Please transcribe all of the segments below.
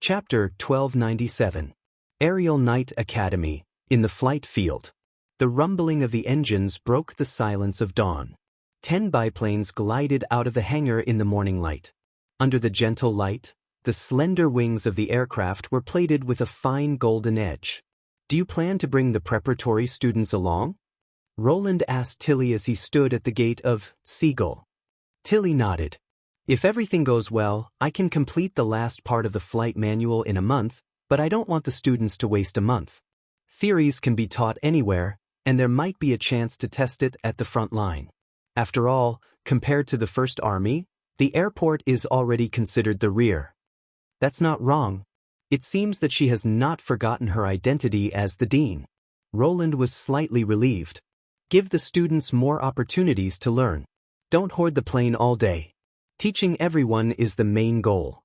Chapter 1297. Aerial Night Academy, in the flight field. The rumbling of the engines broke the silence of dawn. 10 biplanes glided out of the hangar in the morning light. Under the gentle light, the slender wings of the aircraft were plated with a fine golden edge. "Do you plan to bring the preparatory students along?" Roland asked Tilly as he stood at the gate of Seagull. Tilly nodded. "If everything goes well, I can complete the last part of the flight manual in a month, but I don't want the students to waste a month. Theories can be taught anywhere, and there might be a chance to test it at the front line. After all, compared to the First Army, the airport is already considered the rear." "That's not wrong. It seems that she has not forgotten her identity as the dean." Roland was slightly relieved. "Give the students more opportunities to learn. Don't hoard the plane all day. Teaching everyone is the main goal."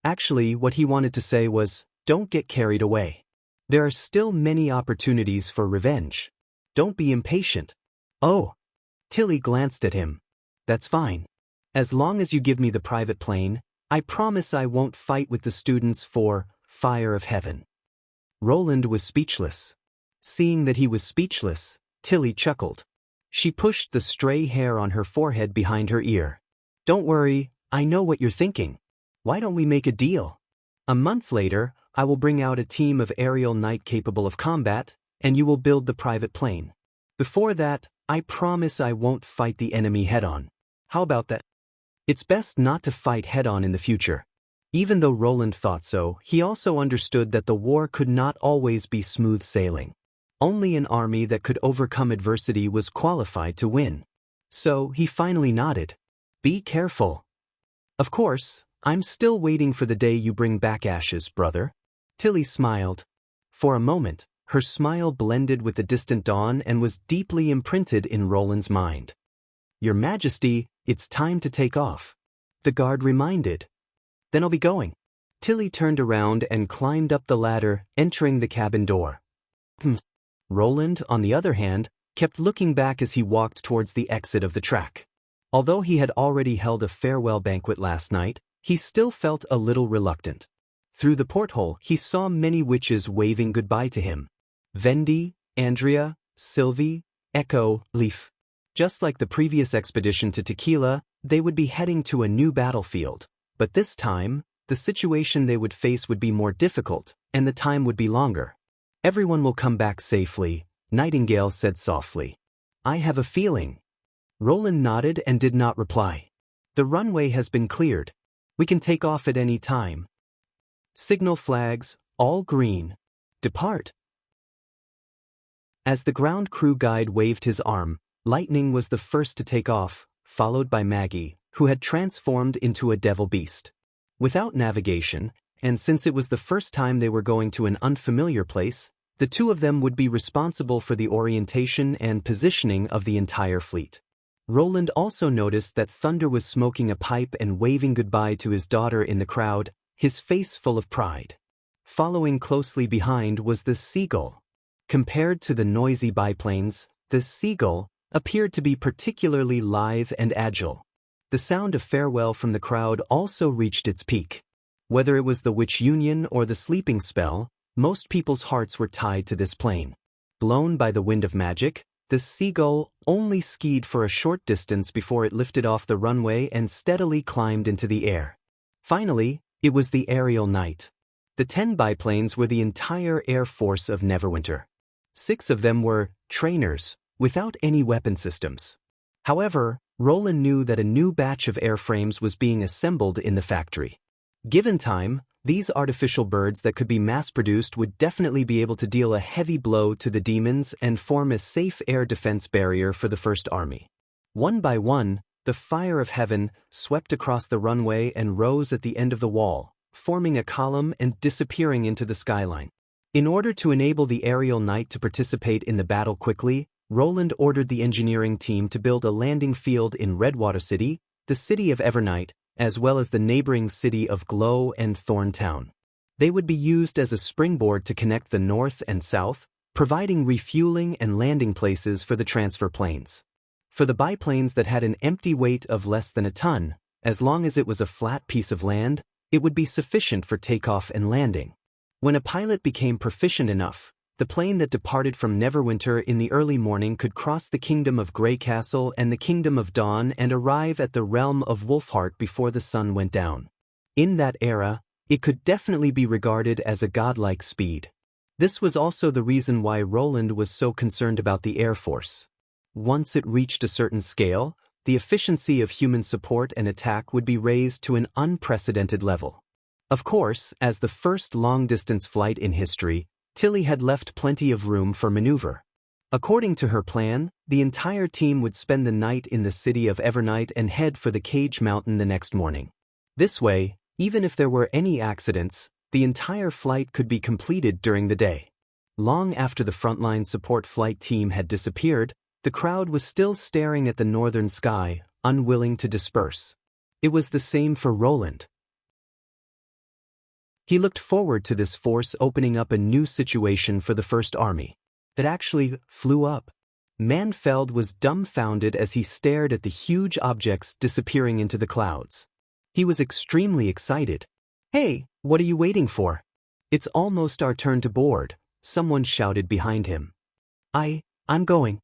Actually, what he wanted to say was, don't get carried away. There are still many opportunities for revenge. Don't be impatient. "Oh." Tilly glanced at him. "That's fine. As long as you give me the private plane, I promise I won't fight with the students for fire of heaven." Roland was speechless. Seeing that he was speechless, Tilly chuckled. She pushed the stray hair on her forehead behind her ear. "Don't worry, I know what you're thinking. Why don't we make a deal? A month later, I will bring out a team of aerial knight capable of combat, and you will build the private plane. Before that, I promise I won't fight the enemy head-on. How about that?" It's best not to fight head-on in the future. Even though Roland thought so, he also understood that the war could not always be smooth sailing. Only an army that could overcome adversity was qualified to win. So he finally nodded. "Be careful." "Of course, I'm still waiting for the day you bring back ashes, brother." Tilly smiled. For a moment, her smile blended with the distant dawn and was deeply imprinted in Roland's mind. "Your Majesty, it's time to take off," the guard reminded. "Then I'll be going." Tilly turned around and climbed up the ladder, entering the cabin door. Roland, on the other hand, kept looking back as he walked towards the exit of the track. Although he had already held a farewell banquet last night, he still felt a little reluctant. Through the porthole, he saw many witches waving goodbye to him. Vendi, Andrea, Sylvie, Echo, Leaf. Just like the previous expedition to Tequila, they would be heading to a new battlefield. But this time, the situation they would face would be more difficult, and the time would be longer. "Everyone will come back safely," Nightingale said softly. "I have a feeling." Roland nodded and did not reply. "The runway has been cleared. We can take off at any time. Signal flags, all green. Depart." As the ground crew guide waved his arm, Lightning was the first to take off, followed by Maggie, who had transformed into a devil beast. Without navigation, and since it was the first time they were going to an unfamiliar place, the two of them would be responsible for the orientation and positioning of the entire fleet. Roland also noticed that Thunder was smoking a pipe and waving goodbye to his daughter in the crowd, his face full of pride. Following closely behind was the Seagull. Compared to the noisy biplanes, the Seagull appeared to be particularly lithe and agile. The sound of farewell from the crowd also reached its peak. Whether it was the Witch Union or the sleeping spell, most people's hearts were tied to this plane. Blown by the wind of magic, the Seagull only skied for a short distance before it lifted off the runway and steadily climbed into the air. Finally, it was the aerial knight. The 10 biplanes were the entire air force of Neverwinter. 6 of them were trainers, without any weapon systems. However, Roland knew that a new batch of airframes was being assembled in the factory. Given time, these artificial birds that could be mass-produced would definitely be able to deal a heavy blow to the demons and form a safe air defense barrier for the First Army. One by one, the fire of heaven swept across the runway and rose at the end of the wall, forming a column and disappearing into the skyline. In order to enable the aerial knight to participate in the battle quickly, Roland ordered the engineering team to build a landing field in Redwater City, the city of Evernight, as well as the neighboring city of Glow and Thorntown. They would be used as a springboard to connect the north and south, providing refueling and landing places for the transfer planes. For the biplanes that had an empty weight of less than a ton, as long as it was a flat piece of land, It would be sufficient for takeoff and landing. When a pilot became proficient enough, the plane that departed from Neverwinter in the early morning could cross the Kingdom of Greycastle and the Kingdom of Dawn and arrive at the realm of Wolfheart before the sun went down. In that era, it could definitely be regarded as a godlike speed. This was also the reason why Roland was so concerned about the Air Force. Once it reached a certain scale, the efficiency of human support and attack would be raised to an unprecedented level. Of course, as the first long-distance flight in history, Tilly had left plenty of room for maneuver. According to her plan, the entire team would spend the night in the city of Evernight and head for the Cage Mountain the next morning. This way, even if there were any accidents, the entire flight could be completed during the day. Long after the frontline support flight team had disappeared, the crowd was still staring at the northern sky, unwilling to disperse. It was the same for Roland. He looked forward to this force opening up a new situation for the First Army. It actually flew up. Manfeld was dumbfounded as he stared at the huge objects disappearing into the clouds. He was extremely excited. "Hey, what are you waiting for? It's almost our turn to board," someone shouted behind him. I'm going."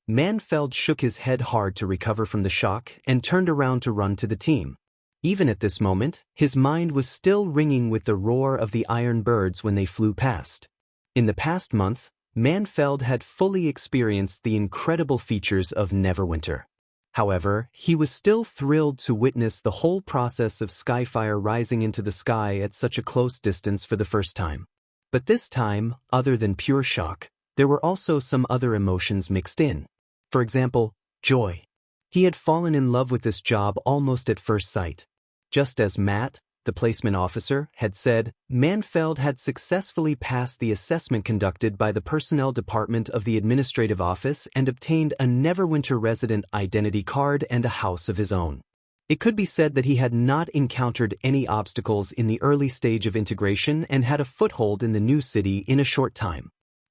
Manfeld shook his head hard to recover from the shock and turned around to run to the team. Even at this moment, his mind was still ringing with the roar of the iron birds when they flew past. In the past month, Manfeld had fully experienced the incredible features of Neverwinter. However, he was still thrilled to witness the whole process of Skyfire rising into the sky at such a close distance for the first time. But this time, other than pure shock, there were also some other emotions mixed in. For example, joy. He had fallen in love with this job almost at first sight. Just as Matt, the placement officer, had said, Manfeld had successfully passed the assessment conducted by the Personnel Department of the Administrative Office and obtained a Neverwinter resident identity card and a house of his own. It could be said that he had not encountered any obstacles in the early stage of integration and had a foothold in the new city in a short time.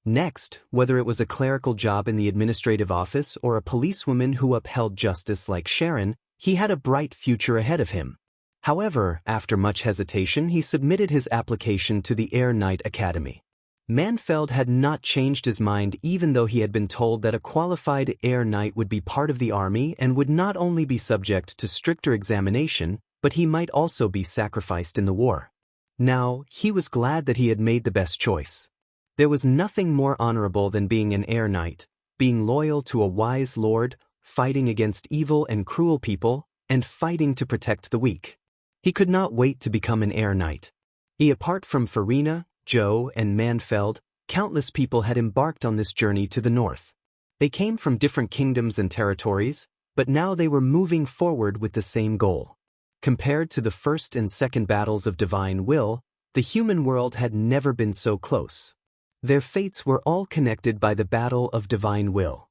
Next, whether it was a clerical job in the administrative office or a policewoman who upheld justice like Sharon, he had a bright future ahead of him. However, after much hesitation, he submitted his application to the Air Knight Academy. Manfeld had not changed his mind even though he had been told that a qualified Air Knight would be part of the army and would not only be subject to stricter examination, but he might also be sacrificed in the war. Now, he was glad that he had made the best choice. There was nothing more honorable than being an Air Knight, being loyal to a wise lord, fighting against evil and cruel people, and fighting to protect the weak. He could not wait to become an Air Knight. Apart from Farina, Joe, and Manfeld, countless people had embarked on this journey to the north. They came from different kingdoms and territories, but now they were moving forward with the same goal. Compared to the first and second battles of divine will, the human world had never been so close. Their fates were all connected by the battle of divine will.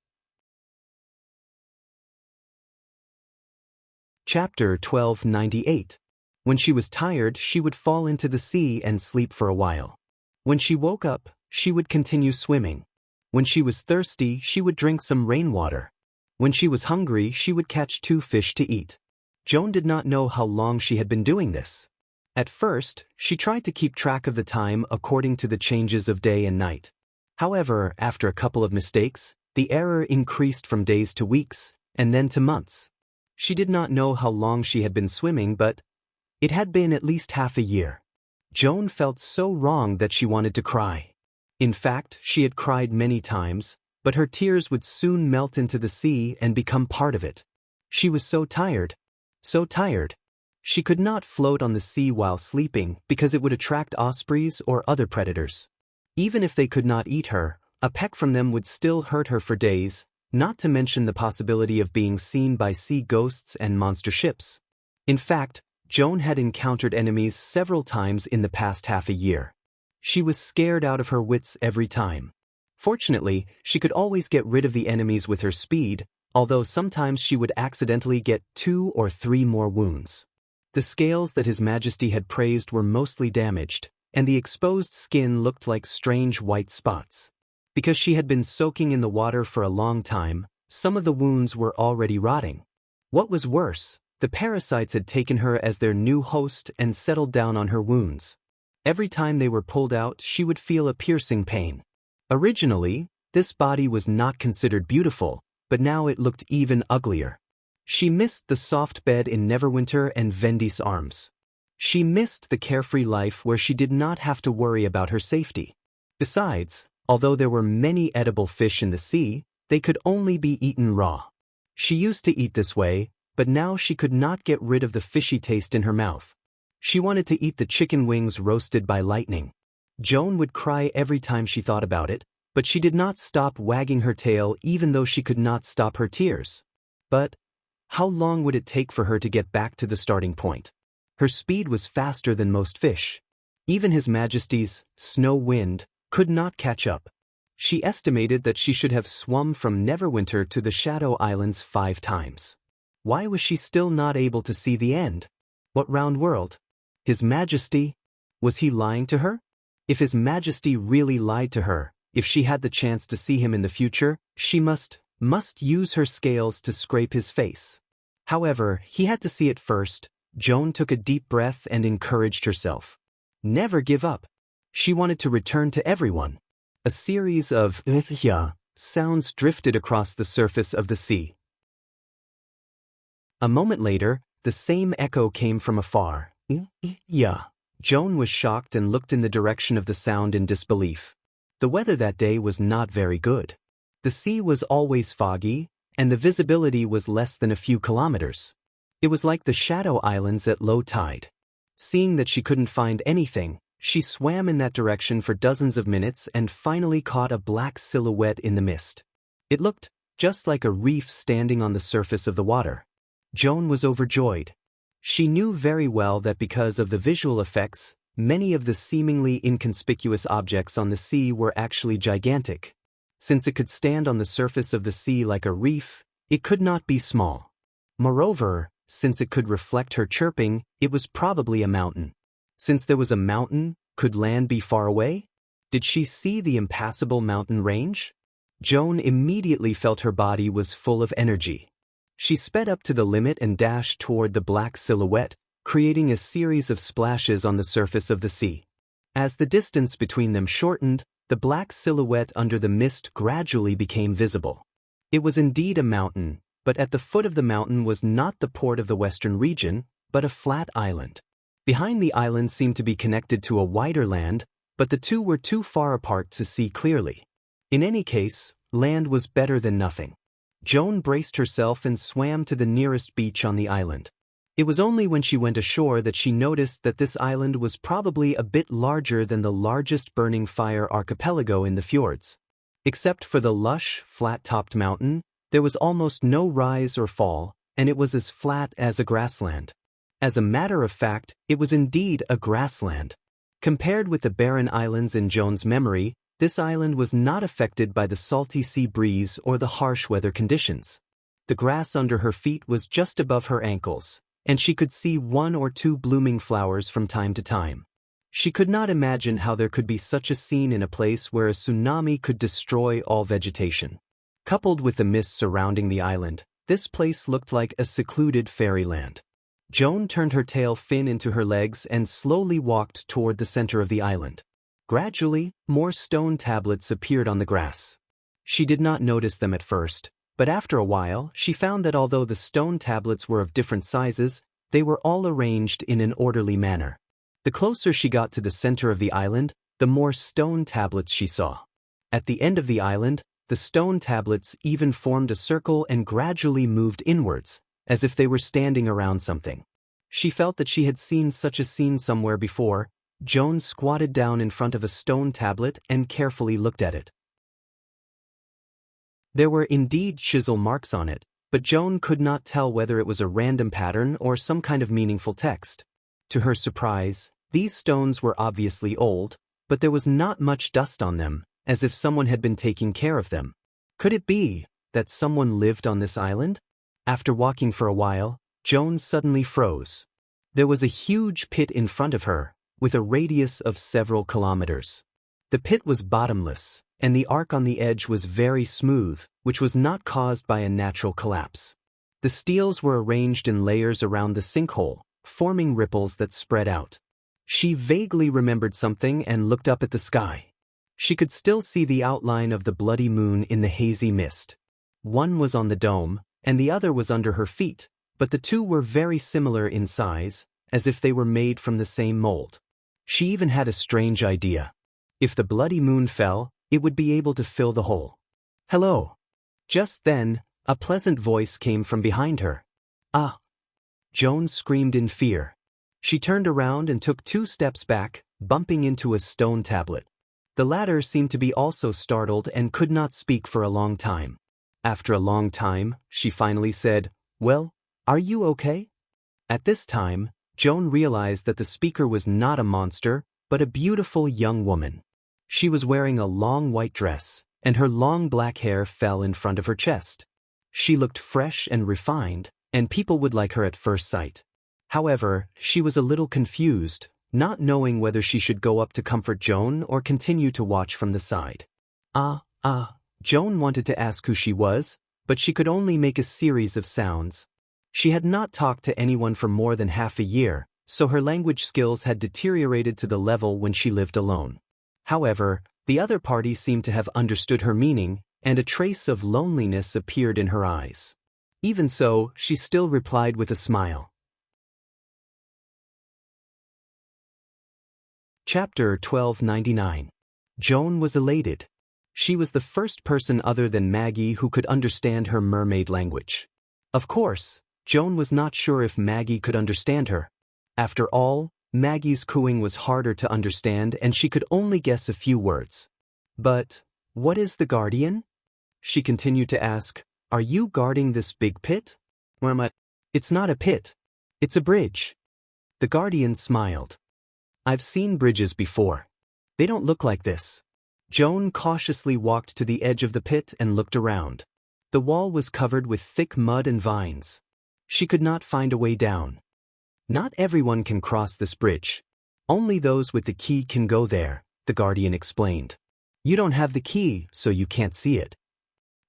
Chapter 1298. When she was tired, she would fall into the sea and sleep for a while. When she woke up, she would continue swimming. When she was thirsty, she would drink some rainwater. When she was hungry, she would catch 2 fish to eat. Joan did not know how long she had been doing this. At first, she tried to keep track of the time according to the changes of day and night. However, after a couple of mistakes, the error increased from days to weeks, and then to months. She did not know how long she had been swimming, but it had been at least half a year. Joan felt so wrong that she wanted to cry. In fact, she had cried many times, but her tears would soon melt into the sea and become part of it. She was so tired. So tired. She could not float on the sea while sleeping because it would attract ospreys or other predators. Even if they could not eat her, a peck from them would still hurt her for days, not to mention the possibility of being seen by sea ghosts and monster ships. In fact, Joan had encountered enemies several times in the past half a year. She was scared out of her wits every time. Fortunately, she could always get rid of the enemies with her speed, although sometimes she would accidentally get 2 or 3 more wounds. The scales that His Majesty had praised were mostly damaged, and the exposed skin looked like strange white spots. Because she had been soaking in the water for a long time, some of the wounds were already rotting. What was worse, The parasites had taken her as their new host and settled down on her wounds. Every time they were pulled out, she would feel a piercing pain. Originally, this body was not considered beautiful, but now it looked even uglier. She missed the soft bed in Neverwinter and Vendi's arms. She missed the carefree life where she did not have to worry about her safety. Besides, although there were many edible fish in the sea, they could only be eaten raw. She used to eat this way, but now she could not get rid of the fishy taste in her mouth. She wanted to eat the chicken wings roasted by lightning. Joan would cry every time she thought about it, but she did not stop wagging her tail even though she could not stop her tears. But how long would it take for her to get back to the starting point? Her speed was faster than most fish. Even His Majesty's Snow Wind could not catch up. She estimated that she should have swum from Neverwinter to the Shadow Islands 5 times. Why was she still not able to see the end? What round world? His Majesty? Was he lying to her? If His Majesty really lied to her, if she had the chance to see him in the future, she must use her scales to scrape his face. However, he had to see it first. Joan took a deep breath and encouraged herself. Never give up. She wanted to return to everyone. A series of sounds drifted across the surface of the sea. A moment later, the same echo came from afar. Joan was shocked and looked in the direction of the sound in disbelief. The weather that day was not very good. The sea was always foggy, and the visibility was less than a few kilometers. It was like the Shadow Islands at low tide. Seeing that she couldn't find anything, she swam in that direction for dozens of minutes and finally caught a black silhouette in the mist. It looked just like a reef standing on the surface of the water. Joan was overjoyed. She knew very well that because of the visual effects, many of the seemingly inconspicuous objects on the sea were actually gigantic. Since it could stand on the surface of the sea like a reef, it could not be small. Moreover, since it could reflect her chirping, it was probably a mountain. Since there was a mountain, could land be far away? Did she see the impassable mountain range? Joan immediately felt her body was full of energy. She sped up to the limit and dashed toward the black silhouette, creating a series of splashes on the surface of the sea. As the distance between them shortened, the black silhouette under the mist gradually became visible. It was indeed a mountain, but at the foot of the mountain was not the port of the western region, but a flat island. Behind the island seemed to be connected to a wider land, but the two were too far apart to see clearly. In any case, land was better than nothing. Joan braced herself and swam to the nearest beach on the island. It was only when she went ashore that she noticed that this island was probably a bit larger than the largest burning fire archipelago in the fjords. Except for the lush, flat-topped mountain, there was almost no rise or fall, and it was as flat as a grassland. As a matter of fact, it was indeed a grassland. Compared with the barren islands in Joan's memory, this island was not affected by the salty sea breeze or the harsh weather conditions. The grass under her feet was just above her ankles, and she could see 1 or 2 blooming flowers from time to time. She could not imagine how there could be such a scene in a place where a tsunami could destroy all vegetation. Coupled with the mist surrounding the island, this place looked like a secluded fairyland. Joan turned her tail fin into her legs and slowly walked toward the center of the island. Gradually, more stone tablets appeared on the grass. She did not notice them at first, but after a while she found that although the stone tablets were of different sizes, they were all arranged in an orderly manner. The closer she got to the center of the island, the more stone tablets she saw. At the end of the island, the stone tablets even formed a circle and gradually moved inwards, as if they were standing around something. She felt that she had seen such a scene somewhere before. Joan squatted down in front of a stone tablet and carefully looked at it. There were indeed chisel marks on it, but Joan could not tell whether it was a random pattern or some kind of meaningful text. To her surprise, these stones were obviously old, but there was not much dust on them, as if someone had been taking care of them. Could it be that someone lived on this island? After walking for a while, Joan suddenly froze. There was a huge pit in front of her, with a radius of several kilometers. The pit was bottomless, and the arc on the edge was very smooth, which was not caused by a natural collapse. The steels were arranged in layers around the sinkhole, forming ripples that spread out. She vaguely remembered something and looked up at the sky. She could still see the outline of the bloody moon in the hazy mist. One was on the dome, and the other was under her feet, but the two were very similar in size, as if they were made from the same mold. She even had a strange idea. If the bloody moon fell, it would be able to fill the hole. "Hello." Just then, a pleasant voice came from behind her. "Ah!" Joan screamed in fear. She turned around and took 2 steps back, bumping into a stone tablet. The latter seemed to be also startled and could not speak for a long time. After a long time, she finally said, "Well, are you okay?" At this time, Joan realized that the speaker was not a monster, but a beautiful young woman. She was wearing a long white dress, and her long black hair fell in front of her chest. She looked fresh and refined, and people would like her at first sight. However, she was a little confused, not knowing whether she should go up to comfort Joan or continue to watch from the side. Joan wanted to ask who she was, but she could only make a series of sounds. She had not talked to anyone for more than half a year, so her language skills had deteriorated to the level when she lived alone. However, the other party seemed to have understood her meaning, and a trace of loneliness appeared in her eyes. Even so, she still replied with a smile. Chapter 1299. Joan was elated. She was the first person other than Maggie who could understand her mermaid language. Of course, Joan was not sure if Maggie could understand her. After all, Maggie's cooing was harder to understand and she could only guess a few words. "But, what is the Guardian?" She continued to ask, "Are you guarding this big pit?" "It's not a pit. It's a bridge." The Guardian smiled. "I've seen bridges before. They don't look like this." Joan cautiously walked to the edge of the pit and looked around. The wall was covered with thick mud and vines. She could not find a way down. "Not everyone can cross this bridge. Only those with the key can go there," the Guardian explained. "You don't have the key, so you can't see it."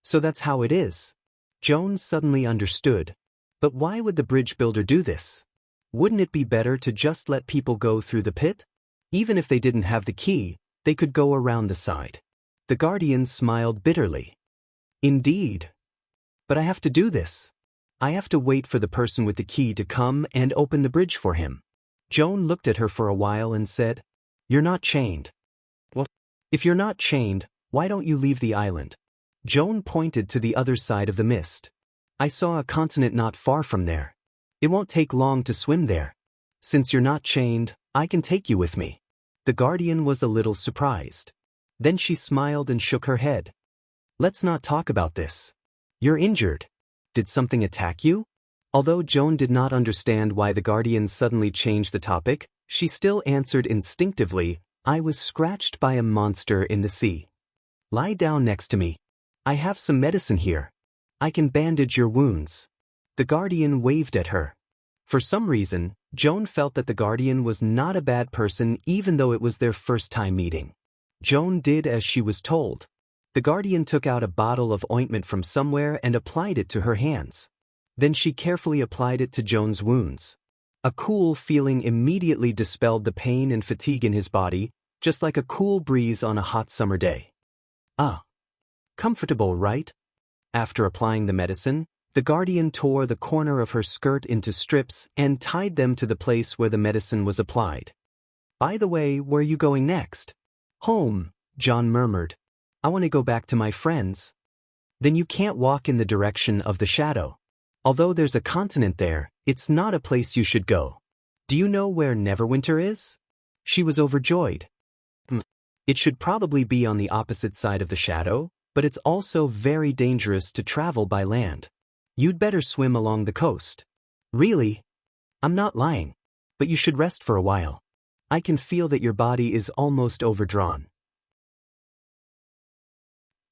"So that's how it is." Joan suddenly understood. But why would the bridge builder do this? Wouldn't it be better to just let people go through the pit? Even if they didn't have the key, they could go around the side. The Guardian smiled bitterly. "Indeed. But I have to do this. I have to wait for the person with the key to come and open the bridge for him." Joan looked at her for a while and said, "You're not chained." "Well, if you're not chained, why don't you leave the island?" Joan pointed to the other side of the mist. "I saw a continent not far from there. It won't take long to swim there. Since you're not chained, I can take you with me." The Guardian was a little surprised. Then she smiled and shook her head. "Let's not talk about this. You're injured. Did something attack you?" Although Joan did not understand why the Guardian suddenly changed the topic, she still answered instinctively, "I was scratched by a monster in the sea. Lie down next to me. I have some medicine here. I can bandage your wounds." The Guardian waved at her. For some reason, Joan felt that the Guardian was not a bad person even though it was their first time meeting. Joan did as she was told. The Guardian took out a bottle of ointment from somewhere and applied it to her hands. Then she carefully applied it to Joan's wounds. A cool feeling immediately dispelled the pain and fatigue in his body, just like a cool breeze on a hot summer day. "Ah. Comfortable, right?" After applying the medicine, the Guardian tore the corner of her skirt into strips and tied them to the place where the medicine was applied. "By the way, where are you going next?" "Home," John murmured. "I want to go back to my friends." "Then you can't walk in the direction of the shadow. Although there's a continent there, it's not a place you should go. Do you know where Neverwinter is?" She was overjoyed. "It should probably be on the opposite side of the shadow, but it's also very dangerous to travel by land. You'd better swim along the coast." "Really?" "I'm not lying. But you should rest for a while. I can feel that your body is almost overdrawn."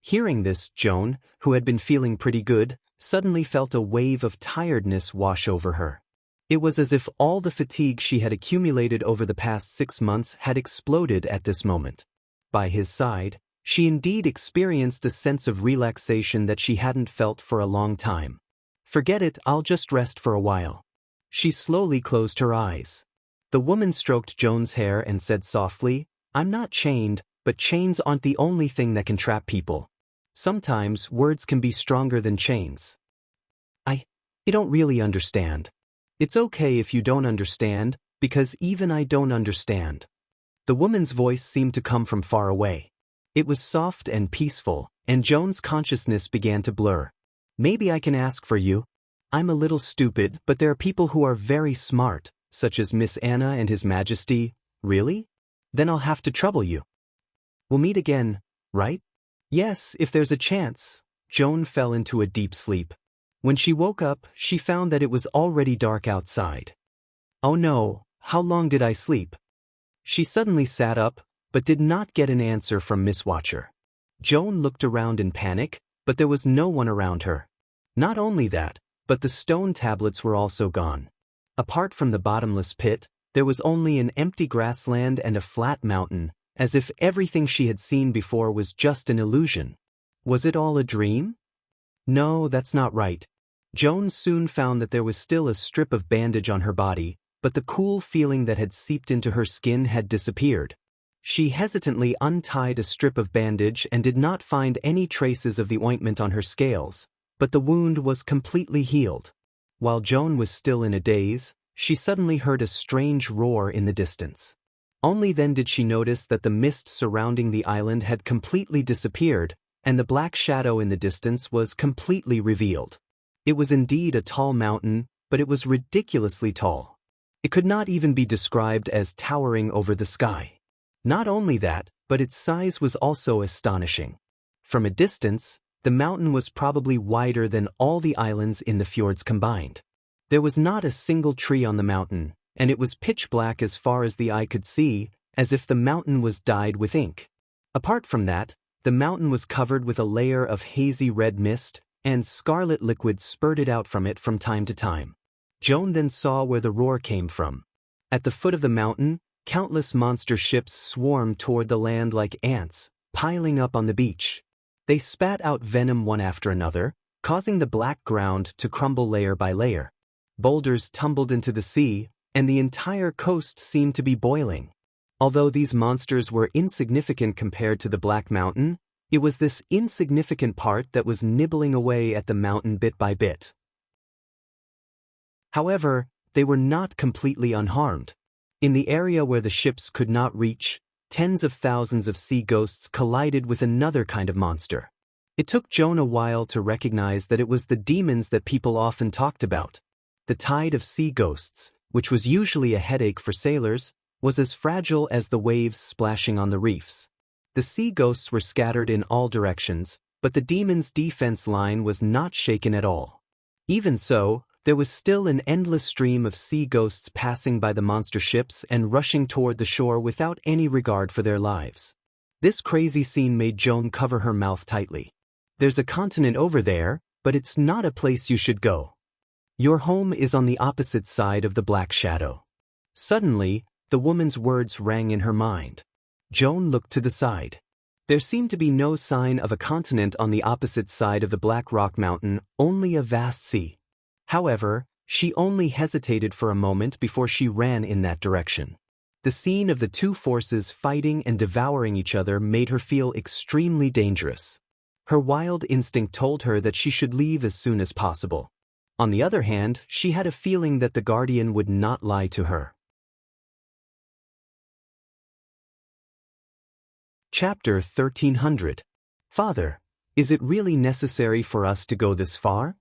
Hearing this, Joan, who had been feeling pretty good, suddenly felt a wave of tiredness wash over her. It was as if all the fatigue she had accumulated over the past 6 months had exploded at this moment. By his side, she indeed experienced a sense of relaxation that she hadn't felt for a long time. Forget it, I'll just rest for a while. She slowly closed her eyes. The woman stroked Joan's hair and said softly, I'm not chained, but chains aren't the only thing that can trap people. Sometimes words can be stronger than chains. You don't really understand. It's okay if you don't understand, because even I don't understand. The woman's voice seemed to come from far away. It was soft and peaceful, and Joan's consciousness began to blur. Maybe I can ask for you. I'm a little stupid, but there are people who are very smart, such as Miss Anna and His Majesty. Really? Then I'll have to trouble you. We'll meet again, right? Yes, if there's a chance. Joan fell into a deep sleep. When she woke up, she found that it was already dark outside. Oh no, how long did I sleep? She suddenly sat up, but did not get an answer from Miss Watcher. Joan looked around in panic, but there was no one around her. Not only that, but the stone tablets were also gone. Apart from the bottomless pit, there was only an empty grassland and a flat mountain, as if everything she had seen before was just an illusion. Was it all a dream? No, that's not right. Joan soon found that there was still a strip of bandage on her body, but the cool feeling that had seeped into her skin had disappeared. She hesitantly untied a strip of bandage and did not find any traces of the ointment on her scales, but the wound was completely healed. While Joan was still in a daze, she suddenly heard a strange roar in the distance. Only then did she notice that the mist surrounding the island had completely disappeared, and the black shadow in the distance was completely revealed. It was indeed a tall mountain, but it was ridiculously tall. It could not even be described as towering over the sky. Not only that, but its size was also astonishing. From a distance, the mountain was probably wider than all the islands in the fjords combined. There was not a single tree on the mountain, and it was pitch black as far as the eye could see, as if the mountain was dyed with ink. Apart from that, the mountain was covered with a layer of hazy red mist, and scarlet liquid spurted out from it from time to time. Joan then saw where the roar came from. At the foot of the mountain, countless monster ships swarmed toward the land like ants, piling up on the beach. They spat out venom one after another, causing the black ground to crumble layer by layer. Boulders tumbled into the sea, and the entire coast seemed to be boiling. Although these monsters were insignificant compared to the Black Mountain, it was this insignificant part that was nibbling away at the mountain bit by bit. However, they were not completely unharmed. In the area where the ships could not reach, tens of thousands of sea ghosts collided with another kind of monster. It took Joan a while to recognize that it was the demons that people often talked about. The tide of sea ghosts, which was usually a headache for sailors, was as fragile as the waves splashing on the reefs. The sea ghosts were scattered in all directions, but the demons' defense line was not shaken at all. Even so, there was still an endless stream of sea ghosts passing by the monster ships and rushing toward the shore without any regard for their lives. This crazy scene made Joan cover her mouth tightly. There's a continent over there, but it's not a place you should go. Your home is on the opposite side of the black shadow. Suddenly, the woman's words rang in her mind. Joan looked to the side. There seemed to be no sign of a continent on the opposite side of the Black Rock Mountain, only a vast sea. However, she only hesitated for a moment before she ran in that direction. The scene of the two forces fighting and devouring each other made her feel extremely dangerous. Her wild instinct told her that she should leave as soon as possible. On the other hand, she had a feeling that the Guardian would not lie to her. Chapter 1300. Father, is it really necessary for us to go this far?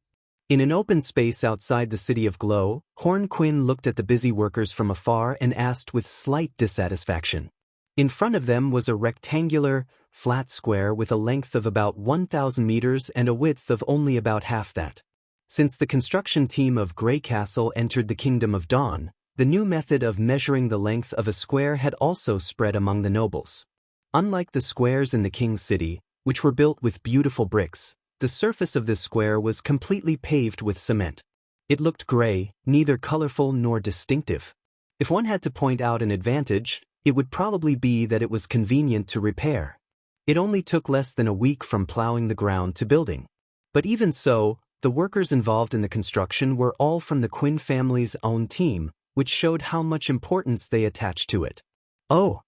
In an open space outside the city of Glow, Horn Quinn looked at the busy workers from afar and asked with slight dissatisfaction. In front of them was a rectangular, flat square with a length of about 1,000 meters and a width of only about half that. Since the construction team of Grey Castle entered the Kingdom of Dawn, the new method of measuring the length of a square had also spread among the nobles. Unlike the squares in the King's City, which were built with beautiful bricks, the surface of this square was completely paved with cement. It looked gray, neither colorful nor distinctive. If one had to point out an advantage, it would probably be that it was convenient to repair. It only took less than a week from plowing the ground to building. But even so, The workers involved in the construction were all from the Quinn family's own team, which showed how much importance they attached to it. Oh!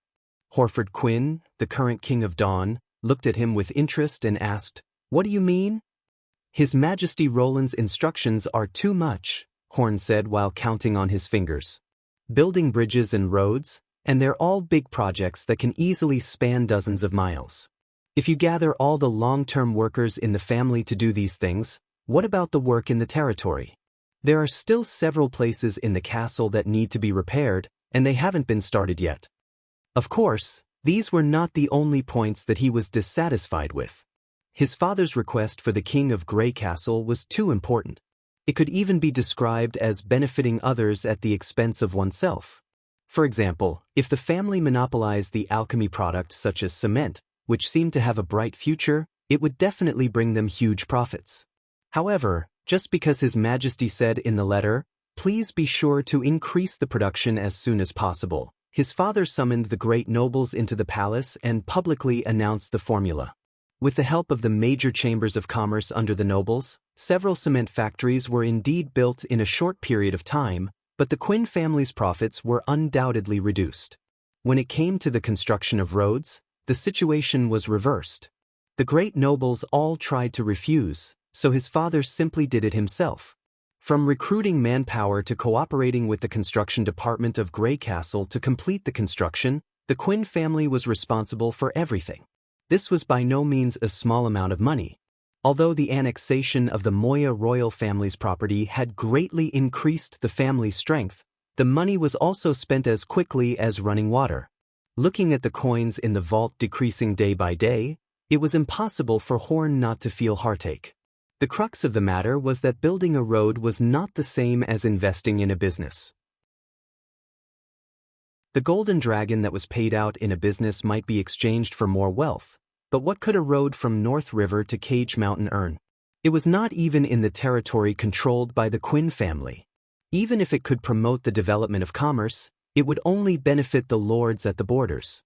Horford Quinn, the current King of Dawn, looked at him with interest and asked, "What do you mean?" "His Majesty Roland's instructions are too much," Horn said while counting on his fingers. "Building bridges and roads, and they're all big projects that can easily span dozens of miles. If you gather all the long-term workers in the family to do these things, what about the work in the territory? There are still several places in the castle that need to be repaired, and they haven't been started yet." Of course, these were not the only points that he was dissatisfied with. His father's request for the King of Grey Castle was too important. It could even be described as benefiting others at the expense of oneself. For example, if the family monopolized the alchemy product such as cement, which seemed to have a bright future, it would definitely bring them huge profits. However, just because His Majesty said in the letter, "Please be sure to increase the production as soon as possible," his father summoned the great nobles into the palace and publicly announced the formula. With the help of the major chambers of commerce under the nobles, several cement factories were indeed built in a short period of time, but the Quinn family's profits were undoubtedly reduced. When it came to the construction of roads, the situation was reversed. The great nobles all tried to refuse, so his father simply did it himself. From recruiting manpower to cooperating with the construction department of Grey Castle to complete the construction, the Quinn family was responsible for everything. This was by no means a small amount of money. Although the annexation of the Moya royal family's property had greatly increased the family's strength, the money was also spent as quickly as running water. Looking at the coins in the vault decreasing day by day, it was impossible for Horn not to feel heartache. The crux of the matter was that building a road was not the same as investing in a business. The golden dragon that was paid out in a business might be exchanged for more wealth, but what could a road from North River to Cage Mountain earn? It was not even in the territory controlled by the Quinn family. Even if it could promote the development of commerce, it would only benefit the lords at the borders.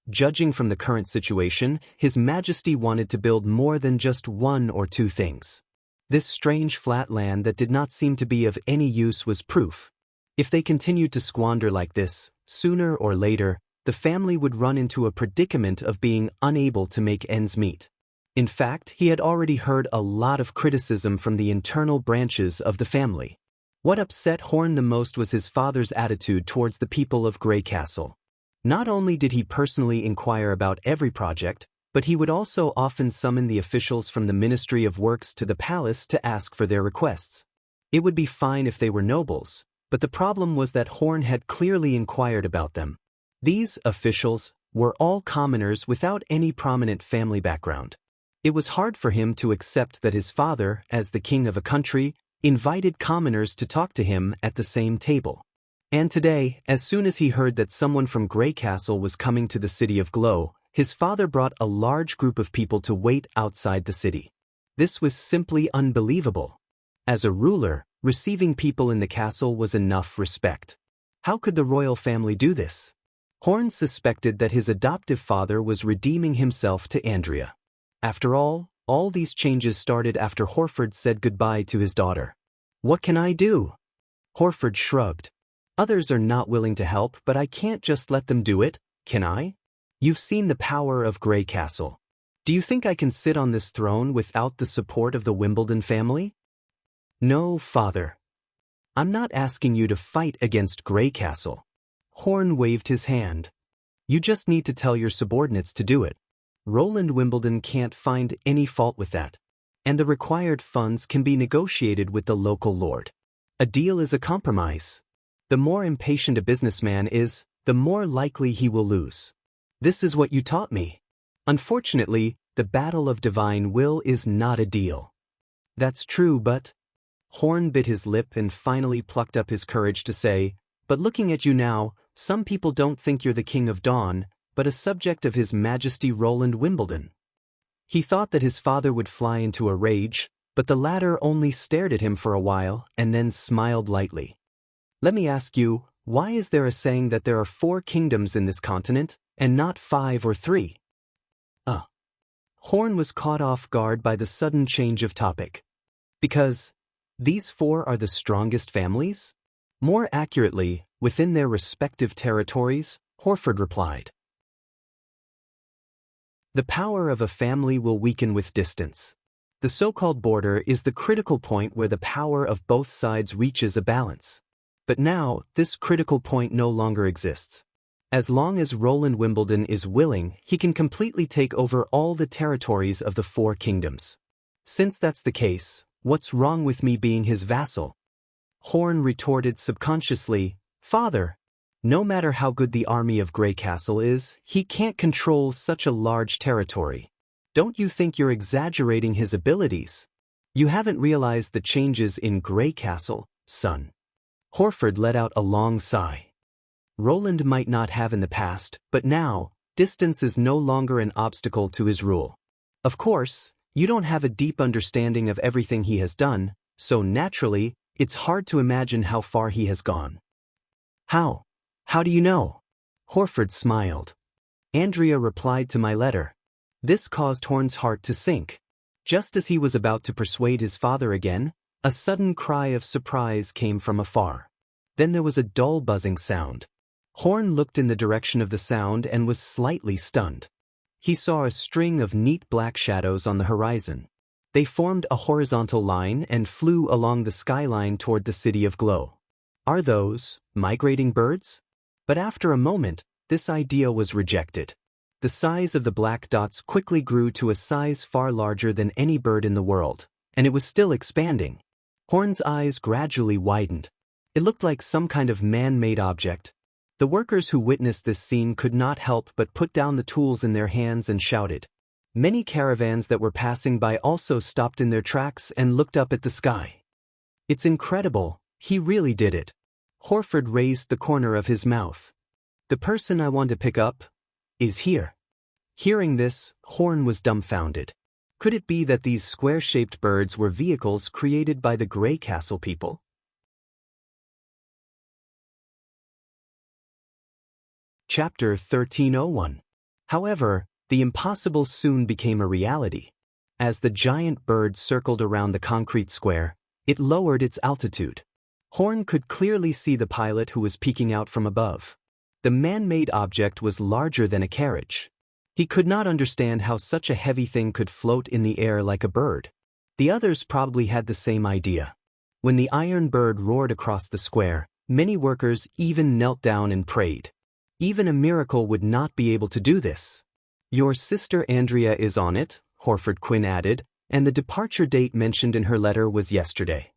Judging from the current situation, His Majesty wanted to build more than just one or two things. This strange flat land that did not seem to be of any use was proof. If they continued to squander like this, sooner or later, the family would run into a predicament of being unable to make ends meet. In fact, he had already heard a lot of criticism from the internal branches of the family. What upset Horn the most was his father's attitude towards the people of Grey Castle. Not only did he personally inquire about every project, but he would also often summon the officials from the Ministry of Works to the palace to ask for their requests. It would be fine if they were nobles, but the problem was that Horn had clearly inquired about them. These officials were all commoners without any prominent family background. It was hard for him to accept that his father, as the king of a country, invited commoners to talk to him at the same table. And today, as soon as he heard that someone from Grey Castle was coming to the city of Glow, his father brought a large group of people to wait outside the city. This was simply unbelievable. As a ruler, receiving people in the castle was enough respect. How could the royal family do this? Horn suspected that his adoptive father was redeeming himself to Andrea. After all these changes started after Horford said goodbye to his daughter. "What can I do?" Horford shrugged. "Others are not willing to help, but I can't just let them do it, can I? You've seen the power of Grey Castle. Do you think I can sit on this throne without the support of the Wimbledon family?" "No, father. I'm not asking you to fight against Grey Castle." Horn waved his hand. "You just need to tell your subordinates to do it. Roland Wimbledon can't find any fault with that. And the required funds can be negotiated with the local lord. A deal is a compromise. The more impatient a businessman is, the more likely he will lose. This is what you taught me. Unfortunately, the battle of divine will is not a deal." "That's true, but—" Horn bit his lip and finally plucked up his courage to say, "But looking at you now, some people don't think you're the King of Dawn, but a subject of His Majesty Roland Wimbledon." He thought that his father would fly into a rage, but the latter only stared at him for a while and then smiled lightly. "Let me ask you, why is there a saying that there are 4 kingdoms in this continent, and not 5 or 3? Horn was caught off guard by the sudden change of topic. Because these four are the strongest families? More accurately, within their respective territories, Horford replied. The power of a family will weaken with distance. The so-called border is the critical point where the power of both sides reaches a balance. But now, this critical point no longer exists. As long as Roland Wimbledon is willing, he can completely take over all the territories of the four kingdoms. Since that's the case, what's wrong with me being his vassal? Horn retorted subconsciously, Father, no matter how good the army of Grey Castle is, he can't control such a large territory. Don't you think you're exaggerating his abilities? You haven't realized the changes in Grey Castle, son. Horford let out a long sigh. Roland might not have in the past, but now, distance is no longer an obstacle to his rule. Of course, you don't have a deep understanding of everything he has done, so naturally, it's hard to imagine how far he has gone. How? How do you know? Horford smiled. Andrea replied to my letter. This caused Horn's heart to sink. Just as he was about to persuade his father again, a sudden cry of surprise came from afar. Then there was a dull buzzing sound. Horn looked in the direction of the sound and was slightly stunned. He saw a string of neat black shadows on the horizon. They formed a horizontal line and flew along the skyline toward the city of Glow. Are those migrating birds? But after a moment, this idea was rejected. The size of the black dots quickly grew to a size far larger than any bird in the world, and it was still expanding. Horn's eyes gradually widened. It looked like some kind of man-made object. The workers who witnessed this scene could not help but put down the tools in their hands and shouted. Many caravans that were passing by also stopped in their tracks and looked up at the sky. It's incredible, he really did it. Horford raised the corner of his mouth. The person I want to pick up is here. Hearing this, Horn was dumbfounded. Could it be that these square-shaped birds were vehicles created by the Grey Castle people? Chapter 1301. However, the impossible soon became a reality. As the giant bird circled around the concrete square, it lowered its altitude. Horn could clearly see the pilot who was peeking out from above. The man-made object was larger than a carriage. He could not understand how such a heavy thing could float in the air like a bird. The others probably had the same idea. When the iron bird roared across the square, many workers even knelt down and prayed. Even a miracle would not be able to do this. Your sister Andrea is on it, Horford Quinn added, and the departure date mentioned in her letter was yesterday.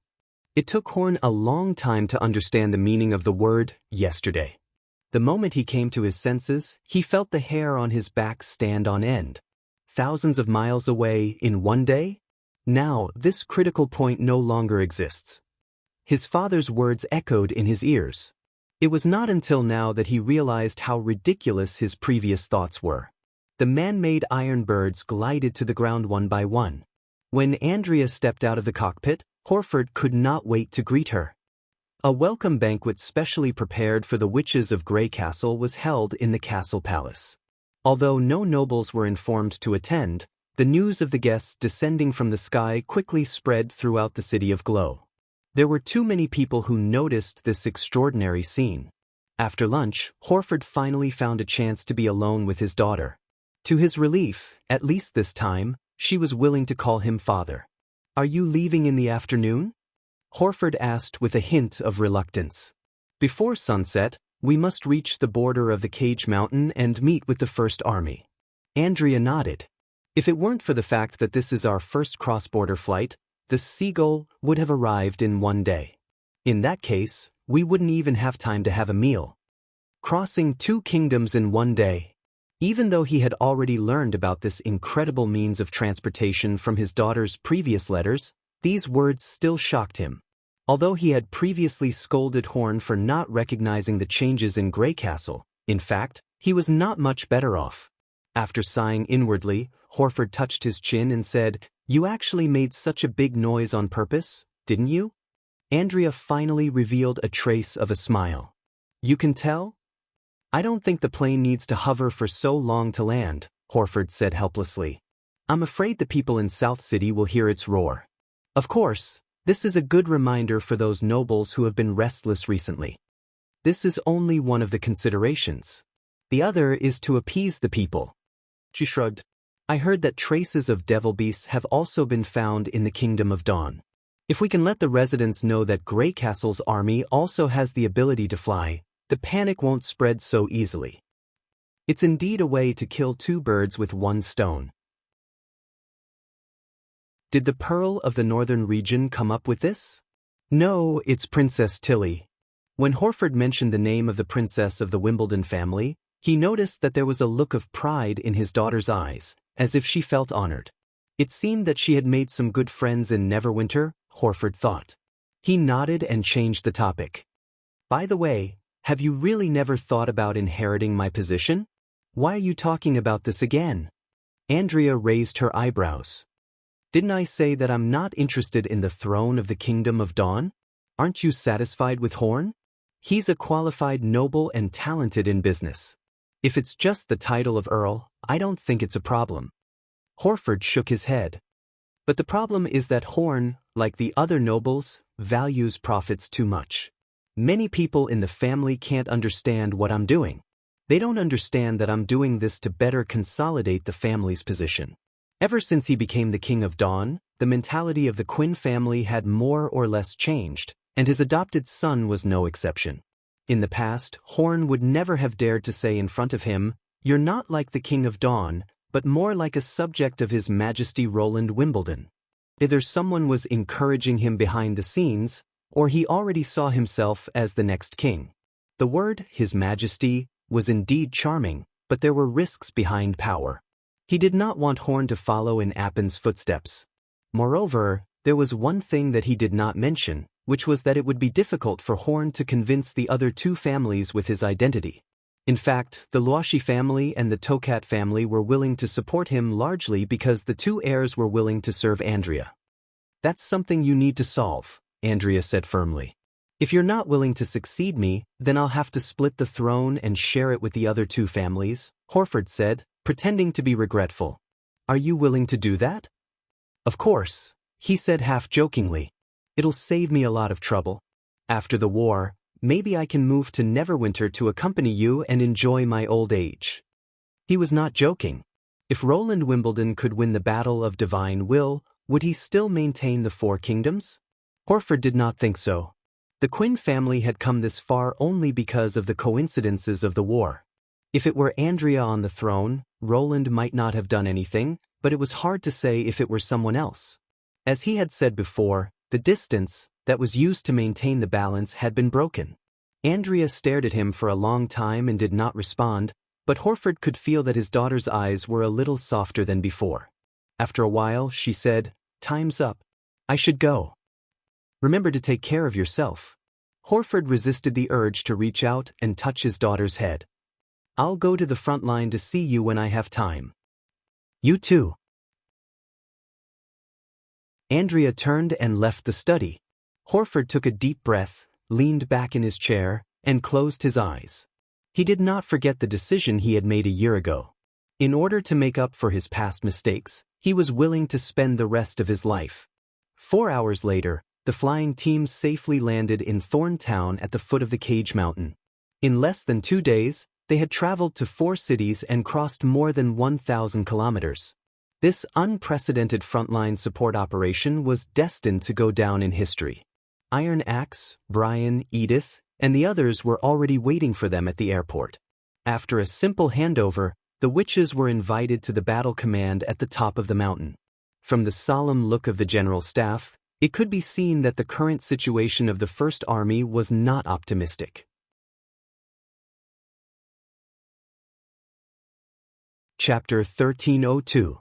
It took Horn a long time to understand the meaning of the word yesterday. The moment he came to his senses, he felt the hair on his back stand on end. Thousands of miles away in one day? Now, this critical point no longer exists. His father's words echoed in his ears. It was not until now that he realized how ridiculous his previous thoughts were. The man-made iron birds glided to the ground one by one. When Andrea stepped out of the cockpit, Horford could not wait to greet her. A welcome banquet specially prepared for the witches of Grey Castle was held in the castle palace. Although no nobles were informed to attend, the news of the guests descending from the sky quickly spread throughout the city of Glow. There were too many people who noticed this extraordinary scene. After lunch, Horford finally found a chance to be alone with his daughter. To his relief, at least this time, she was willing to call him father. Are you leaving in the afternoon? Horford asked with a hint of reluctance. Before sunset, we must reach the border of the Cage Mountain and meet with the First Army. Andrea nodded. If it weren't for the fact that this is our first cross-border flight, the Seagull would have arrived in one day. In that case, we wouldn't even have time to have a meal. Crossing two kingdoms in one day. Even though he had already learned about this incredible means of transportation from his daughter's previous letters, these words still shocked him. Although he had previously scolded Horn for not recognizing the changes in Grey Castle, in fact, he was not much better off. After sighing inwardly, Horford touched his chin and said, "You actually made such a big noise on purpose, didn't you?" Andrea finally revealed a trace of a smile. "You can tell? I don't think the plane needs to hover for so long to land," Horford said helplessly. "I'm afraid the people in South City will hear its roar." Of course, this is a good reminder for those nobles who have been restless recently. This is only one of the considerations. The other is to appease the people. She shrugged. I heard that traces of devil beasts have also been found in the Kingdom of Dawn. If we can let the residents know that Grey Castle's army also has the ability to fly, the panic won't spread so easily. It's indeed a way to kill two birds with one stone. Did the Pearl of the Northern region come up with this? No, it's Princess Tilly. When Horford mentioned the name of the princess of the Wimbledon family, he noticed that there was a look of pride in his daughter's eyes, as if she felt honored. It seemed that she had made some good friends in Neverwinter, Horford thought. He nodded and changed the topic. By the way, have you really never thought about inheriting my position? Why are you talking about this again? Andrea raised her eyebrows. Didn't I say that I'm not interested in the throne of the Kingdom of Dawn? Aren't you satisfied with Horn? He's a qualified noble and talented in business. If it's just the title of Earl, I don't think it's a problem. Horford shook his head. But the problem is that Horn, like the other nobles, values profits too much. Many people in the family can't understand what I'm doing. They don't understand that I'm doing this to better consolidate the family's position. Ever since he became the King of Dawn, the mentality of the Quinn family had more or less changed, and his adopted son was no exception. In the past, Horn would never have dared to say in front of him, "You're not like the King of Dawn, but more like a subject of His Majesty Roland Wimbledon." Either someone was encouraging him behind the scenes, or he already saw himself as the next king. The word, His Majesty, was indeed charming, but there were risks behind power. He did not want Horn to follow in Appin's footsteps. Moreover, there was one thing that he did not mention, which was that it would be difficult for Horn to convince the other two families with his identity. In fact, the Luashi family and the Tokat family were willing to support him largely because the two heirs were willing to serve Andrea. That's something you need to solve, Andrea said firmly. If you're not willing to succeed me, then I'll have to split the throne and share it with the other two families, Horford said, pretending to be regretful. Are you willing to do that? Of course, he said half-jokingly. It'll save me a lot of trouble. After the war, maybe I can move to Neverwinter to accompany you and enjoy my old age. He was not joking. If Roland Wimbledon could win the Battle of Divine Will, would he still maintain the Four Kingdoms? Horford did not think so. The Quinn family had come this far only because of the coincidences of the war. If it were Andrea on the throne, Roland might not have done anything, but it was hard to say if it were someone else. As he had said before, the distance that was used to maintain the balance had been broken. Andrea stared at him for a long time and did not respond, but Horford could feel that his daughter's eyes were a little softer than before. After a while, she said, "Time's up. I should go. Remember to take care of yourself." Horford resisted the urge to reach out and touch his daughter's head. "I'll go to the front line to see you when I have time." "You too." Andrea turned and left the study. Horford took a deep breath, leaned back in his chair, and closed his eyes. He did not forget the decision he had made a year ago. In order to make up for his past mistakes, he was willing to spend the rest of his life. 4 hours later, the flying team safely landed in Thorntown at the foot of the Cage Mountain. In less than 2 days, they had traveled to 4 cities and crossed more than 1,000 kilometers. This unprecedented frontline support operation was destined to go down in history. Iron Axe, Brian, Edith, and the others were already waiting for them at the airport. After a simple handover, the witches were invited to the battle command at the top of the mountain. From the solemn look of the general staff, it could be seen that the current situation of the First Army was not optimistic. Chapter 1302.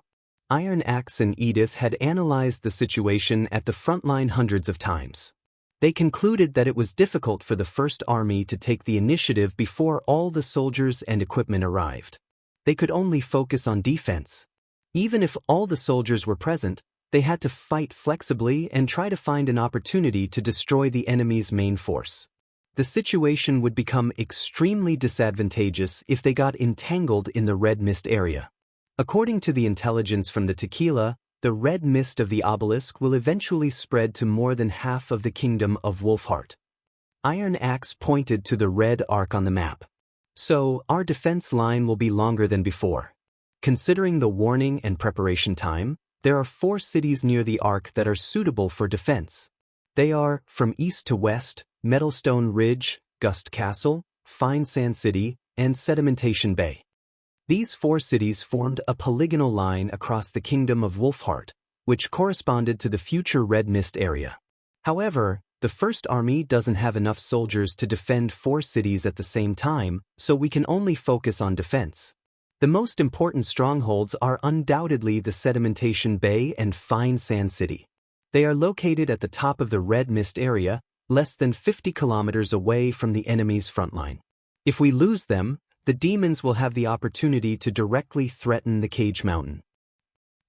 Iron Axe and Edith had analyzed the situation at the front line hundreds of times. They concluded that it was difficult for the First Army to take the initiative before all the soldiers and equipment arrived. They could only focus on defense. Even if all the soldiers were present, they had to fight flexibly and try to find an opportunity to destroy the enemy's main force. The situation would become extremely disadvantageous if they got entangled in the red mist area. According to the intelligence from the Tequila, the red mist of the obelisk will eventually spread to more than half of the kingdom of Wolfheart. Iron Axe pointed to the red arc on the map. So, our defense line will be longer than before. Considering the warning and preparation time, there are 4 cities near the arc that are suitable for defense. They are, from east to west, Metalstone Ridge, Gust Castle, Fine Sand City, and Sedimentation Bay. These 4 cities formed a polygonal line across the kingdom of Wolfheart, which corresponded to the future Red Mist area. However, the First Army doesn't have enough soldiers to defend 4 cities at the same time, so we can only focus on defense. The most important strongholds are undoubtedly the Sedimentation Bay and Fine Sand City. They are located at the top of the Red Mist area, less than 50 kilometers away from the enemy's front line. If we lose them, the demons will have the opportunity to directly threaten the Cage Mountain.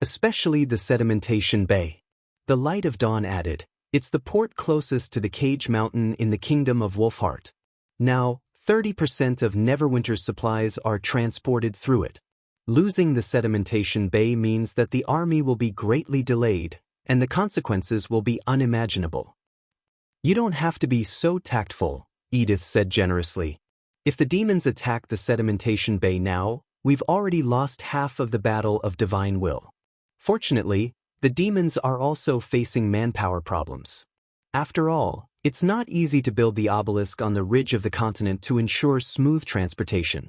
Especially the Sedimentation Bay. The Light of Dawn added, it's the port closest to the Cage Mountain in the kingdom of Wolfheart. Now, 30% of Neverwinter's supplies are transported through it. Losing the Sedimentation Bay means that the army will be greatly delayed, and the consequences will be unimaginable. You don't have to be so tactful, Edith said generously. If the demons attack the Sedimentation Bay now, we've already lost half of the Battle of Divine Will. Fortunately, the demons are also facing manpower problems. After all, it's not easy to build the obelisk on the ridge of the continent to ensure smooth transportation.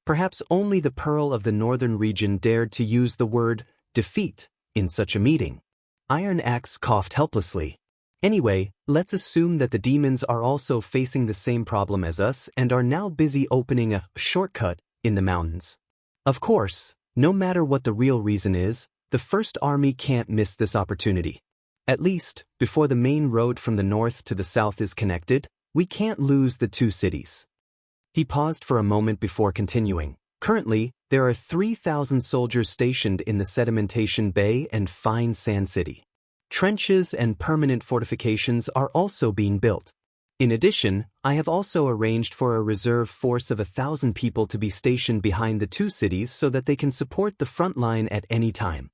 Perhaps only the Pearl of the Northern region dared to use the word defeat in such a meeting. Iron Axe coughed helplessly. Anyway, let's assume that the demons are also facing the same problem as us and are now busy opening a shortcut in the mountains. Of course, no matter what the real reason is, the First Army can't miss this opportunity. At least, before the main road from the north to the south is connected, we can't lose the 2 cities. He paused for a moment before continuing. Currently, there are 3,000 soldiers stationed in the Sedimentation Bay and Fine Sand City. Trenches and permanent fortifications are also being built. In addition, I have also arranged for a reserve force of 1,000 people to be stationed behind the 2 cities so that they can support the front line at any time.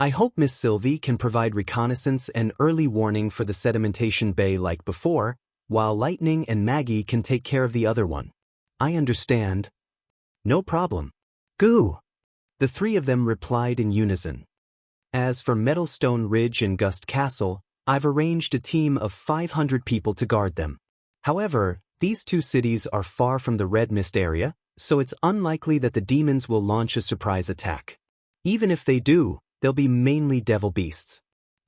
I hope Miss Sylvie can provide reconnaissance and early warning for the Sedimentation Bay like before, while Lightning and Maggie can take care of the other one. I understand. No problem. Goo! The 3 of them replied in unison. As for Metalstone Ridge and Gust Castle, I've arranged a team of 500 people to guard them. However, these 2 cities are far from the Red Mist area, so it's unlikely that the demons will launch a surprise attack. Even if they do, they'll be mainly devil beasts.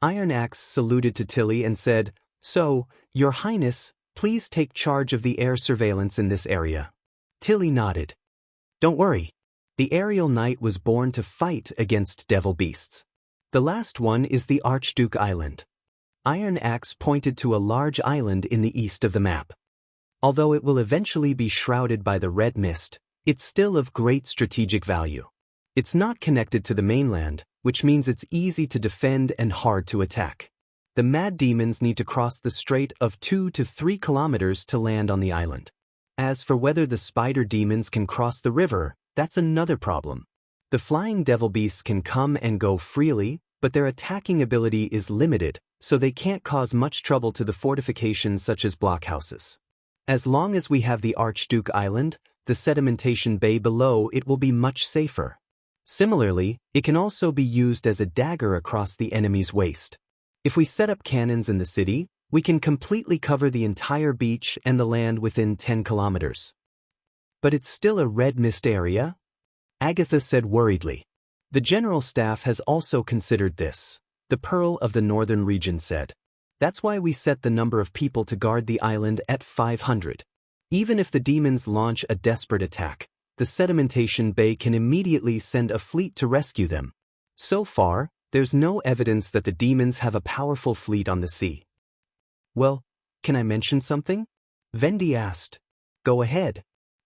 Iron Axe saluted to Tilly and said, So, Your Highness, please take charge of the air surveillance in this area. Tilly nodded. Don't worry. The aerial knight was born to fight against devil beasts. The last one is the Archduke Island. Iron Axe pointed to a large island in the east of the map. Although it will eventually be shrouded by the red mist, it's still of great strategic value. It's not connected to the mainland, which means it's easy to defend and hard to attack. The mad demons need to cross the strait of 2 to 3 kilometers to land on the island. As for whether the spider demons can cross the river, that's another problem. The flying devil beasts can come and go freely, but their attacking ability is limited, so they can't cause much trouble to the fortifications such as blockhouses. As long as we have the Archduke Island, the Sedimentation Bay below it will be much safer. Similarly, it can also be used as a dagger across the enemy's waist. If we set up cannons in the city, we can completely cover the entire beach and the land within 10 kilometers. But it's still a red mist area? Agatha said worriedly. The General Staff has also considered this, the Pearl of the Northern region said. That's why we set the number of people to guard the island at 500. Even if the demons launch a desperate attack, the Sedimentation Bay can immediately send a fleet to rescue them. So far, there's no evidence that the demons have a powerful fleet on the sea. Well, can I mention something? Vendi asked. Go ahead.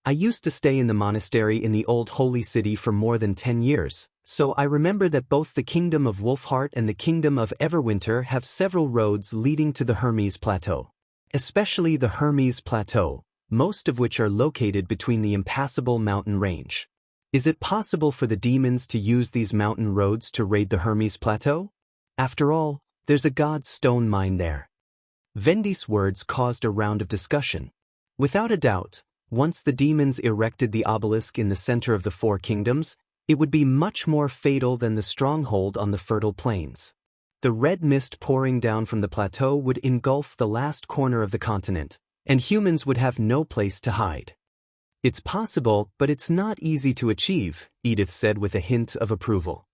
I used to stay in the monastery in the old holy city for more than 10 years, so I remember that both the Kingdom of Wolfheart and the Kingdom of Everwinter have several roads leading to the Hermes Plateau. Especially the Hermes Plateau, most of which are located between the impassable mountain range. Is it possible for the demons to use these mountain roads to raid the Hermes Plateau? After all, there's a god's stone mine there. Vendi's words caused a round of discussion. Without a doubt, once the demons erected the obelisk in the center of the Four Kingdoms, it would be much more fatal than the stronghold on the fertile plains. The red mist pouring down from the plateau would engulf the last corner of the continent, and humans would have no place to hide. It's possible, but it's not easy to achieve, Edith said with a hint of approval.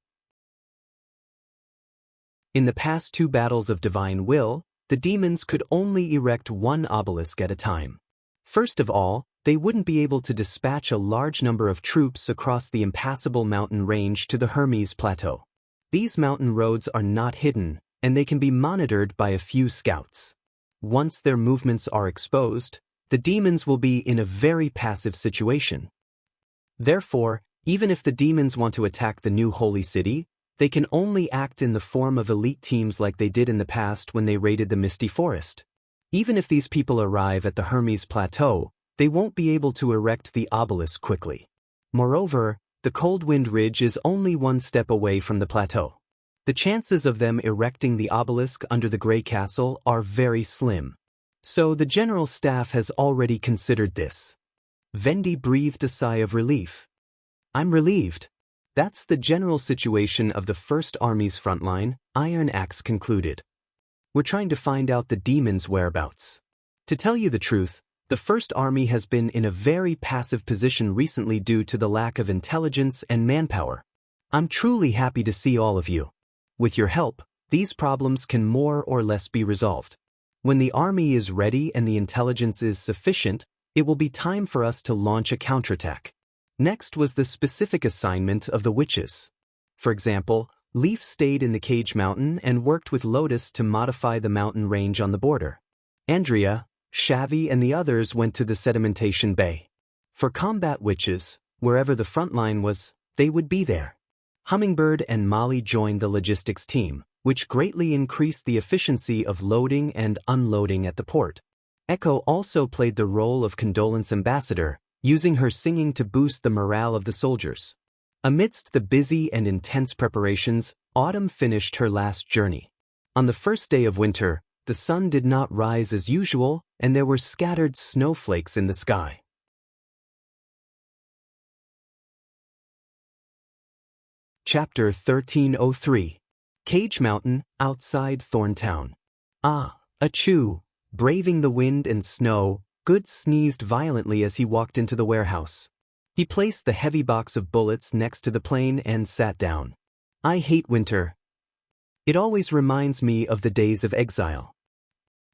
In the past 2 battles of divine will, the demons could only erect one obelisk at a time. First of all, they wouldn't be able to dispatch a large number of troops across the impassable mountain range to the Hermes Plateau. These mountain roads are not hidden, and they can be monitored by a few scouts. Once their movements are exposed, the demons will be in a very passive situation. Therefore, even if the demons want to attack the new holy city, they can only act in the form of elite teams like they did in the past when they raided the Misty Forest. Even if these people arrive at the Hermes Plateau, they won't be able to erect the obelisk quickly. Moreover, the Coldwind Ridge is only 1 step away from the plateau. The chances of them erecting the obelisk under the Grey Castle are very slim. So the general staff has already considered this. Vendi breathed a sigh of relief. I'm relieved. That's the general situation of the First Army's frontline, Iron Axe concluded. We're trying to find out the demons' whereabouts. To tell you the truth, the First Army has been in a very passive position recently due to the lack of intelligence and manpower. I'm truly happy to see all of you. With your help, these problems can more or less be resolved. When the army is ready and the intelligence is sufficient, it will be time for us to launch a counterattack. Next was the specific assignment of the witches. For example, Leaf stayed in the Cage Mountain and worked with Lotus to modify the mountain range on the border. Andrea, Shavi and the others went to the Sedimentation Bay. For combat witches, wherever the front line was, they would be there. Hummingbird and Molly joined the logistics team, which greatly increased the efficiency of loading and unloading at the port. Echo also played the role of condolence ambassador, using her singing to boost the morale of the soldiers. Amidst the busy and intense preparations, Autumn finished her last journey. On the first day of winter, the sun did not rise as usual, and there were scattered snowflakes in the sky. Chapter 1303. Cage Mountain, outside Thorntown. Ah, achoo! Braving the wind and snow, Good sneezed violently as he walked into the warehouse. He placed the heavy box of bullets next to the plane and sat down. I hate winter. It always reminds me of the days of exile.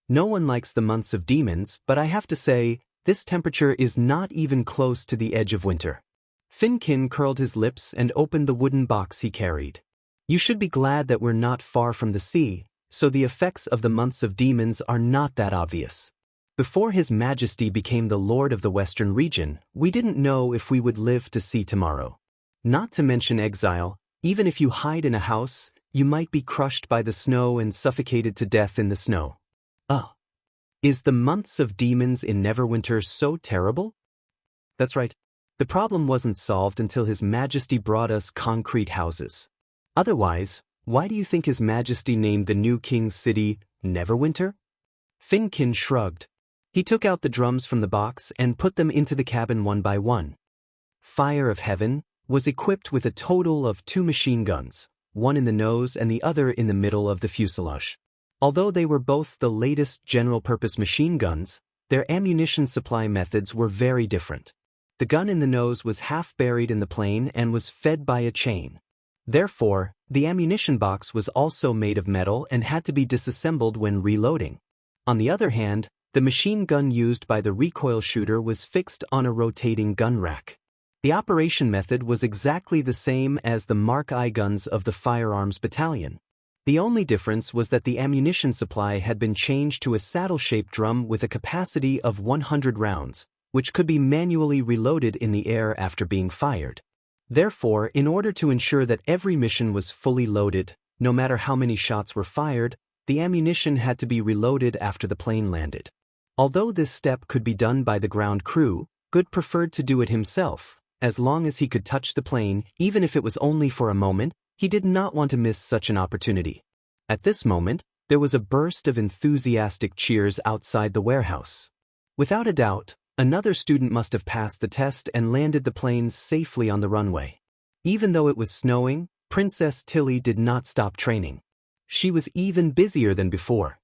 No one likes the months of demons, but I have to say, this temperature is not even close to the edge of winter. Finkin curled his lips and opened the wooden box he carried. You should be glad that we're not far from the sea, so the effects of the months of demons are not that obvious. Before His Majesty became the Lord of the Western region, we didn't know if we would live to see tomorrow. Not to mention exile, even if you hide in a house, you might be crushed by the snow and suffocated to death in the snow. Is the months of demons in Neverwinter so terrible? That's right. The problem wasn't solved until His Majesty brought us concrete houses. Otherwise, why do you think His Majesty named the new king's city Neverwinter? Finkin shrugged. He took out the drums from the box and put them into the cabin one by one. Fire of Heaven was equipped with a total of 2 machine guns, one in the nose and the other in the middle of the fuselage. Although they were both the latest general-purpose machine guns, their ammunition supply methods were very different. The gun in the nose was half buried in the plane and was fed by a chain. Therefore, the ammunition box was also made of metal and had to be disassembled when reloading. On the other hand, the machine gun used by the recoil shooter was fixed on a rotating gun rack. The operation method was exactly the same as the Mark I guns of the Firearms Battalion. The only difference was that the ammunition supply had been changed to a saddle-shaped drum with a capacity of 100 rounds, which could be manually reloaded in the air after being fired. Therefore, in order to ensure that every mission was fully loaded, no matter how many shots were fired, the ammunition had to be reloaded after the plane landed. Although this step could be done by the ground crew, Good preferred to do it himself, As long as he could touch the plane, even if it was only for a moment, he did not want to miss such an opportunity. At this moment, there was a burst of enthusiastic cheers outside the warehouse. Without a doubt, another student must have passed the test and landed the plane safely on the runway. Even though it was snowing, Princess Tilly did not stop training. She was even busier than before.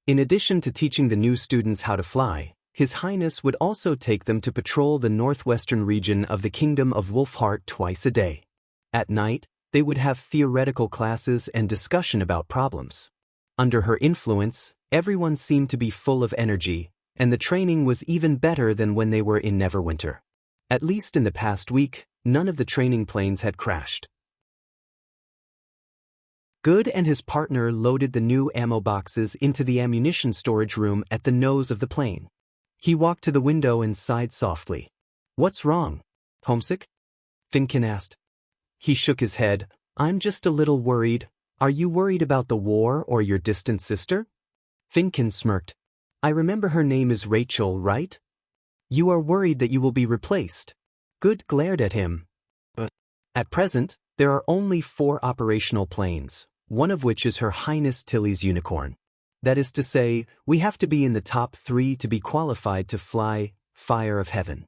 In addition to teaching the new students how to fly, His Highness would also take them to patrol the northwestern region of the Kingdom of Wolfheart twice a day. At night, they would have theoretical classes and discussion about problems. Under her influence, everyone seemed to be full of energy, and the training was even better than when they were in Neverwinter. At least in the past week, none of the training planes had crashed. Good and his partner loaded the new ammo boxes into the ammunition storage room at the nose of the plane. He walked to the window and sighed softly. "What's wrong? Homesick?" Finkin asked. He shook his head. "I'm just a little worried. Are you worried about the war or your distant sister?" Finkin smirked. "I remember her name is Rachel, right? You are worried that you will be replaced." Good glared at him. "But at present, there are only 4 operational planes, one of which is Her Highness Tilly's unicorn. That is to say, we have to be in the top 3 to be qualified to fly Fire of Heaven."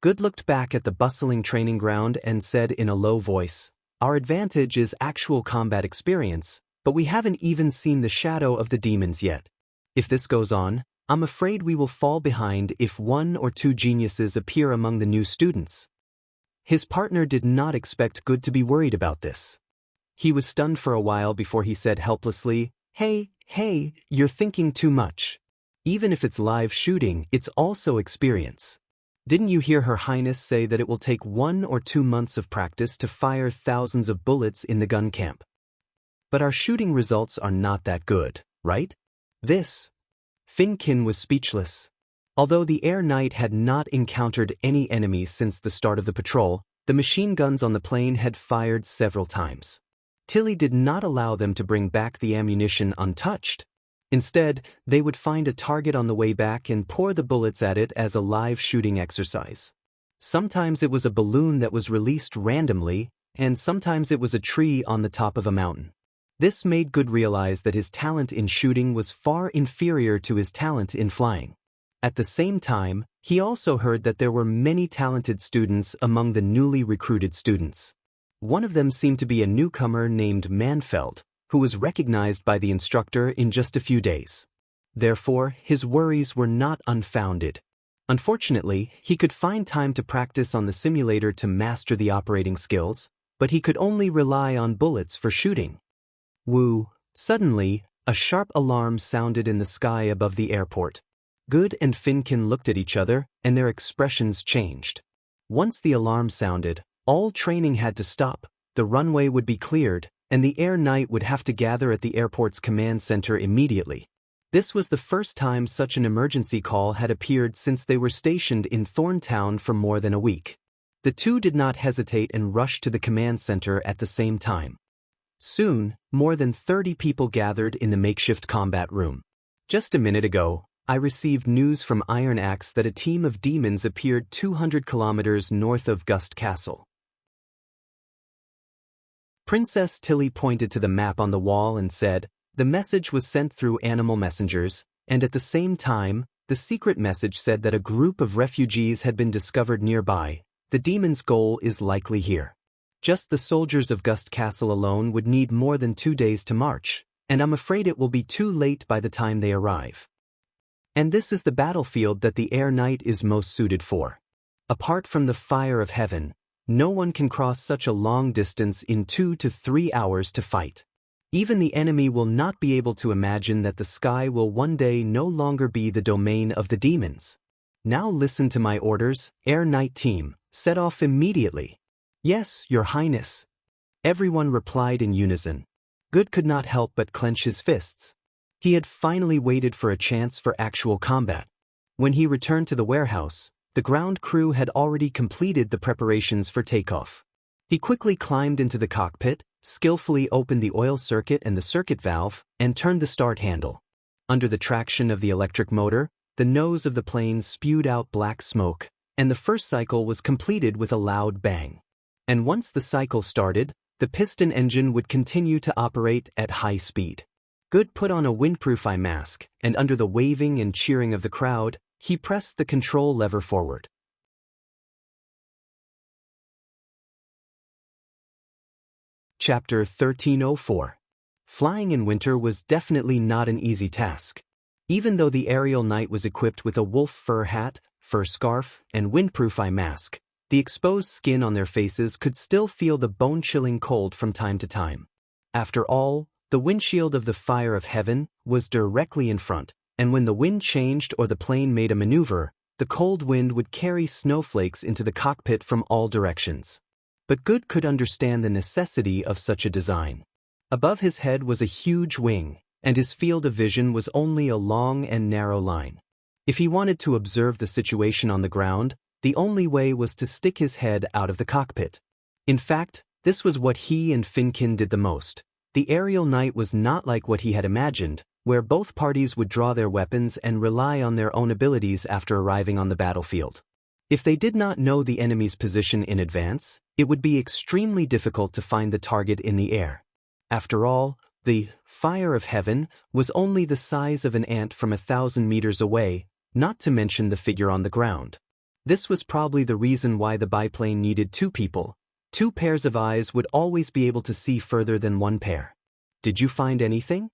Good looked back at the bustling training ground and said in a low voice, "Our advantage is actual combat experience, but we haven't even seen the shadow of the demons yet. If this goes on, I'm afraid we will fall behind if 1 or 2 geniuses appear among the new students." His partner did not expect Good to be worried about this. He was stunned for a while before he said helplessly, Hey, you're thinking too much. Even if it's live shooting, it's also experience. Didn't you hear Her Highness say that it will take 1 or 2 months of practice to fire thousands of bullets in the gun camp? But our shooting results are not that good, right? Finkin was speechless. Although the Air Knight had not encountered any enemies since the start of the patrol, the machine guns on the plane had fired several times. Tilly did not allow them to bring back the ammunition untouched. Instead, they would find a target on the way back and pour the bullets at it as a live shooting exercise. Sometimes it was a balloon that was released randomly, and sometimes it was a tree on the top of a mountain. This made Good realize that his talent in shooting was far inferior to his talent in flying. At the same time, he also heard that there were many talented students among the newly recruited students. One of them seemed to be a newcomer named Manfeld, who was recognized by the instructor in just a few days. Therefore, his worries were not unfounded. Unfortunately, he could find time to practice on the simulator to master the operating skills, but he could only rely on bullets for shooting. Woo! Suddenly, a sharp alarm sounded in the sky above the airport. Good and Finkin looked at each other, and their expressions changed. Once the alarm sounded, all training had to stop, the runway would be cleared, and the Air Knight would have to gather at the airport's command center immediately. This was the first time such an emergency call had appeared since they were stationed in Thorntown for more than a week. The two did not hesitate and rushed to the command center at the same time. Soon, more than 30 people gathered in the makeshift combat room. "Just a minute ago, I received news from Iron Axe that a team of demons appeared 200 kilometers north of Gust Castle." Princess Tilly pointed to the map on the wall and said, "The message was sent through animal messengers, and at the same time, the secret message said that a group of refugees had been discovered nearby. The demon's goal is likely here. Just the soldiers of Gust Castle alone would need more than 2 days to march, and I'm afraid it will be too late by the time they arrive. And this is the battlefield that the Air Knight is most suited for. Apart from the Fire of Heaven, no one can cross such a long distance in 2 to 3 hours to fight. Even the enemy will not be able to imagine that the sky will one day no longer be the domain of the demons. Now listen to my orders, Air Knight team, set off immediately." "Yes, Your Highness." Everyone replied in unison. Good could not help but clench his fists. He had finally waited for a chance for actual combat. When he returned to the warehouse, the ground crew had already completed the preparations for takeoff. He quickly climbed into the cockpit, skillfully opened the oil circuit and the circuit valve, and turned the start handle. Under the traction of the electric motor, the nose of the plane spewed out black smoke, and the first cycle was completed with a loud bang. And once the cycle started, the piston engine would continue to operate at high speed. Good put on a windproof eye mask, and under the waving and cheering of the crowd, he pressed the control lever forward. Chapter 1304. Flying in winter was definitely not an easy task. Even though the aerial knight was equipped with a wolf fur hat, fur scarf, and windproof eye mask, the exposed skin on their faces could still feel the bone-chilling cold from time to time. After all, the windshield of the fire of heaven was directly in front, and when the wind changed or the plane made a maneuver, the cold wind would carry snowflakes into the cockpit from all directions. But Good could understand the necessity of such a design. Above his head was a huge wing, and his field of vision was only a long and narrow line. If he wanted to observe the situation on the ground, the only way was to stick his head out of the cockpit. In fact, this was what he and Finkin did the most. The aerial knight was not like what he had imagined, where both parties would draw their weapons and rely on their own abilities after arriving on the battlefield. If they did not know the enemy's position in advance, it would be extremely difficult to find the target in the air. After all, the fire of heaven was only the size of an ant from 1,000 meters away, not to mention the figure on the ground. This was probably the reason why the biplane needed two people. Two pairs of eyes would always be able to see further than one pair. Did you find anything?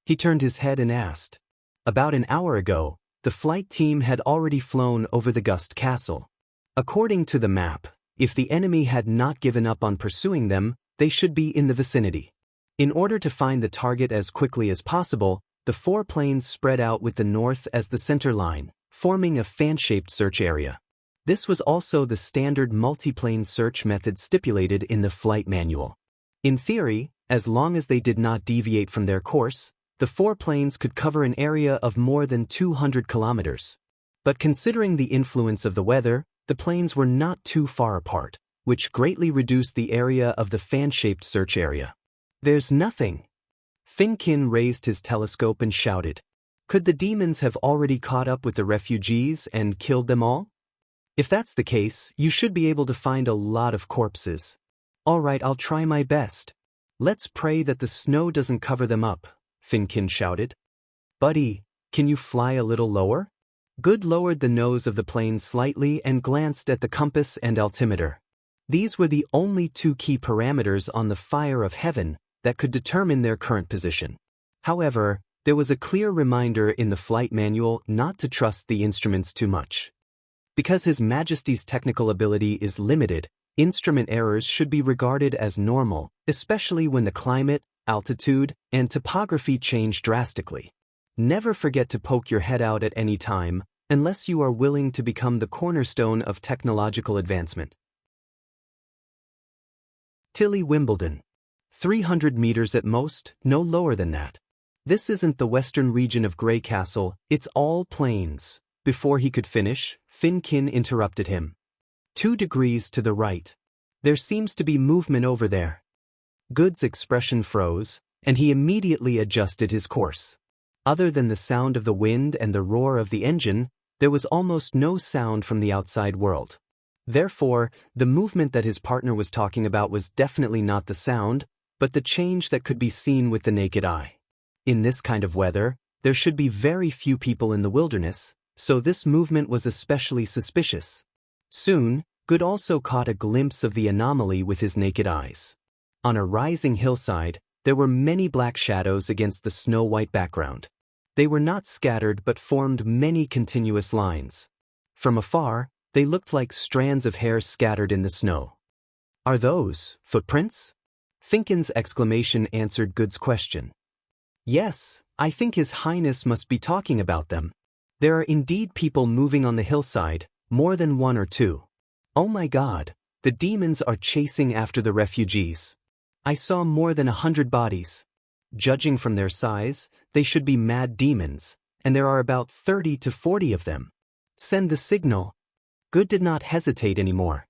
He turned his head and asked. About an hour ago, the flight team had already flown over the Gust Castle. According to the map, if the enemy had not given up on pursuing them, they should be in the vicinity. In order to find the target as quickly as possible, the four planes spread out with the north as the center line, forming a fan-shaped search area. This was also the standard multiplane search method stipulated in the flight manual. In theory, as long as they did not deviate from their course, the four planes could cover an area of more than 200 kilometers. But considering the influence of the weather, the planes were not too far apart, which greatly reduced the area of the fan-shaped search area. There's nothing. Finkin raised his telescope and shouted. Could the demons have already caught up with the refugees and killed them all? If that's the case, you should be able to find a lot of corpses. All right, I'll try my best. Let's pray that the snow doesn't cover them up, Finkin shouted. Buddy, can you fly a little lower? Good lowered the nose of the plane slightly and glanced at the compass and altimeter. These were the only two key parameters on the fire of heaven that could determine their current position. However, there was a clear reminder in the flight manual not to trust the instruments too much. Because His Majesty's technical ability is limited, instrument errors should be regarded as normal, especially when the climate, altitude, and topography change drastically. Never forget to poke your head out at any time, unless you are willing to become the cornerstone of technological advancement. Tilly Wimbledon. 300 meters at most, no lower than that. This isn't the western region of Grey Castle, it's all plains. Before he could finish, Finkin interrupted him. 2 degrees to the right. There seems to be movement over there. Good's expression froze, and he immediately adjusted his course. Other than the sound of the wind and the roar of the engine, there was almost no sound from the outside world. Therefore, the movement that his partner was talking about was definitely not the sound, but the change that could be seen with the naked eye. In this kind of weather, there should be very few people in the wilderness, so this movement was especially suspicious. Soon, Good also caught a glimpse of the anomaly with his naked eyes. On a rising hillside, there were many black shadows against the snow-white background. They were not scattered but formed many continuous lines. From afar, they looked like strands of hair scattered in the snow. Are those footprints? Finkin's exclamation answered Good's question. Yes, I think His Highness must be talking about them. There are indeed people moving on the hillside, more than 1 or 2. Oh my God, the demons are chasing after the refugees. I saw more than 100 bodies. Judging from their size, they should be mad demons, and there are about 30 to 40 of them. Send the signal. Good did not hesitate anymore.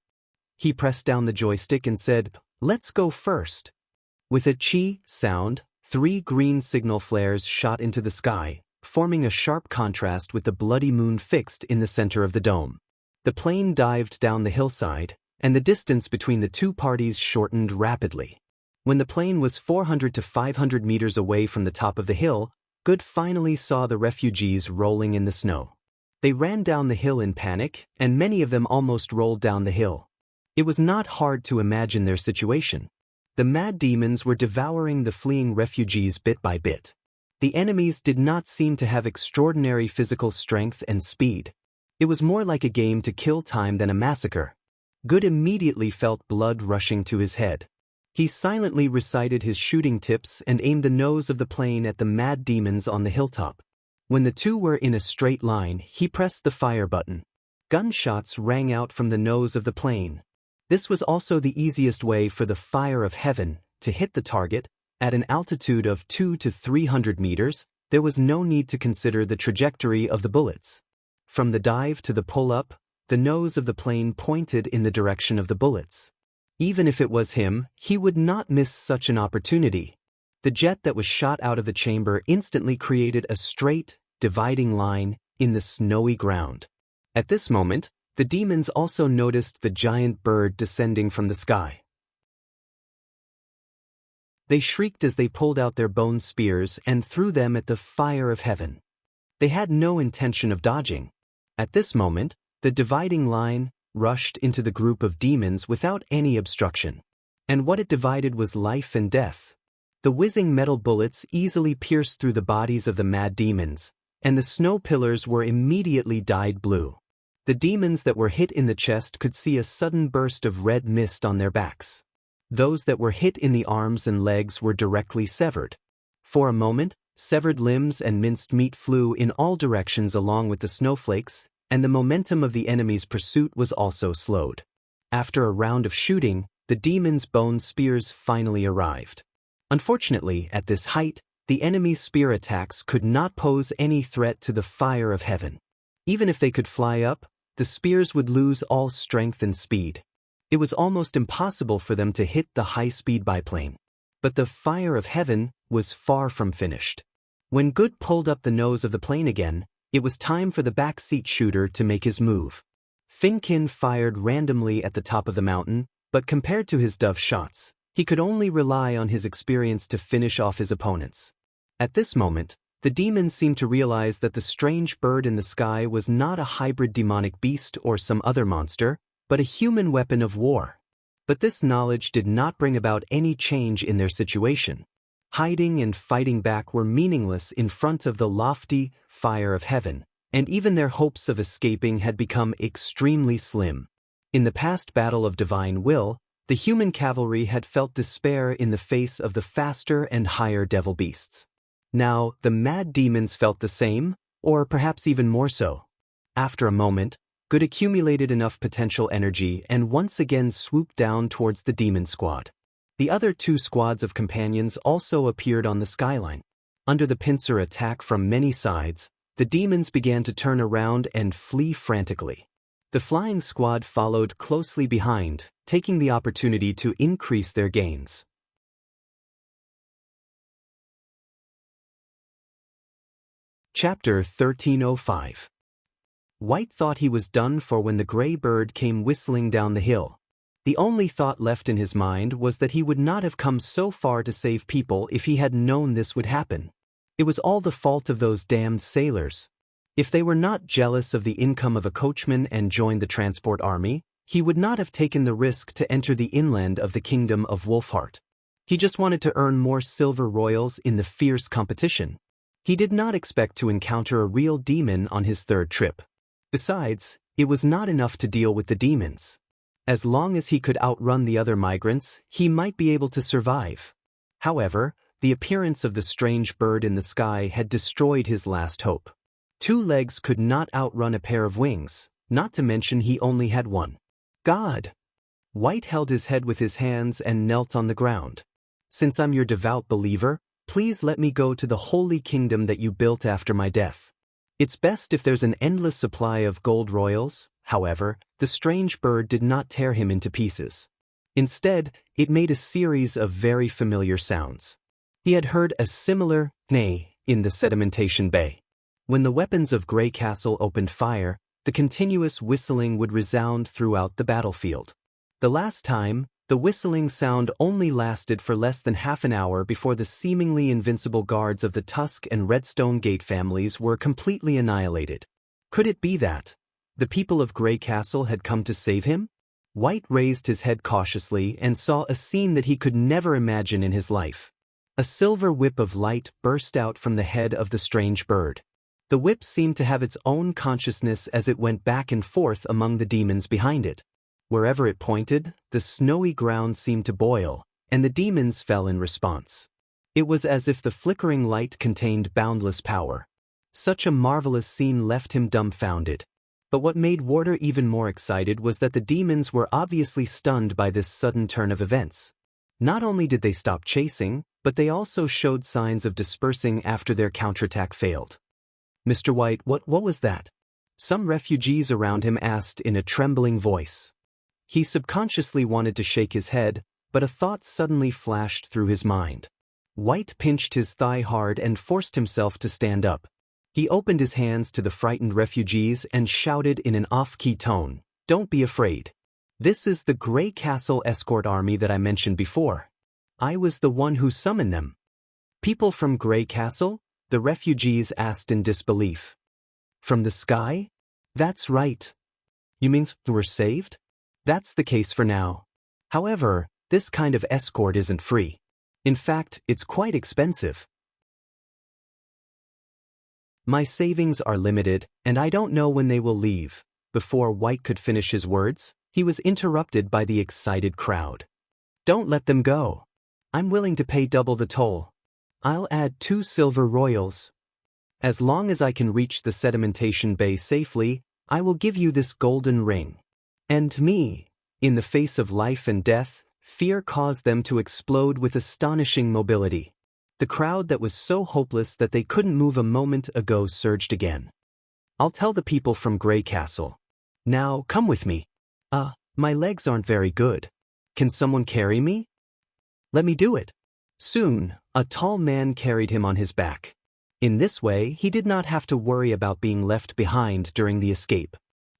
He pressed down the joystick and said, "Let's go first." With a chi sound, 3 green signal flares shot into the sky, forming a sharp contrast with the bloody moon fixed in the center of the dome. The plane dived down the hillside, and the distance between the two parties shortened rapidly. When the plane was 400 to 500 meters away from the top of the hill, Good finally saw the refugees rolling in the snow. They ran down the hill in panic, and many of them almost rolled down the hill. It was not hard to imagine their situation. The mad demons were devouring the fleeing refugees bit by bit. The enemies did not seem to have extraordinary physical strength and speed. It was more like a game to kill time than a massacre. Good immediately felt blood rushing to his head. He silently recited his shooting tips and aimed the nose of the plane at the mad demons on the hilltop. When the two were in a straight line, he pressed the fire button. Gunshots rang out from the nose of the plane. This was also the easiest way for the fire of heaven to hit the target. At an altitude of 200 to 300 meters, there was no need to consider the trajectory of the bullets. From the dive to the pull-up, the nose of the plane pointed in the direction of the bullets. Even if it was him, he would not miss such an opportunity. The jet that was shot out of the chamber instantly created a straight, dividing line in the snowy ground. At this moment, the demons also noticed the giant bird descending from the sky. They shrieked as they pulled out their bone spears and threw them at the fire of heaven. They had no intention of dodging. At this moment, the dividing line rushed into the group of demons without any obstruction. And what it divided was life and death. The whizzing metal bullets easily pierced through the bodies of the mad demons, and the snow pillars were immediately dyed blue. The demons that were hit in the chest could see a sudden burst of red mist on their backs. Those that were hit in the arms and legs were directly severed. For a moment, severed limbs and minced meat flew in all directions along with the snowflakes, and the momentum of the enemy's pursuit was also slowed. After a round of shooting, the demons' bone spears finally arrived. Unfortunately, at this height, the enemy's spear attacks could not pose any threat to the fire of heaven. Even if they could fly up, the spears would lose all strength and speed. It was almost impossible for them to hit the high-speed biplane. But the fire of heaven was far from finished. When Good pulled up the nose of the plane again, it was time for the backseat shooter to make his move. Finkin fired randomly at the top of the mountain, but compared to his dove shots, he could only rely on his experience to finish off his opponents. At this moment, the demons seemed to realize that the strange bird in the sky was not a hybrid demonic beast or some other monster, but a human weapon of war. But this knowledge did not bring about any change in their situation. Hiding and fighting back were meaningless in front of the lofty fire of heaven, and even their hopes of escaping had become extremely slim. In the past battle of divine will, the human cavalry had felt despair in the face of the faster and higher devil beasts. Now, the mad demons felt the same, or perhaps even more so. After a moment, Good accumulated enough potential energy and once again swooped down towards the demon squad. The other two squads of companions also appeared on the skyline. Under the pincer attack from many sides, the demons began to turn around and flee frantically. The flying squad followed closely behind, taking the opportunity to increase their gains. Chapter 1305. White thought he was done for when the gray bird came whistling down the hill. The only thought left in his mind was that he would not have come so far to save people if he had known this would happen. It was all the fault of those damned sailors. If they were not jealous of the income of a coachman and joined the transport army, he would not have taken the risk to enter the inland of the kingdom of Wolfheart. He just wanted to earn more silver royals in the fierce competition. He did not expect to encounter a real demon on his third trip. Besides, it was not enough to deal with the demons. As long as he could outrun the other migrants, he might be able to survive. However, the appearance of the strange bird in the sky had destroyed his last hope. 2 legs could not outrun a pair of wings, not to mention he only had one. God! White held his head with his hands and knelt on the ground. Since I'm your devout believer, please let me go to the holy kingdom that you built after my death. It's best if there's an endless supply of gold royals. However, the strange bird did not tear him into pieces. Instead, it made a series of very familiar sounds. He had heard a similar neigh in the sedimentation bay. When the weapons of Grey Castle opened fire, the continuous whistling would resound throughout the battlefield. The last time, the whistling sound only lasted for less than half an hour before the seemingly invincible guards of the Tusk and Redstone Gate families were completely annihilated. Could it be that the people of Grey Castle had come to save him? White raised his head cautiously and saw a scene that he could never imagine in his life. A silver whip of light burst out from the head of the strange bird. The whip seemed to have its own consciousness as it went back and forth among the demons behind it. Wherever it pointed, the snowy ground seemed to boil, and the demons fell in response. It was as if the flickering light contained boundless power. Such a marvelous scene left him dumbfounded. But what made Warder even more excited was that the demons were obviously stunned by this sudden turn of events. Not only did they stop chasing, but they also showed signs of dispersing after their counterattack failed. "Mr. White, what was that?" Some refugees around him asked in a trembling voice. He subconsciously wanted to shake his head, but a thought suddenly flashed through his mind. White pinched his thigh hard and forced himself to stand up. He opened his hands to the frightened refugees and shouted in an off-key tone, "Don't be afraid. This is the Grey Castle escort army that I mentioned before. I was the one who summoned them." "People from Grey Castle?" the refugees asked in disbelief. "From the sky?" "That's right." "You mean we're saved?" "That's the case for now. However, this kind of escort isn't free. In fact, it's quite expensive. My savings are limited, and I don't know when they will leave." Before White could finish his words, he was interrupted by the excited crowd. "Don't let them go. I'm willing to pay double the toll. I'll add 2 silver royals. As long as I can reach the sedimentation bay safely, I will give you this golden ring." And me. In the face of life and death, fear caused them to explode with astonishing mobility. The crowd that was so hopeless that they couldn't move a moment ago surged again. "I'll tell the people from Grey Castle. Now, come with me." My legs aren't very good. Can someone carry me?" "Let me do it." Soon, a tall man carried him on his back. In this way, he did not have to worry about being left behind during the escape.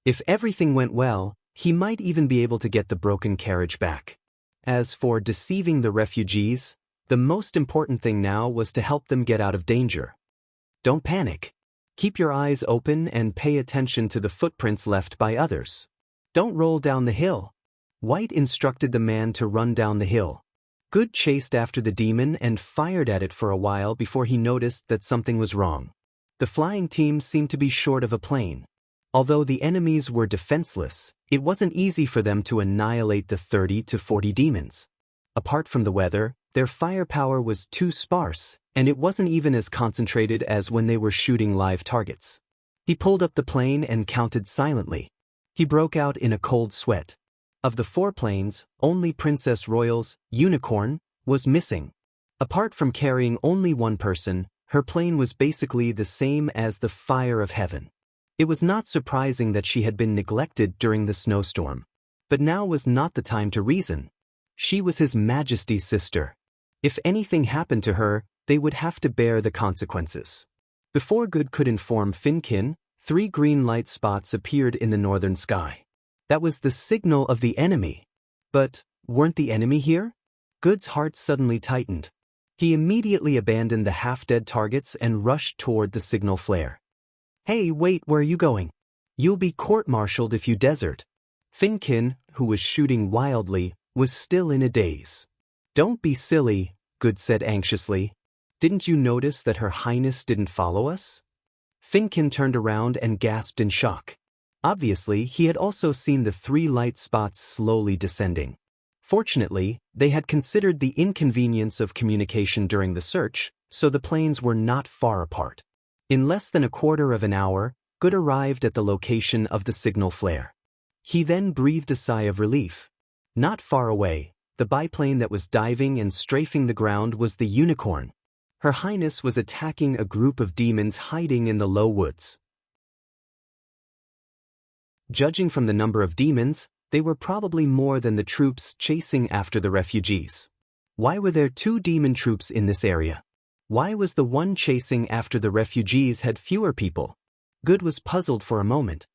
If everything went well, he might even be able to get the broken carriage back. As for deceiving the refugees, the most important thing now was to help them get out of danger. Don't panic. Keep your eyes open and pay attention to the footprints left by others. Don't roll down the hill. White instructed the man to run down the hill. Good chased after the demon and fired at it for a while before he noticed that something was wrong. The flying team seemed to be short of a plane. Although the enemies were defenseless, it wasn't easy for them to annihilate the 30 to 40 demons. Apart from the weather, their firepower was too sparse, and it wasn't even as concentrated as when they were shooting live targets. He pulled up the plane and counted silently. He broke out in a cold sweat. Of the 4 planes, only Princess Royal's Unicorn was missing. Apart from carrying only one person, her plane was basically the same as the Fire of Heaven. It was not surprising that she had been neglected during the snowstorm. But now was not the time to reason. She was His Majesty's sister. If anything happened to her, they would have to bear the consequences. Before Good could inform Finkin, 3 green light spots appeared in the northern sky. That was the signal of the enemy. But weren't the enemy here? Good's heart suddenly tightened. He immediately abandoned the half-dead targets and rushed toward the signal flare. "Hey, wait, where are you going? You'll be court-martialed if you desert." Finkin, who was shooting wildly, was still in a daze. "Don't be silly," Good said anxiously. "Didn't you notice that Her Highness didn't follow us?" Finkin turned around and gasped in shock. Obviously, he had also seen the 3 light spots slowly descending. Fortunately, they had considered the inconvenience of communication during the search, so the planes were not far apart. In less than a quarter of an hour, Good arrived at the location of the signal flare. He then breathed a sigh of relief. Not far away, the biplane that was diving and strafing the ground was the Unicorn. Her Highness was attacking a group of demons hiding in the low woods. Judging from the number of demons, they were probably more than the troops chasing after the refugees. Why were there 2 demon troops in this area? Why was the one chasing after the refugees had fewer people? Good was puzzled for a moment.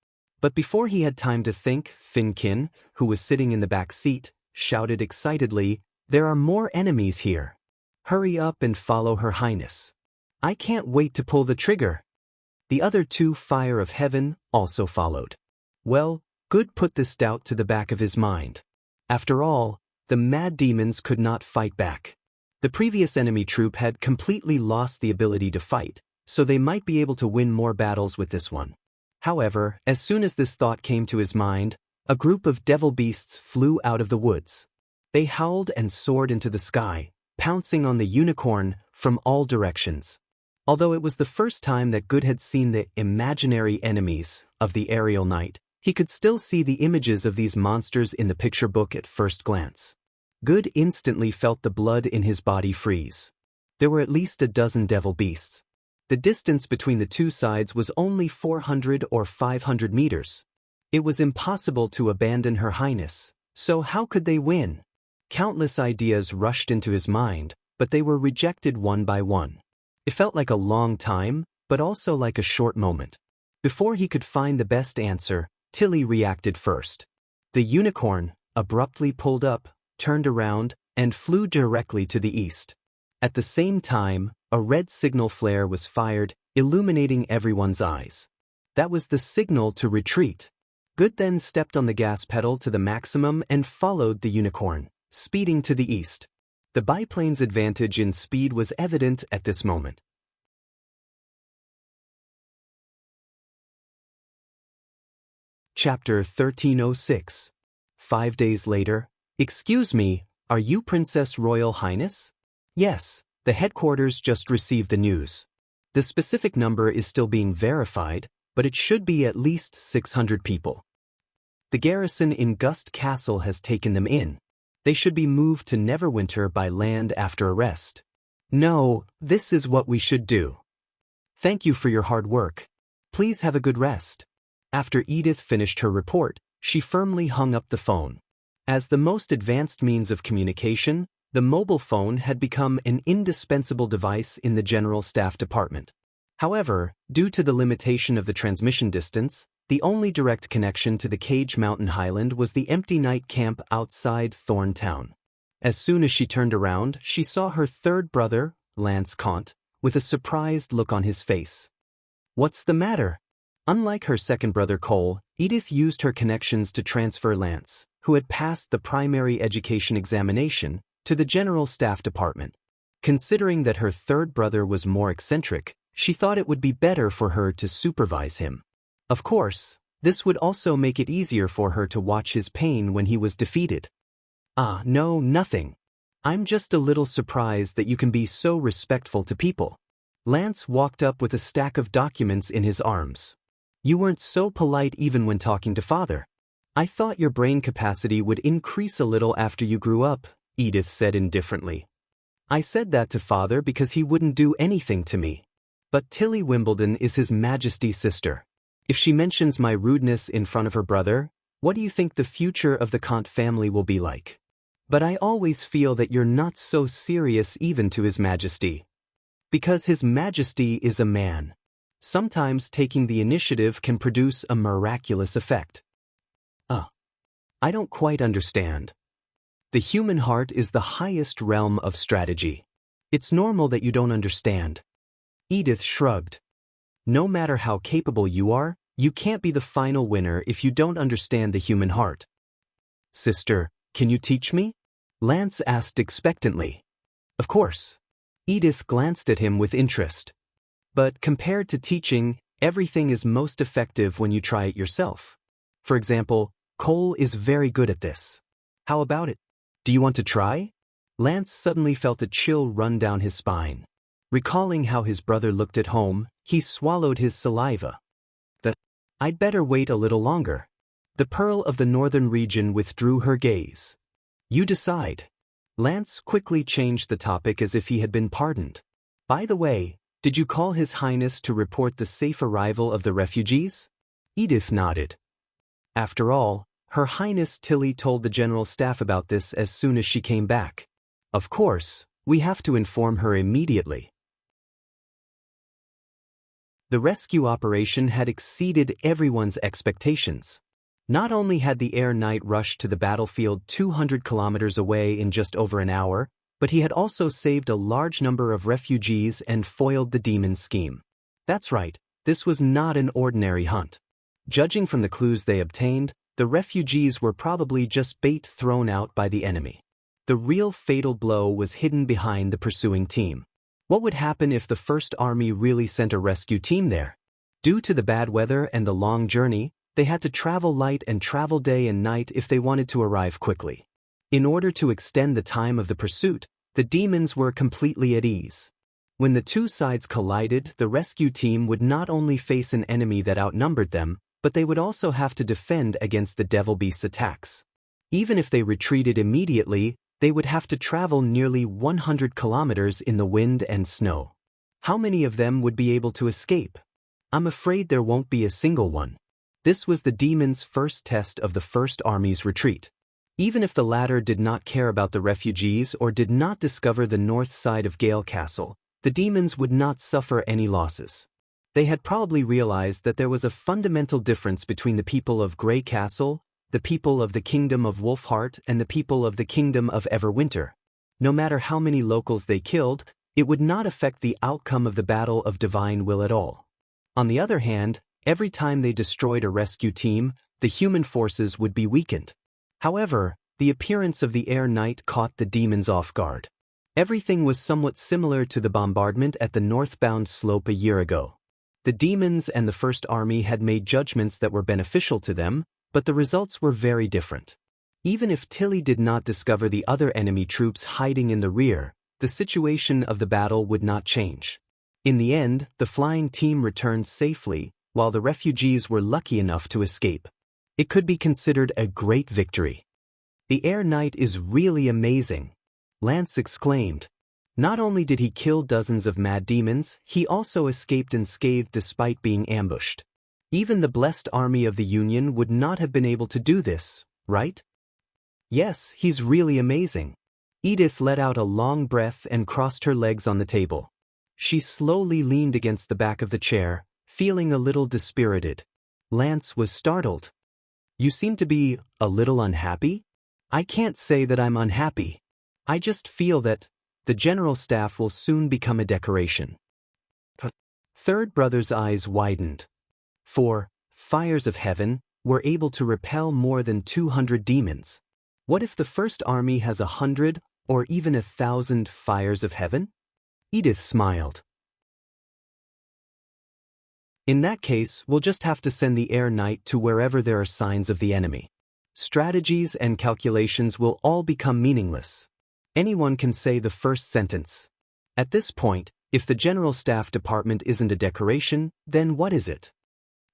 But before he had time to think, Finkin, who was sitting in the back seat, shouted excitedly, "There are more enemies here. Hurry up and follow Her Highness. I can't wait to pull the trigger." The other two Fire of Heaven also followed. Well, Good put this doubt to the back of his mind. After all, the mad demons could not fight back. The previous enemy troop had completely lost the ability to fight, so they might be able to win more battles with this one. However, as soon as this thought came to his mind, a group of devil beasts flew out of the woods. They howled and soared into the sky, pouncing on the unicorn from all directions. Although it was the first time that Good had seen the imaginary enemies of the aerial knight, he could still see the images of these monsters in the picture book at first glance. Good instantly felt the blood in his body freeze. There were at least a dozen devil beasts. The distance between the two sides was only 400 or 500 meters. It was impossible to abandon Her Highness, so how could they win? Countless ideas rushed into his mind, but they were rejected one by one. It felt like a long time, but also like a short moment. Before he could find the best answer, Tilly reacted first. The unicorn abruptly pulled up, turned around, and flew directly to the east. At the same time, a red signal flare was fired, illuminating everyone's eyes. That was the signal to retreat. Good then stepped on the gas pedal to the maximum and followed the unicorn, speeding to the east. The biplane's advantage in speed was evident at this moment. Chapter 1306. 5 days later. "Excuse me, are you Princess Royal Highness?" "Yes, the headquarters just received the news. The specific number is still being verified, but it should be at least 600 people. The garrison in Gust Castle has taken them in. They should be moved to Neverwinter by land after arrest." "No, this is what we should do. Thank you for your hard work. Please have a good rest." After Edith finished her report, she firmly hung up the phone. As the most advanced means of communication, the mobile phone had become an indispensable device in the General Staff Department. However, due to the limitation of the transmission distance, the only direct connection to the Cage Mountain Highland was the empty night camp outside Thorntown. As soon as she turned around, she saw her third brother, Lance Comte, with a surprised look on his face. "What's the matter?" Unlike her second brother Cole, Edith used her connections to transfer Lance, who had passed the primary education examination, to the General Staff Department. Considering that her third brother was more eccentric, she thought it would be better for her to supervise him. Of course, this would also make it easier for her to watch his pain when he was defeated. "Ah, no, nothing. I'm just a little surprised that you can be so respectful to people." Lance walked up with a stack of documents in his arms. "You weren't so polite even when talking to Father. I thought your brain capacity would increase a little after you grew up," Edith said indifferently. "I said that to Father because he wouldn't do anything to me. But Tilly Wimbledon is His Majesty's sister. If she mentions my rudeness in front of her brother, what do you think the future of the Comte family will be like? But I always feel that you're not so serious even to His Majesty. Because His Majesty is a man. Sometimes taking the initiative can produce a miraculous effect." I don't quite understand. The human heart is the highest realm of strategy. It's normal that you don't understand. Edith shrugged. No matter how capable you are, you can't be the final winner if you don't understand the human heart. "Sister, can you teach me?" Lance asked expectantly. "Of course." Edith glanced at him with interest. "But compared to teaching, everything is most effective when you try it yourself. For example, Cole is very good at this. How about it? Do you want to try?" Lance suddenly felt a chill run down his spine. Recalling how his brother looked at home, he swallowed his saliva. I'd better wait a little longer." The Pearl of the Northern Region withdrew her gaze. "You decide." Lance quickly changed the topic as if he had been pardoned. "By the way, did you call His Highness to report the safe arrival of the refugees?" Edith nodded. After all, Her Highness Tilly told the General Staff about this as soon as she came back. Of course, we have to inform her immediately. The rescue operation had exceeded everyone's expectations. Not only had the Air Knight rushed to the battlefield 200 kilometers away in just over an hour, but he had also saved a large number of refugees and foiled the demon's scheme. That's right, this was not an ordinary hunt. Judging from the clues they obtained, the refugees were probably just bait thrown out by the enemy. The real fatal blow was hidden behind the pursuing team. What would happen if the First Army really sent a rescue team there? Due to the bad weather and the long journey, they had to travel light and travel day and night if they wanted to arrive quickly. In order to extend the time of the pursuit, the demons were completely at ease. When the two sides collided, the rescue team would not only face an enemy that outnumbered them, but they would also have to defend against the Devil Beast's attacks. Even if they retreated immediately, they would have to travel nearly 100 kilometers in the wind and snow. How many of them would be able to escape? I'm afraid there won't be a single one. This was the demons' first test of the First Army's retreat. Even if the latter did not care about the refugees or did not discover the north side of Gale Castle, the demons would not suffer any losses. They had probably realized that there was a fundamental difference between the people of Grey Castle, the people of the Kingdom of Wolfheart, and the people of the Kingdom of Everwinter. No matter how many locals they killed, it would not affect the outcome of the Battle of Divine Will at all. On the other hand, every time they destroyed a rescue team, the human forces would be weakened. However, the appearance of the Air Knight caught the demons off guard. Everything was somewhat similar to the bombardment at the northbound slope a year ago. The demons and the First Army had made judgments that were beneficial to them, but the results were very different. Even if Tilly did not discover the other enemy troops hiding in the rear, the situation of the battle would not change. In the end, the flying team returned safely, while the refugees were lucky enough to escape. It could be considered a great victory. "The Air Knight is really amazing," Lance exclaimed. Not only did he kill dozens of mad demons, he also escaped unscathed despite being ambushed. Even the blessed army of the Union would not have been able to do this, right? Yes, he's really amazing. Edith let out a long breath and crossed her legs on the table. She slowly leaned against the back of the chair, feeling a little dispirited. Lance was startled. "You seem to be a little unhappy?" "I can't say that I'm unhappy. I just feel that the general staff will soon become a decoration." Third Brother's eyes widened. For fires of heaven were able to repel more than 200 demons. What if the First Army has 100 or even 1,000 fires of heaven? Edith smiled. "In that case, we'll just have to send the Air Knight to wherever there are signs of the enemy. Strategies and calculations will all become meaningless. Anyone can say the first sentence. At this point, if the General Staff Department isn't a decoration, then what is it?"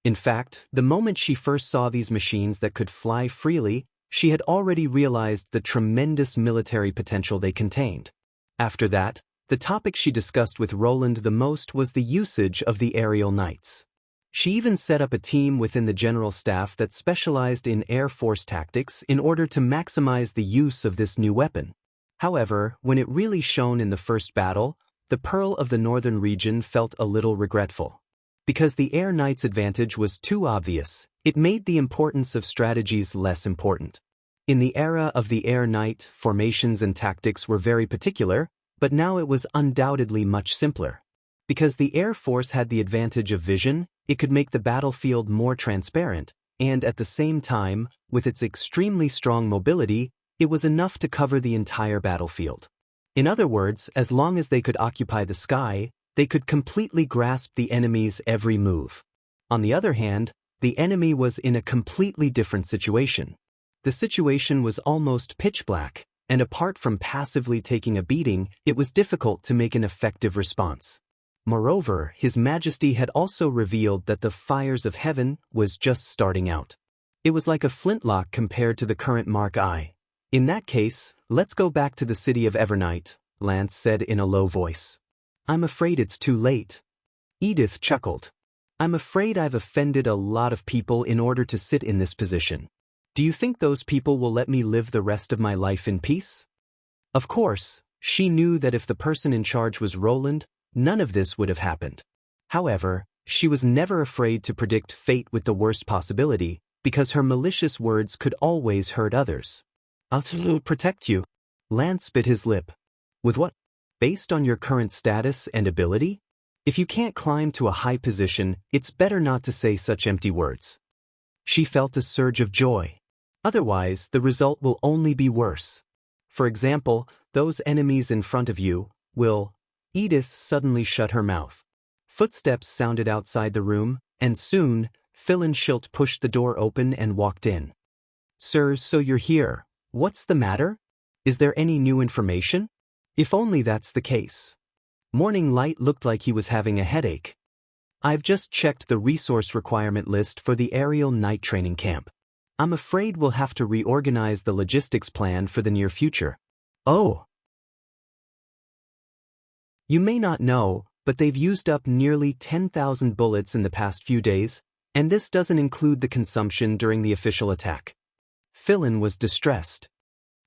In fact, the moment she first saw these machines that could fly freely, she had already realized the tremendous military potential they contained. After that, the topic she discussed with Roland the most was the usage of the aerial knights. She even set up a team within the general staff that specialized in Air Force tactics in order to maximize the use of this new weapon. However, when it really shone in the first battle, the Pearl of the Northern region felt a little regretful. Because the Air Knight's advantage was too obvious, it made the importance of strategies less important. In the era of the Air Knight, formations and tactics were very particular, but now it was undoubtedly much simpler. Because the Air Force had the advantage of vision, it could make the battlefield more transparent, and at the same time, with its extremely strong mobility, it was enough to cover the entire battlefield. In other words, as long as they could occupy the sky, they could completely grasp the enemy's every move. On the other hand, the enemy was in a completely different situation. The situation was almost pitch black, and apart from passively taking a beating, it was difficult to make an effective response. Moreover, His Majesty had also revealed that the fires of heaven was just starting out. It was like a flintlock compared to the current Mark I. "In that case, let's go back to the city of Evernight," Lance said in a low voice. "I'm afraid it's too late." Edith chuckled. "I'm afraid I've offended a lot of people in order to sit in this position. Do you think those people will let me live the rest of my life in peace?" Of course, she knew that if the person in charge was Roland, none of this would have happened. However, She was never afraid to predict fate with the worst possibility, because her malicious words could always hurt others. "I'll protect you." Lance bit his lip. "With what? Based on your current status and ability? If you can't climb to a high position, it's better not to say such empty words." She felt a surge of joy. Otherwise, the result will only be worse. For example, those enemies in front of you will... Edith suddenly shut her mouth. Footsteps sounded outside the room, and soon, Phil and Schilt pushed the door open and walked in. "Sir, so you're here. What's the matter? Is there any new information?" If only that's the case. Morning Light looked like he was having a headache. "I've just checked the resource requirement list for the aerial night training camp. I'm afraid we'll have to reorganize the logistics plan for the near future." "Oh." "You may not know, but they've used up nearly 10,000 bullets in the past few days, and this doesn't include the consumption during the official attack." Philin was distressed.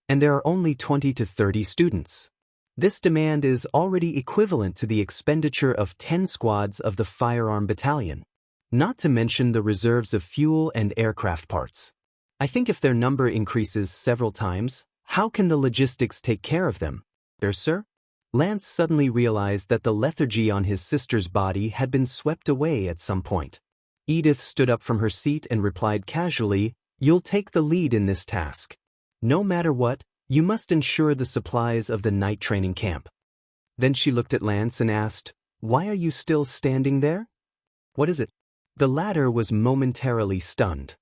"And there are only 20 to 30 students. This demand is already equivalent to the expenditure of 10 squads of the firearm battalion, not to mention the reserves of fuel and aircraft parts. I think if their number increases several times, how can the logistics take care of them?" "There, sir?" Lance suddenly realized that the lethargy on his sister's body had been swept away at some point. Edith stood up from her seat and replied casually, "You'll take the lead in this task. No matter what, you must ensure the supplies of the night training camp." Then she looked at Lance and asked, "Why are you still standing there?" "What is it?" The latter was momentarily stunned.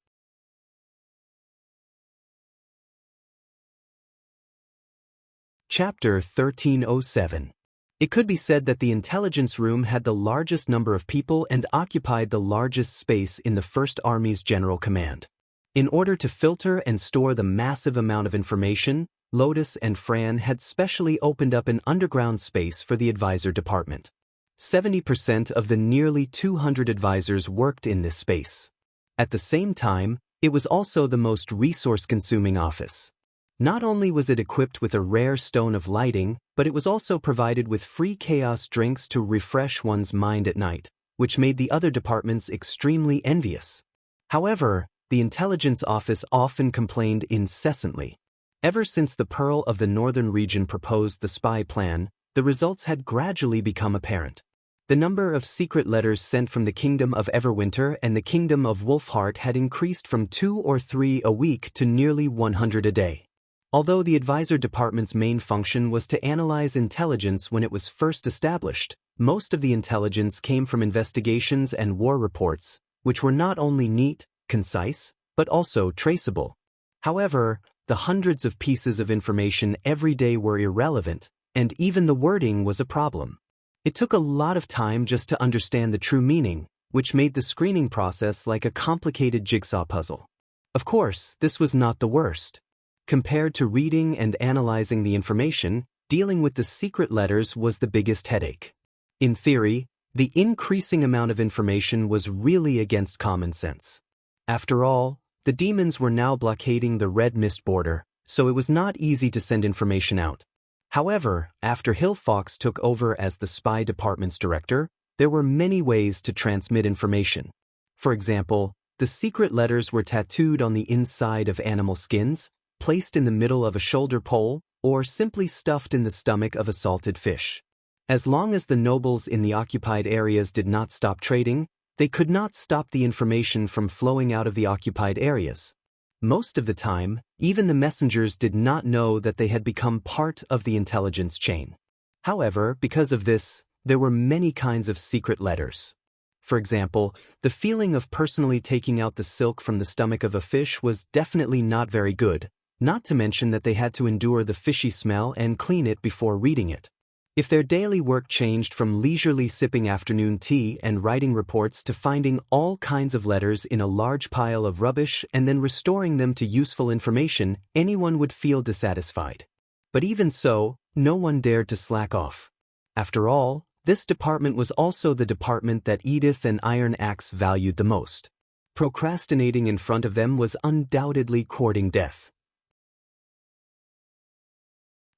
Chapter 1307. It could be said that the intelligence room had the largest number of people and occupied the largest space in the First Army's General Command. In order to filter and store the massive amount of information, Lotus and Fran had specially opened up an underground space for the advisor department. 70% of the nearly 200 advisors worked in this space. At the same time, it was also the most resource-consuming office. Not only was it equipped with a rare stone of lighting, but it was also provided with free chaos drinks to refresh one's mind at night, which made the other departments extremely envious. However, the intelligence office often complained incessantly. Ever since the Pearl of the Northern Region proposed the spy plan, the results had gradually become apparent. The number of secret letters sent from the Kingdom of Everwinter and the Kingdom of Wolfheart had increased from 2 or 3 a week to nearly 100 a day. Although the advisor department's main function was to analyze intelligence when it was first established, most of the intelligence came from investigations and war reports, which were not only neat, concise, but also traceable. However, the hundreds of pieces of information every day were irrelevant, and even the wording was a problem. It took a lot of time just to understand the true meaning, which made the screening process like a complicated jigsaw puzzle. Of course, this was not the worst. Compared to reading and analyzing the information, dealing with the secret letters was the biggest headache. In theory, the increasing amount of information was really against common sense. After all, the demons were now blockading the Red Mist border, so it was not easy to send information out. However, after Hillfox took over as the spy department's director, there were many ways to transmit information. For example, the secret letters were tattooed on the inside of animal skins, placed in the middle of a shoulder pole, or simply stuffed in the stomach of a salted fish. As long as the nobles in the occupied areas did not stop trading, they could not stop the information from flowing out of the occupied areas. Most of the time, even the messengers did not know that they had become part of the intelligence chain. However, because of this, there were many kinds of secret letters. For example, the feeling of personally taking out the silk from the stomach of a fish was definitely not very good, not to mention that they had to endure the fishy smell and clean it before reading it. If their daily work changed from leisurely sipping afternoon tea and writing reports to finding all kinds of letters in a large pile of rubbish and then restoring them to useful information, anyone would feel dissatisfied. But even so, no one dared to slack off. After all, this department was also the department that Edith and Iron Axe valued the most. Procrastinating in front of them was undoubtedly courting death.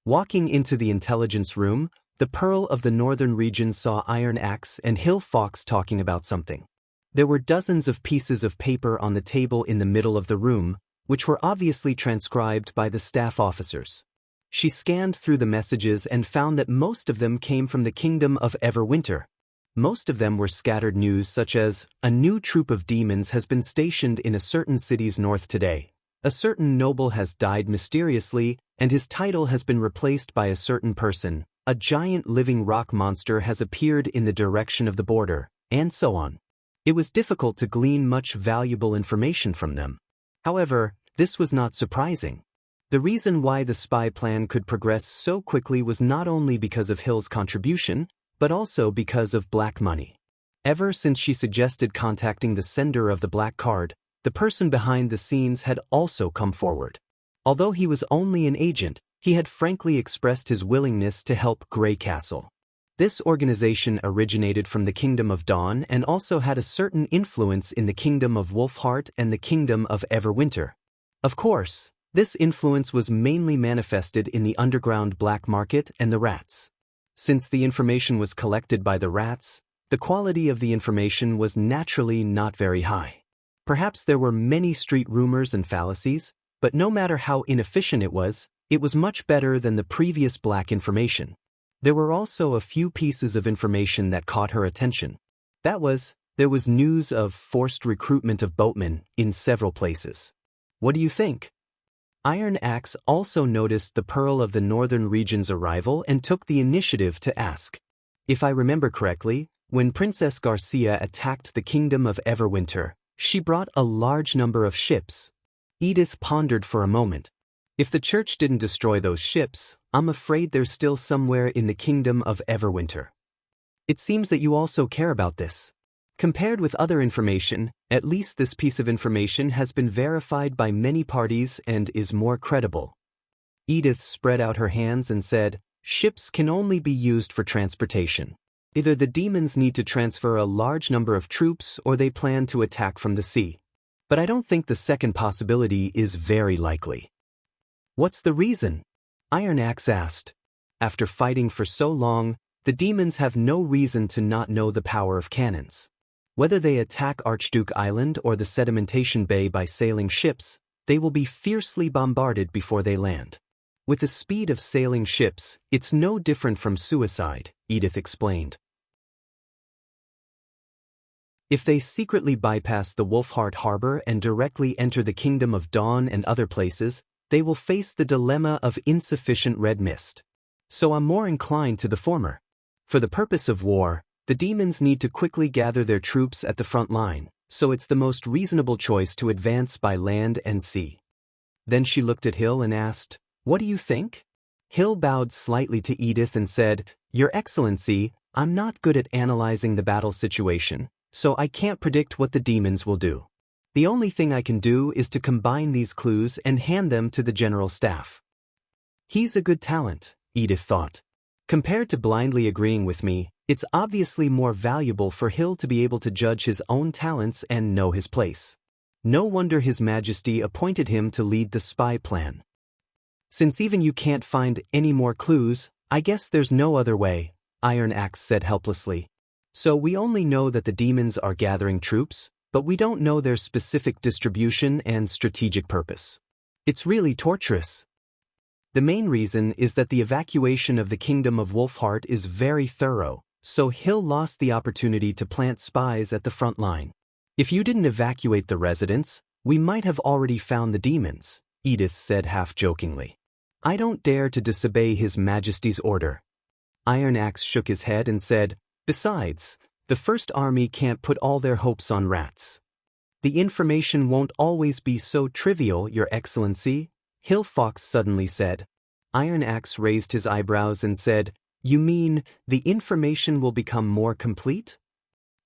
Walking into the intelligence room, The Pearl of the Northern Region saw Iron Axe and Hill Fox talking about something. There were dozens of pieces of paper on the table in the middle of the room, which were obviously transcribed by the staff officers. She scanned through the messages and found that most of them came from the Kingdom of Everwinter. Most of them were scattered news such as, a new troop of demons has been stationed in a certain city's north today. A certain noble has died mysteriously, and his title has been replaced by a certain person. A giant living rock monster has appeared in the direction of the border, and so on. It was difficult to glean much valuable information from them. However, this was not surprising. The reason why the spy plan could progress so quickly was not only because of Hill's contribution, but also because of black money. Ever since she suggested contacting the sender of the black card, the person behind the scenes had also come forward. Although he was only an agent, he had frankly expressed his willingness to help Grey Castle. This organization originated from the Kingdom of Dawn and also had a certain influence in the Kingdom of Wolfheart and the Kingdom of Everwinter. Of course, this influence was mainly manifested in the underground black market and the rats. Since the information was collected by the rats, the quality of the information was naturally not very high. Perhaps there were many street rumors and fallacies, but no matter how inefficient it was much better than the previous black information. There were also a few pieces of information that caught her attention. There was news of forced recruitment of boatmen in several places. What do you think? Iron Axe also noticed the Pearl of the Northern Region's arrival and took the initiative to ask. If I remember correctly, when Princess Garcia attacked the Kingdom of Everwinter, she brought a large number of ships. Edith pondered for a moment. If the church didn't destroy those ships, I'm afraid they're still somewhere in the Kingdom of Everwinter. It seems that you also care about this. Compared with other information, at least this piece of information has been verified by many parties and is more credible. Edith spread out her hands and said, ships can only be used for transportation. Either the demons need to transfer a large number of troops or they plan to attack from the sea. But I don't think the second possibility is very likely. What's the reason? Iron Axe asked. After fighting for so long, the demons have no reason to not know the power of cannons. Whether they attack Archduke Island or the Sedimentation Bay by sailing ships, they will be fiercely bombarded before they land. With the speed of sailing ships, it's no different from suicide, Edith explained. If they secretly bypass the Wolfheart Harbor and directly enter the Kingdom of Dawn and other places, they will face the dilemma of insufficient red mist. So I'm more inclined to the former. For the purpose of war, the demons need to quickly gather their troops at the front line, so it's the most reasonable choice to advance by land and sea. Then she looked at Hill and asked, what do you think? Hill bowed slightly to Edith and said, Your Excellency, I'm not good at analyzing the battle situation, so I can't predict what the demons will do. The only thing I can do is to combine these clues and hand them to the general staff. He's a good talent, Edith thought. Compared to blindly agreeing with me, it's obviously more valuable for Hill to be able to judge his own talents and know his place. No wonder His Majesty appointed him to lead the spy plan. Since even you can't find any more clues, I guess there's no other way, Iron Axe said helplessly. So we only know that the demons are gathering troops, but we don't know their specific distribution and strategic purpose. It's really torturous. The main reason is that the evacuation of the Kingdom of Wolfheart is very thorough, so Hill lost the opportunity to plant spies at the front line. If you didn't evacuate the residents, we might have already found the demons, Edith said half-jokingly. I don't dare to disobey His Majesty's order. Iron Axe shook his head and said, Besides, the First Army can't put all their hopes on rats. The information won't always be so trivial, Your Excellency, Hill Fox suddenly said. Iron Axe raised his eyebrows and said, You mean, the information will become more complete?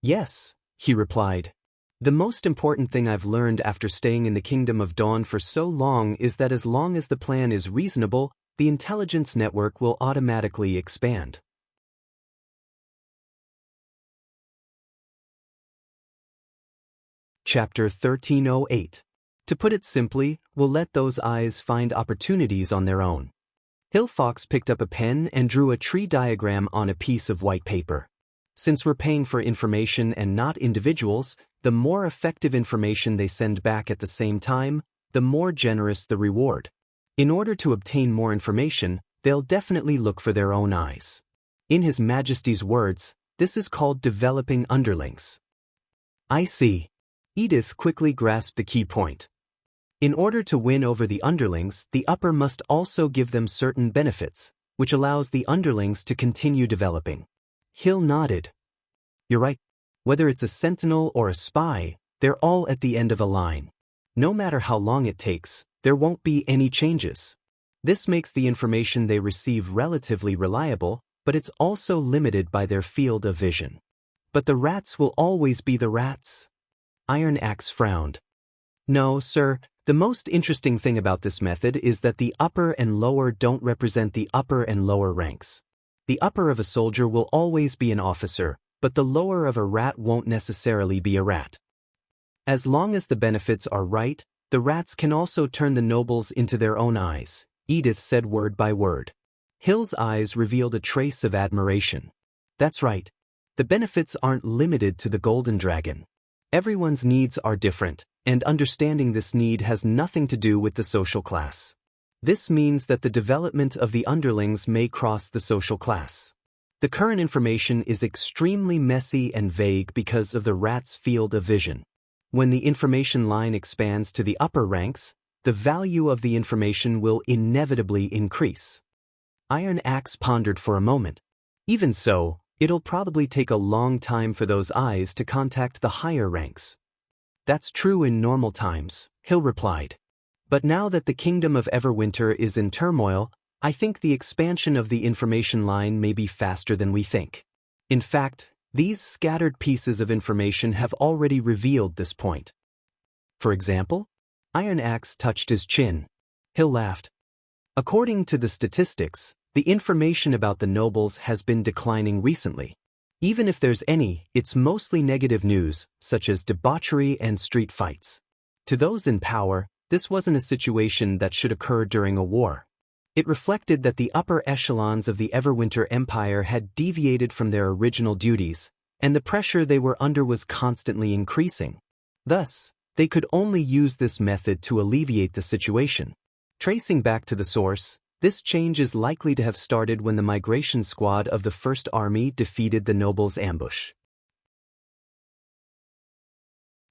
Yes, he replied. The most important thing I've learned after staying in the Kingdom of Dawn for so long is that as long as the plan is reasonable, the intelligence network will automatically expand. Chapter 1308. To put it simply, we'll let those eyes find opportunities on their own. Hill Fox picked up a pen and drew a tree diagram on a piece of white paper. Since we're paying for information and not individuals, the more effective information they send back at the same time, the more generous the reward. In order to obtain more information, they'll definitely look for their own eyes. In His Majesty's words, this is called developing underlings. I see. Edith quickly grasped the key point. In order to win over the underlings, the upper must also give them certain benefits, which allows the underlings to continue developing. Hill nodded. You're right. Whether it's a sentinel or a spy, they're all at the end of a line. No matter how long it takes, there won't be any changes. This makes the information they receive relatively reliable, but it's also limited by their field of vision. But the rats will always be the rats. Iron Axe frowned. No, sir. The most interesting thing about this method is that the upper and lower don't represent the upper and lower ranks. The upper of a soldier will always be an officer, but the lower of a rat won't necessarily be a rat. As long as the benefits are right, the rats can also turn the nobles into their own eyes, Edith said word by word. Hill's eyes revealed a trace of admiration. That's right. The benefits aren't limited to the golden dragon. Everyone's needs are different, and understanding this need has nothing to do with the social class. This means that the development of the underlings may cross the social class. The current information is extremely messy and vague because of the rat's field of vision. When the information line expands to the upper ranks, the value of the information will inevitably increase. Iron Axe pondered for a moment. Even so, it'll probably take a long time for those eyes to contact the higher ranks. That's true in normal times, Hill replied. But now that the kingdom of Everwinter is in turmoil, I think the expansion of the information line may be faster than we think. In fact, these scattered pieces of information have already revealed this point. For example? Iron Axe touched his chin. Hill laughed. According to the statistics, the information about the nobles has been declining recently. Even if there's any, it's mostly negative news, such as debauchery and street fights. To those in power, this wasn't a situation that should occur during a war. It reflected that the upper echelons of the Everwinter Empire had deviated from their original duties, and the pressure they were under was constantly increasing. Thus, they could only use this method to alleviate the situation. Tracing back to the source, this change is likely to have started when the migration squad of the First Army defeated the nobles' ambush.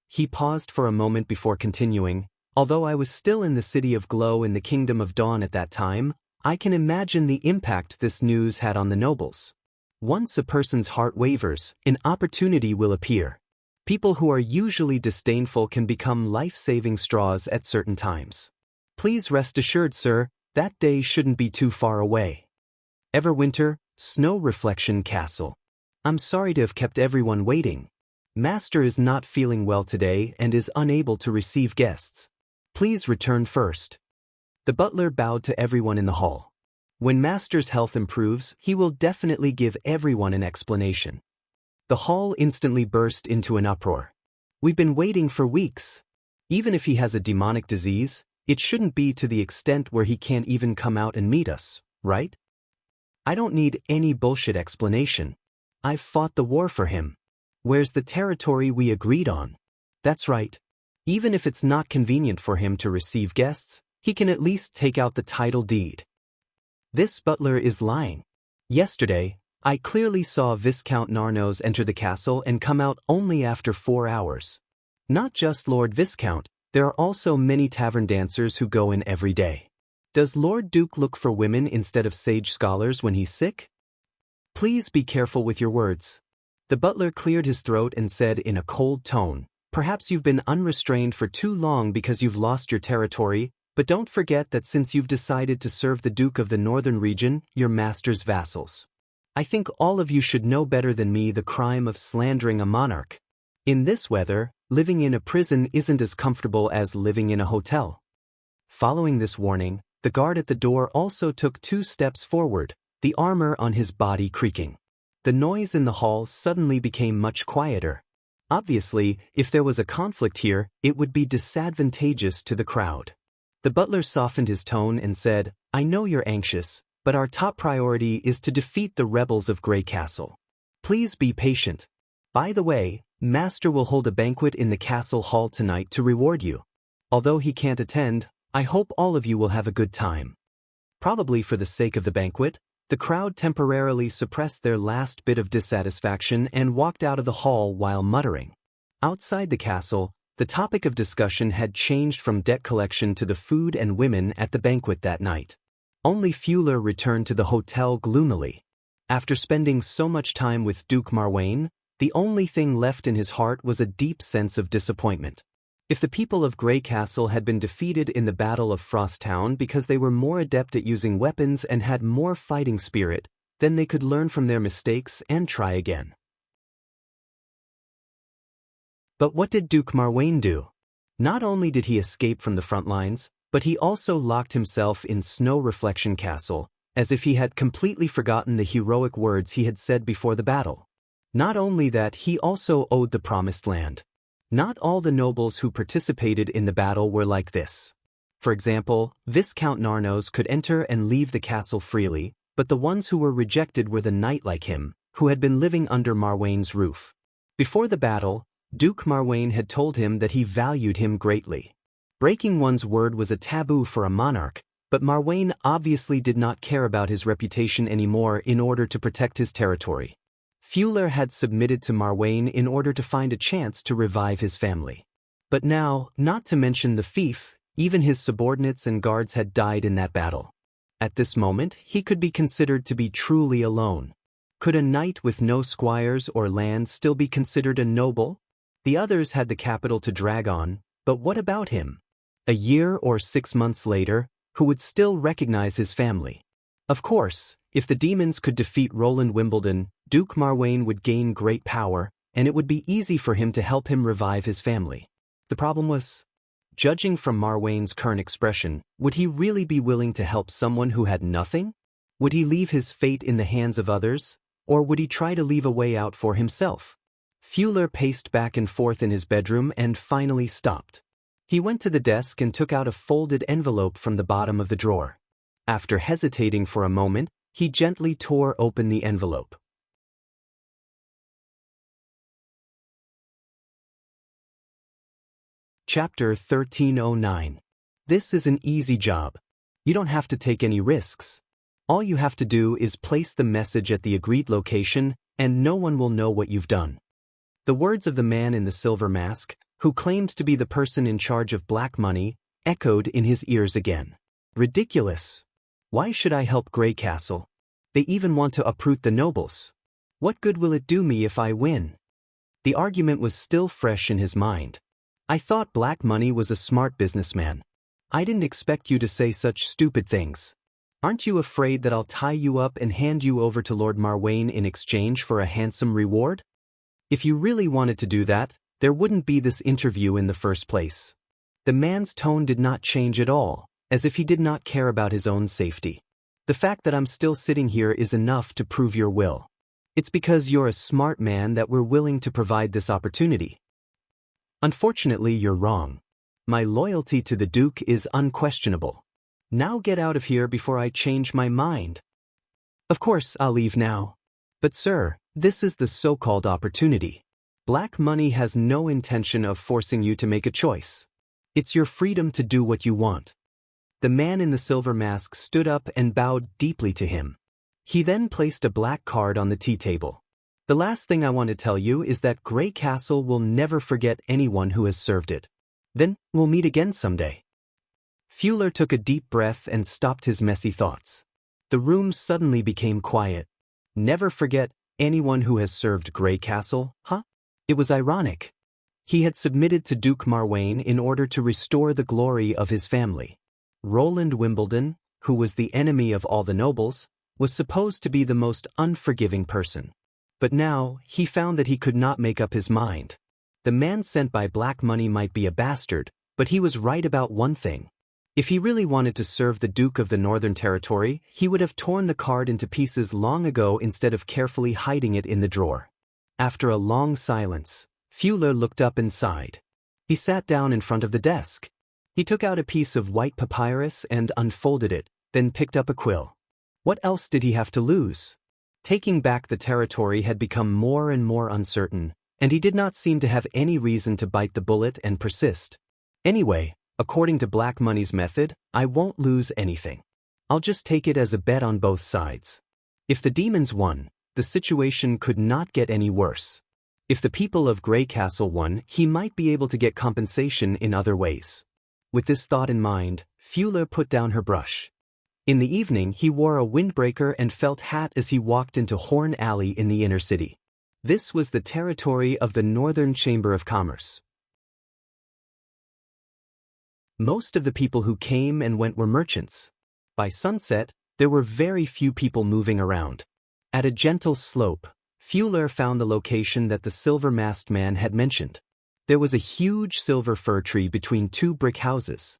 He paused for a moment before continuing. Although I was still in the City of Glow in the Kingdom of Dawn at that time, I can imagine the impact this news had on the nobles. Once a person's heart wavers, an opportunity will appear. People who are usually disdainful can become life-saving straws at certain times. Please rest assured, sir, that day shouldn't be too far away. Everwinter, Snow Reflection Castle. I'm sorry to have kept everyone waiting. Master is not feeling well today and is unable to receive guests. Please return first. The butler bowed to everyone in the hall. When Master's health improves, he will definitely give everyone an explanation. The hall instantly burst into an uproar. We've been waiting for weeks. Even if he has a demonic disease, it shouldn't be to the extent where he can't even come out and meet us, right? I don't need any bullshit explanation. I've fought the war for him. Where's the territory we agreed on? That's right. Even if it's not convenient for him to receive guests, he can at least take out the title deed. This butler is lying. Yesterday, I clearly saw Viscount Narnos enter the castle and come out only after 4 hours. Not just Lord Viscount, there are also many tavern dancers who go in every day. Does Lord Duke look for women instead of sage scholars when he's sick? Please be careful with your words. The butler cleared his throat and said in a cold tone, perhaps you've been unrestrained for too long because you've lost your territory, but don't forget that since you've decided to serve the Duke of the Northern Region, you're Master's vassals. I think all of you should know better than me the crime of slandering a monarch. In this weather, living in a prison isn't as comfortable as living in a hotel. Following this warning, the guard at the door also took 2 steps forward, the armor on his body creaking. The noise in the hall suddenly became much quieter. Obviously, if there was a conflict here, it would be disadvantageous to the crowd. The butler softened his tone and said, I know you're anxious, but our top priority is to defeat the rebels of Grey Castle. Please be patient. By the way, Master will hold a banquet in the castle hall tonight to reward you. Although he can't attend, I hope all of you will have a good time." Probably for the sake of the banquet, the crowd temporarily suppressed their last bit of dissatisfaction and walked out of the hall while muttering. Outside the castle, the topic of discussion had changed from debt collection to the food and women at the banquet that night. Only Fuller returned to the hotel gloomily. After spending so much time with Duke Marwain, the only thing left in his heart was a deep sense of disappointment. If the people of Grey Castle had been defeated in the Battle of Frosttown because they were more adept at using weapons and had more fighting spirit, then they could learn from their mistakes and try again. But what did Duke Marwain do? Not only did he escape from the front lines, but he also locked himself in Snow Reflection Castle, as if he had completely forgotten the heroic words he had said before the battle. Not only that, he also owed the Promised Land. Not all the nobles who participated in the battle were like this. For example, Viscount Narnos could enter and leave the castle freely, but the ones who were rejected were the knight like him, who had been living under Marwain's roof. Before the battle, Duke Marwain had told him that he valued him greatly. Breaking one's word was a taboo for a monarch, but Marwain obviously did not care about his reputation anymore in order to protect his territory. Fuller had submitted to Marwain in order to find a chance to revive his family. But now, not to mention the fief, even his subordinates and guards had died in that battle. At this moment, he could be considered to be truly alone. Could a knight with no squires or lands still be considered a noble? The others had the capital to drag on, but what about him? A year or 6 months later, who would still recognize his family? Of course, if the demons could defeat Roland Wimbledon, Duke Marwain would gain great power, and it would be easy for him to help him revive his family. The problem was, judging from Marwain's current expression, would he really be willing to help someone who had nothing? Would he leave his fate in the hands of others, or would he try to leave a way out for himself? Fuller paced back and forth in his bedroom and finally stopped. He went to the desk and took out a folded envelope from the bottom of the drawer. After hesitating for a moment, he gently tore open the envelope. Chapter 1309. This is an easy job. You don't have to take any risks. All you have to do is place the message at the agreed location, and no one will know what you've done. The words of the man in the silver mask, who claimed to be the person in charge of black money, echoed in his ears again. Ridiculous. Why should I help Grey Castle? They even want to uproot the nobles. What good will it do me if I win? The argument was still fresh in his mind. I thought Black Money was a smart businessman. I didn't expect you to say such stupid things. Aren't you afraid that I'll tie you up and hand you over to Lord Marwain in exchange for a handsome reward? If you really wanted to do that, there wouldn't be this interview in the first place. The man's tone did not change at all, as if he did not care about his own safety. The fact that I'm still sitting here is enough to prove your will. It's because you're a smart man that we're willing to provide this opportunity. Unfortunately, you're wrong. My loyalty to the Duke is unquestionable. Now get out of here before I change my mind. Of course, I'll leave now. But sir, this is the so-called opportunity. Black Money has no intention of forcing you to make a choice. It's your freedom to do what you want. The man in the silver mask stood up and bowed deeply to him. He then placed a black card on the tea table. The last thing I want to tell you is that Grey Castle will never forget anyone who has served it. Then, we'll meet again someday. Fuller took a deep breath and stopped his messy thoughts. The room suddenly became quiet. Never forget anyone who has served Grey Castle, huh? It was ironic. He had submitted to Duke Marwain in order to restore the glory of his family. Roland Wimbledon, who was the enemy of all the nobles, was supposed to be the most unforgiving person. But now, he found that he could not make up his mind. The man sent by Black Money might be a bastard, but he was right about one thing. If he really wanted to serve the Duke of the Northern Territory, he would have torn the card into pieces long ago instead of carefully hiding it in the drawer. After a long silence, Fuller looked up and sighed. He sat down in front of the desk. He took out a piece of white papyrus and unfolded it, then picked up a quill. What else did he have to lose? Taking back the territory had become more and more uncertain, and he did not seem to have any reason to bite the bullet and persist. Anyway, according to Black Money's method, I won't lose anything. I'll just take it as a bet on both sides. If the demons won, the situation could not get any worse. If the people of Grey Castle won, he might be able to get compensation in other ways. With this thought in mind, Fuller put down her brush. In the evening, he wore a windbreaker and felt hat as he walked into Horn Alley in the inner city. This was the territory of the Northern Chamber of Commerce. Most of the people who came and went were merchants. By sunset, there were very few people moving around. At a gentle slope, Fuller found the location that the silver-masked man had mentioned. There was a huge silver fir tree between two brick houses.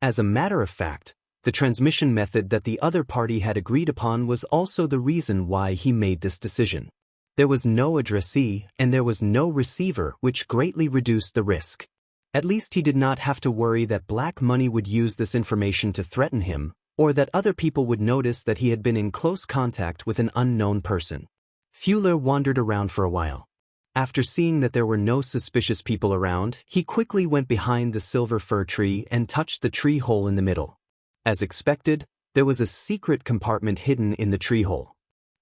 As a matter of fact, the transmission method that the other party had agreed upon was also the reason why he made this decision. There was no addressee and there was no receiver, which greatly reduced the risk. At least he did not have to worry that Black Money would use this information to threaten him, or that other people would notice that he had been in close contact with an unknown person. Fuller wandered around for a while. After seeing that there were no suspicious people around, he quickly went behind the silver fir tree and touched the tree hole in the middle. As expected, there was a secret compartment hidden in the tree hole.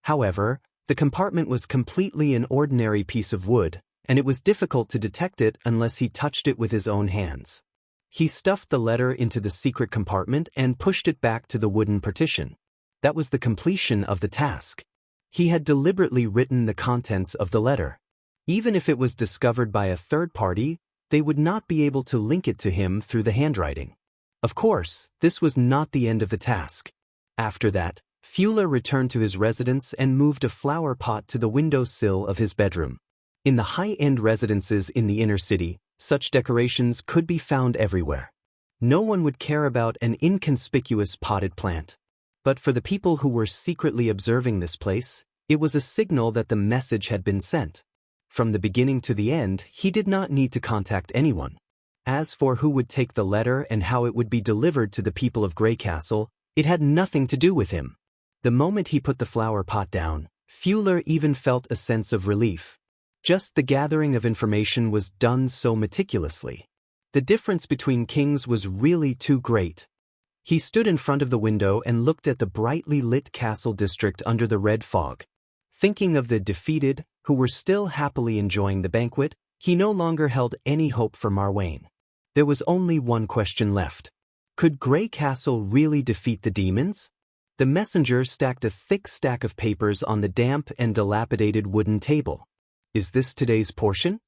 However, the compartment was completely an ordinary piece of wood, and it was difficult to detect it unless he touched it with his own hands. He stuffed the letter into the secret compartment and pushed it back to the wooden partition. That was the completion of the task. He had deliberately written the contents of the letter. Even if it was discovered by a third party, they would not be able to link it to him through the handwriting. Of course, this was not the end of the task. After that, Fuller returned to his residence and moved a flower pot to the windowsill of his bedroom. In the high-end residences in the inner city, such decorations could be found everywhere. No one would care about an inconspicuous potted plant. But for the people who were secretly observing this place, it was a signal that the message had been sent. From the beginning to the end, he did not need to contact anyone. As for who would take the letter and how it would be delivered to the people of Grey Castle, it had nothing to do with him. The moment he put the flower pot down, Fuller even felt a sense of relief. Just the gathering of information was done so meticulously. The difference between kings was really too great. He stood in front of the window and looked at the brightly lit castle district under the red fog. Thinking of the defeated, who were still happily enjoying the banquet, he no longer held any hope for Marwain. There was only one question left. Could Grey Castle really defeat the demons? The messenger stacked a thick stack of papers on the damp and dilapidated wooden table. Is this today's portion?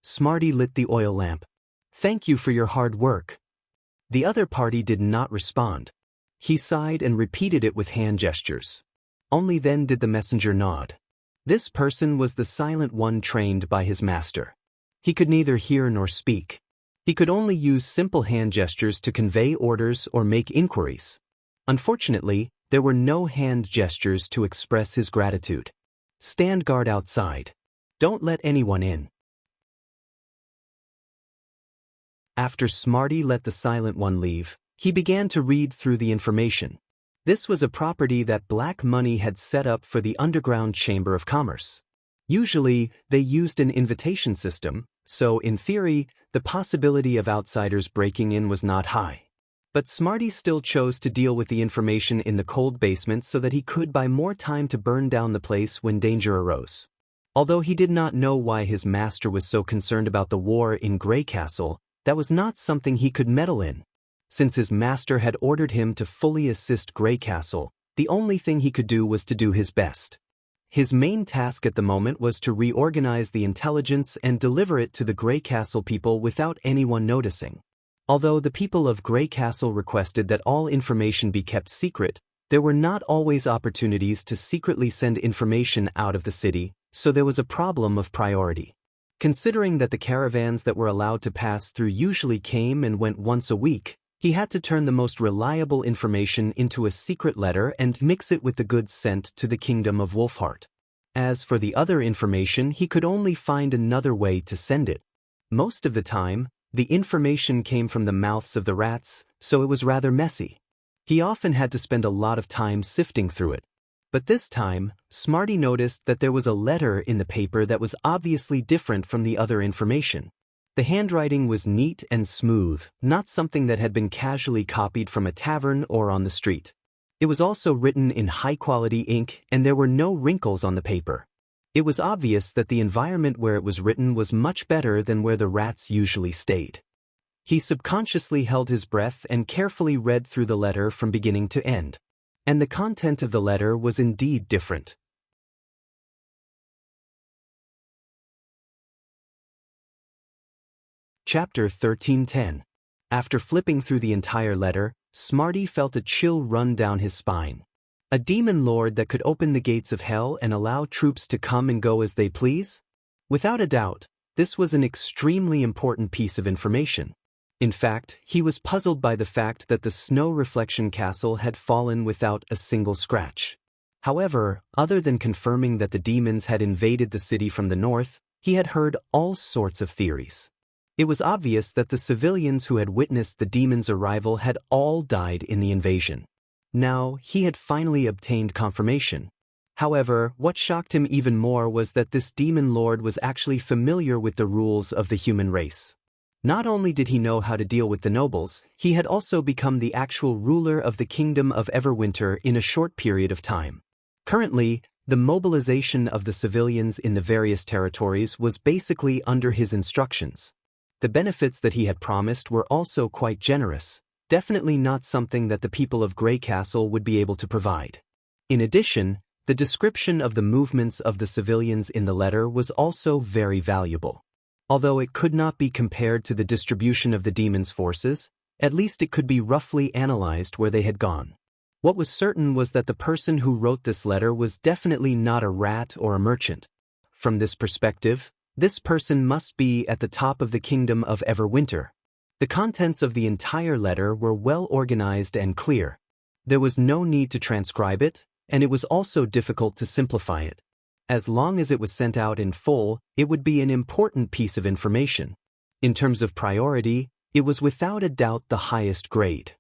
Smarty lit the oil lamp. Thank you for your hard work. The other party did not respond. He sighed and repeated it with hand gestures. Only then did the messenger nod. This person was the silent one trained by his master. He could neither hear nor speak. He could only use simple hand gestures to convey orders or make inquiries. Unfortunately, there were no hand gestures to express his gratitude. Stand guard outside. Don't let anyone in. After Smarty let the silent one leave, he began to read through the information. This was a property that Black Money had set up for the underground Chamber of Commerce. Usually, they used an invitation system, so in theory, the possibility of outsiders breaking in was not high. But Smarty still chose to deal with the information in the cold basement so that he could buy more time to burn down the place when danger arose. Although he did not know why his master was so concerned about the war in Grey Castle, that was not something he could meddle in. Since his master had ordered him to fully assist Grey Castle, the only thing he could do was to do his best. His main task at the moment was to reorganize the intelligence and deliver it to the Grey Castle people without anyone noticing. Although the people of Grey Castle requested that all information be kept secret, there were not always opportunities to secretly send information out of the city, so there was a problem of priority. Considering that the caravans that were allowed to pass through usually came and went once a week, he had to turn the most reliable information into a secret letter and mix it with the goods sent to the kingdom of Wolfheart. As for the other information, he could only find another way to send it. Most of the time, the information came from the mouths of the rats, so it was rather messy. He often had to spend a lot of time sifting through it. But this time, Smarty noticed that there was a letter in the paper that was obviously different from the other information. The handwriting was neat and smooth, not something that had been casually copied from a tavern or on the street. It was also written in high-quality ink, and there were no wrinkles on the paper. It was obvious that the environment where it was written was much better than where the rats usually stayed. He subconsciously held his breath and carefully read through the letter from beginning to end. And the content of the letter was indeed different. Chapter 1310. After flipping through the entire letter, Smarty felt a chill run down his spine. A demon lord that could open the gates of hell and allow troops to come and go as they please? Without a doubt, this was an extremely important piece of information. In fact, he was puzzled by the fact that the snow reflection castle had fallen without a single scratch. However, other than confirming that the demons had invaded the city from the north, he had heard all sorts of theories. It was obvious that the civilians who had witnessed the demons' arrival had all died in the invasion. Now, he had finally obtained confirmation. However, what shocked him even more was that this demon lord was actually familiar with the rules of the human race. Not only did he know how to deal with the nobles, he had also become the actual ruler of the kingdom of Everwinter in a short period of time. Currently, the mobilization of the civilians in the various territories was basically under his instructions. The benefits that he had promised were also quite generous, definitely not something that the people of Grey Castle would be able to provide. In addition, the description of the movements of the civilians in the letter was also very valuable. Although it could not be compared to the distribution of the demons' forces, at least it could be roughly analyzed where they had gone. What was certain was that the person who wrote this letter was definitely not a rat or a merchant. From this perspective, this person must be at the top of the kingdom of Everwinter. The contents of the entire letter were well organized and clear. There was no need to transcribe it, and it was also difficult to simplify it. As long as it was sent out in full, it would be an important piece of information. In terms of priority, it was without a doubt the highest grade.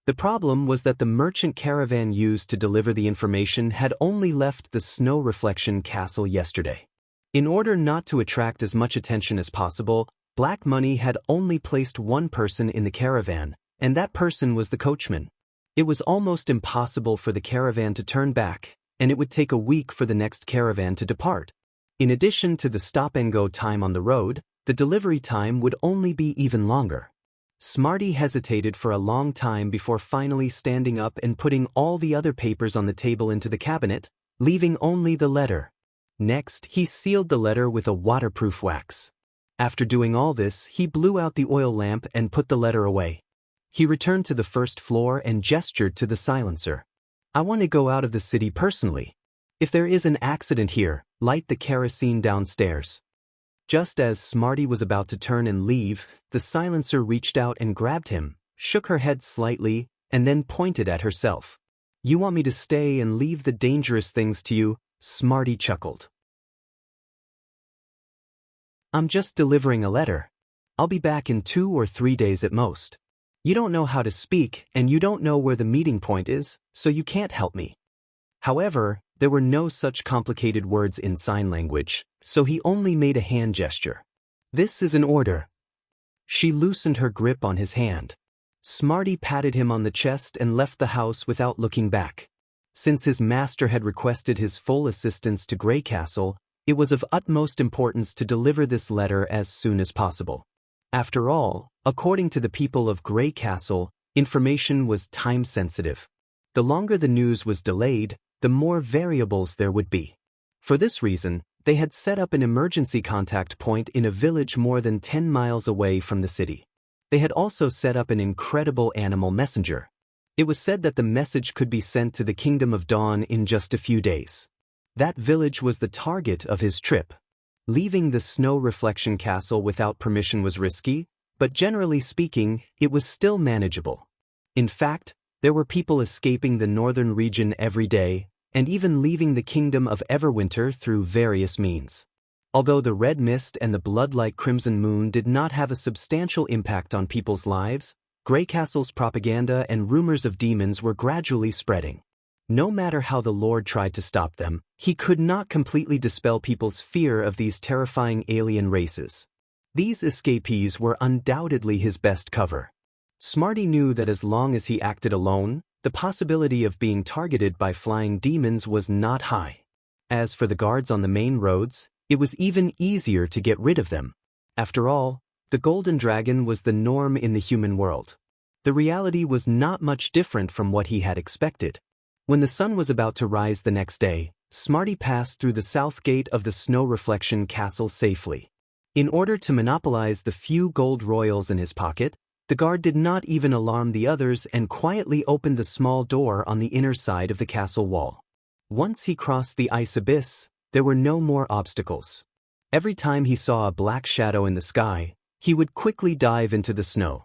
The problem was that the merchant caravan used to deliver the information had only left the snow reflection castle yesterday. In order not to attract as much attention as possible, Black Money had only placed one person in the caravan, and that person was the coachman. It was almost impossible for the caravan to turn back, and it would take a week for the next caravan to depart. In addition to the stop-and-go time on the road, the delivery time would only be even longer. Smarty hesitated for a long time before finally standing up and putting all the other papers on the table into the cabinet, leaving only the letter. Next, he sealed the letter with a waterproof wax. After doing all this, he blew out the oil lamp and put the letter away. He returned to the first floor and gestured to the silencer. "I want to go out of the city personally. If there is an accident here, light the kerosene downstairs." Just as Smarty was about to turn and leave, the silencer reached out and grabbed him, shook her head slightly, and then pointed at herself. "You want me to stay and leave the dangerous things to you?" Smarty chuckled. "I'm just delivering a letter. I'll be back in 2 or 3 days at most. You don't know how to speak, and you don't know where the meeting point is, so you can't help me." However, there were no such complicated words in sign language, so he only made a hand gesture. "This is an order." She loosened her grip on his hand. Smarty patted him on the chest and left the house without looking back. Since his master had requested his full assistance to Grey Castle, it was of utmost importance to deliver this letter as soon as possible. After all, according to the people of Grey Castle, information was time-sensitive. The longer the news was delayed, the more variables there would be. For this reason, they had set up an emergency contact point in a village more than 10 miles away from the city. They had also set up an incredible animal messenger. It was said that the message could be sent to the Kingdom of Dawn in just a few days. That village was the target of his trip. Leaving the snow reflection castle without permission was risky, but generally speaking, it was still manageable. In fact, there were people escaping the northern region every day, and even leaving the kingdom of Everwinter through various means. Although the red mist and the blood-like crimson moon did not have a substantial impact on people's lives, Grey Castle's propaganda and rumors of demons were gradually spreading. No matter how the Lord tried to stop them, he could not completely dispel people's fear of these terrifying alien races. These escapees were undoubtedly his best cover. Smarty knew that as long as he acted alone, the possibility of being targeted by flying demons was not high. As for the guards on the main roads, it was even easier to get rid of them. After all, the golden dragon was the norm in the human world. The reality was not much different from what he had expected. When the sun was about to rise the next day, Smarty passed through the south gate of the Snow Reflection Castle safely. In order to monopolize the few gold royals in his pocket, the guard did not even alarm the others and quietly opened the small door on the inner side of the castle wall. Once he crossed the ice abyss, there were no more obstacles. Every time he saw a black shadow in the sky, he would quickly dive into the snow.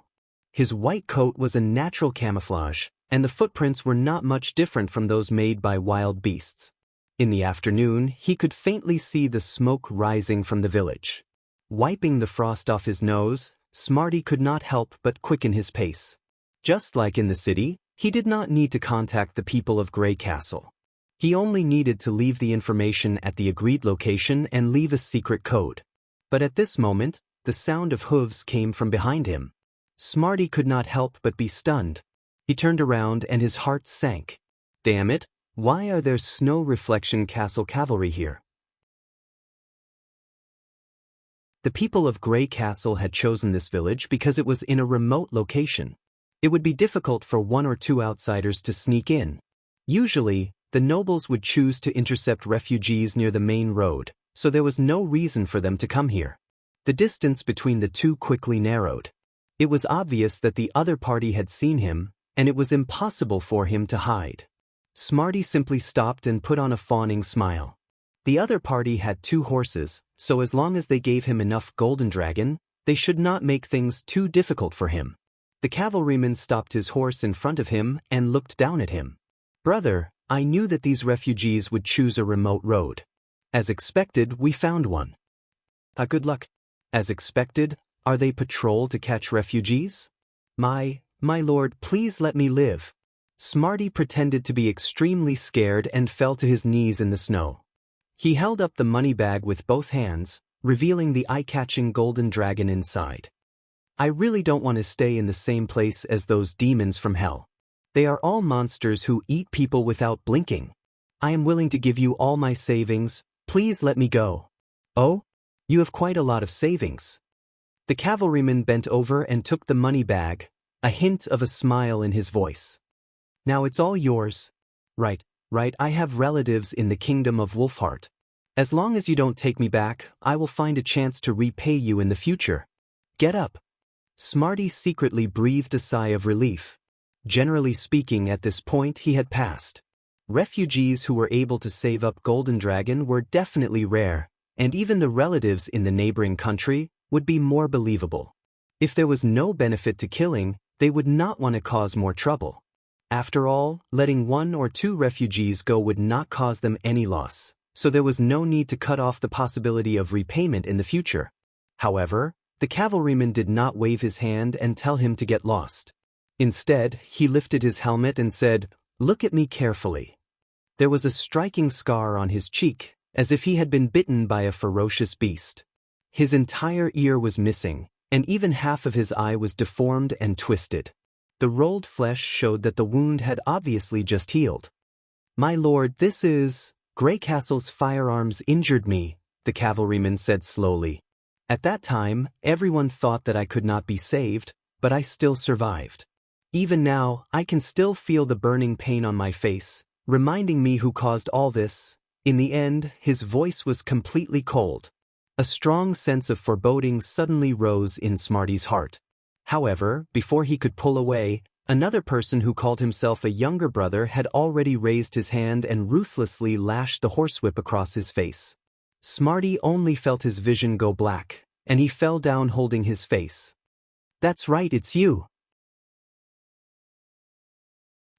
His white coat was a natural camouflage, and the footprints were not much different from those made by wild beasts. In the afternoon, he could faintly see the smoke rising from the village. Wiping the frost off his nose, Smarty could not help but quicken his pace. Just like in the city, he did not need to contact the people of Grey Castle. He only needed to leave the information at the agreed location and leave a secret code. But at this moment, the sound of hooves came from behind him. Smarty could not help but be stunned. He turned around and his heart sank. Damn it, why are there Snow Reflection Castle cavalry here? The people of Grey Castle had chosen this village because it was in a remote location. It would be difficult for one or two outsiders to sneak in. Usually, the nobles would choose to intercept refugees near the main road, so there was no reason for them to come here. The distance between the two quickly narrowed. It was obvious that the other party had seen him, and it was impossible for him to hide. Smarty simply stopped and put on a fawning smile. The other party had 2 horses, so as long as they gave him enough golden dragon, they should not make things too difficult for him. The cavalryman stopped his horse in front of him and looked down at him. "Brother, I knew that these refugees would choose a remote road. As expected, we found one." Good luck." "As expected, are they patrol to catch refugees?" My lord, please let me live." Smarty pretended to be extremely scared and fell to his knees in the snow. He held up the money bag with both hands, revealing the eye-catching golden dragon inside. "I really don't want to stay in the same place as those demons from hell. They are all monsters who eat people without blinking. I am willing to give you all my savings, please let me go." "Oh? You have quite a lot of savings." The cavalryman bent over and took the money bag, a hint of a smile in his voice. "Now it's all yours." Right, I have relatives in the kingdom of Wolfheart. As long as you don't take me back, I will find a chance to repay you in the future. Get up." Smarty secretly breathed a sigh of relief. Generally speaking, at this point he had passed. Refugees who were able to save up Golden Dragon were definitely rare, and even the relatives in the neighboring country would be more believable. If there was no benefit to killing, they would not want to cause more trouble. After all, letting 1 or 2 refugees go would not cause them any loss, so there was no need to cut off the possibility of repayment in the future. However, the cavalryman did not wave his hand and tell him to get lost. Instead, he lifted his helmet and said, "Look at me carefully." There was a striking scar on his cheek, as if he had been bitten by a ferocious beast. His entire ear was missing, and even half of his eye was deformed and twisted. The rolled flesh showed that the wound had obviously just healed. "My lord, this is... Grey Castle's firearms injured me," the cavalryman said slowly. "At that time, everyone thought that I could not be saved, but I still survived. Even now, I can still feel the burning pain on my face, reminding me who caused all this." In the end, his voice was completely cold. A strong sense of foreboding suddenly rose in Smarty's heart. However, before he could pull away, another person who called himself a younger brother had already raised his hand and ruthlessly lashed the horsewhip across his face. Smarty only felt his vision go black, and he fell down holding his face. "That's right, it's you.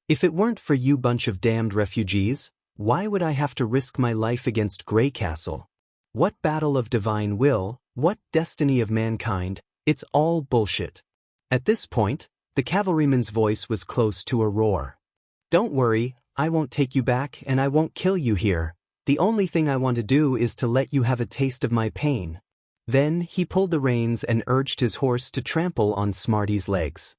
If it weren't for you bunch of damned refugees, why would I have to risk my life against Grey Castle? What battle of divine will, what destiny of mankind, it's all bullshit." At this point, The cavalryman's voice was close to a roar. "Don't worry, I won't take you back and I won't kill you here. The only thing I want to do is to let you have a taste of my pain." Then he pulled the reins and urged his horse to trample on Smarty's legs.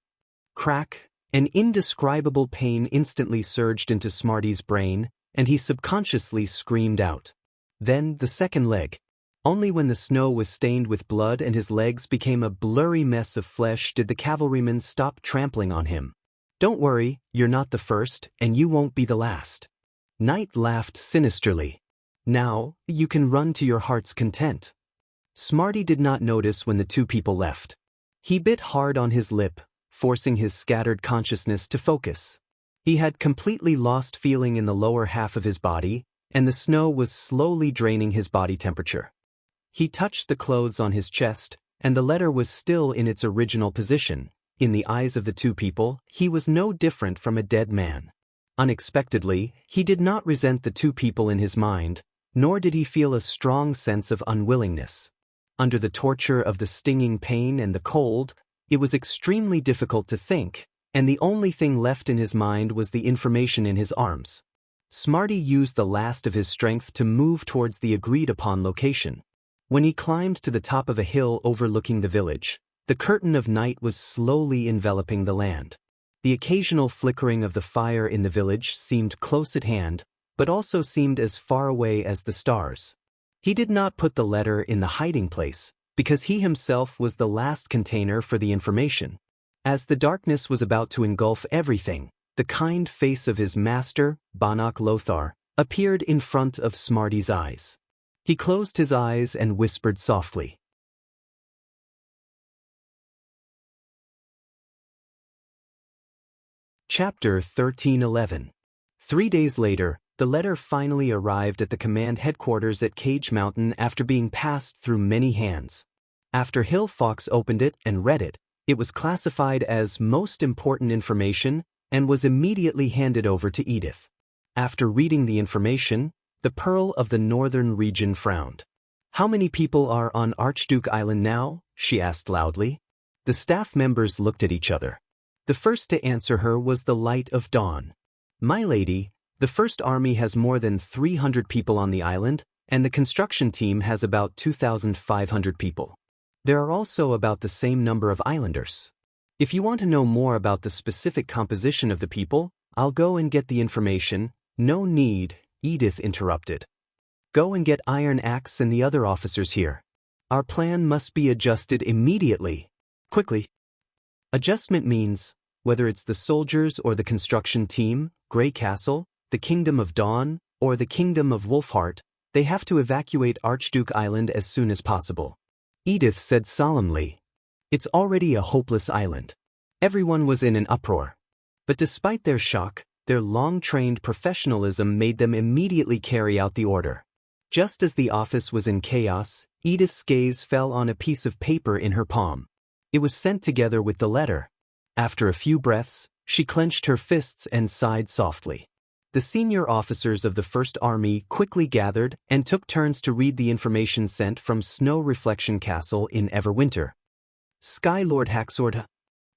Crack! An indescribable pain instantly surged into Smarty's brain, and he subconsciously screamed out. Then the second leg. Only when the snow was stained with blood and his legs became a blurry mess of flesh did the cavalryman stop trampling on him. "Don't worry, you're not the first, and you won't be the last." Knight laughed sinisterly. "Now, you can run to your heart's content." Smarty did not notice when the two people left. He bit hard on his lip, forcing his scattered consciousness to focus. He had completely lost feeling in the lower half of his body, and the snow was slowly draining his body temperature. He touched the clothes on his chest, and the letter was still in its original position. In the eyes of the two people, he was no different from a dead man. Unexpectedly, he did not resent the two people in his mind, nor did he feel a strong sense of unwillingness. Under the torture of the stinging pain and the cold, it was extremely difficult to think, and the only thing left in his mind was the information in his arms. Smarty used the last of his strength to move towards the agreed-upon location. When he climbed to the top of a hill overlooking the village, the curtain of night was slowly enveloping the land. The occasional flickering of the fire in the village seemed close at hand, but also seemed as far away as the stars. He did not put the letter in the hiding place, because he himself was the last container for the information. As the darkness was about to engulf everything, the kind face of his master, Banach Lothar, appeared in front of Smarty's eyes. He closed his eyes and whispered softly. Chapter 1311. 3 days later, the letter finally arrived at the command headquarters at Cage Mountain after being passed through many hands. After Hill Fox opened it and read it, it was classified as most important information and was immediately handed over to Edith. After reading the information, the Pearl of the Northern Region frowned. "How many people are on Archduke Island now?" she asked loudly. The staff members looked at each other. The first to answer her was the Light of Dawn. "My lady, the First Army has more than 300 people on the island, and the construction team has about 2,500 people. There are also about the same number of islanders. If you want to know more about the specific composition of the people, I'll go and get the information." "No need," Edith interrupted. "Go and get Iron Axe and the other officers here. Our plan must be adjusted immediately. Quickly." Adjustment means, whether it's the soldiers or the construction team, Grey Castle, the Kingdom of Dawn, or the Kingdom of Wolfheart, they have to evacuate Archduke Island as soon as possible. Edith said solemnly. It's already a hopeless island. Everyone was in an uproar. But despite their shock, their long-trained professionalism made them immediately carry out the order. Just as the office was in chaos, Edith's gaze fell on a piece of paper in her palm. It was sent together with the letter. After a few breaths, she clenched her fists and sighed softly. The senior officers of the First Army quickly gathered and took turns to read the information sent from Snow Reflection Castle in Everwinter. Sky Lord Haxord.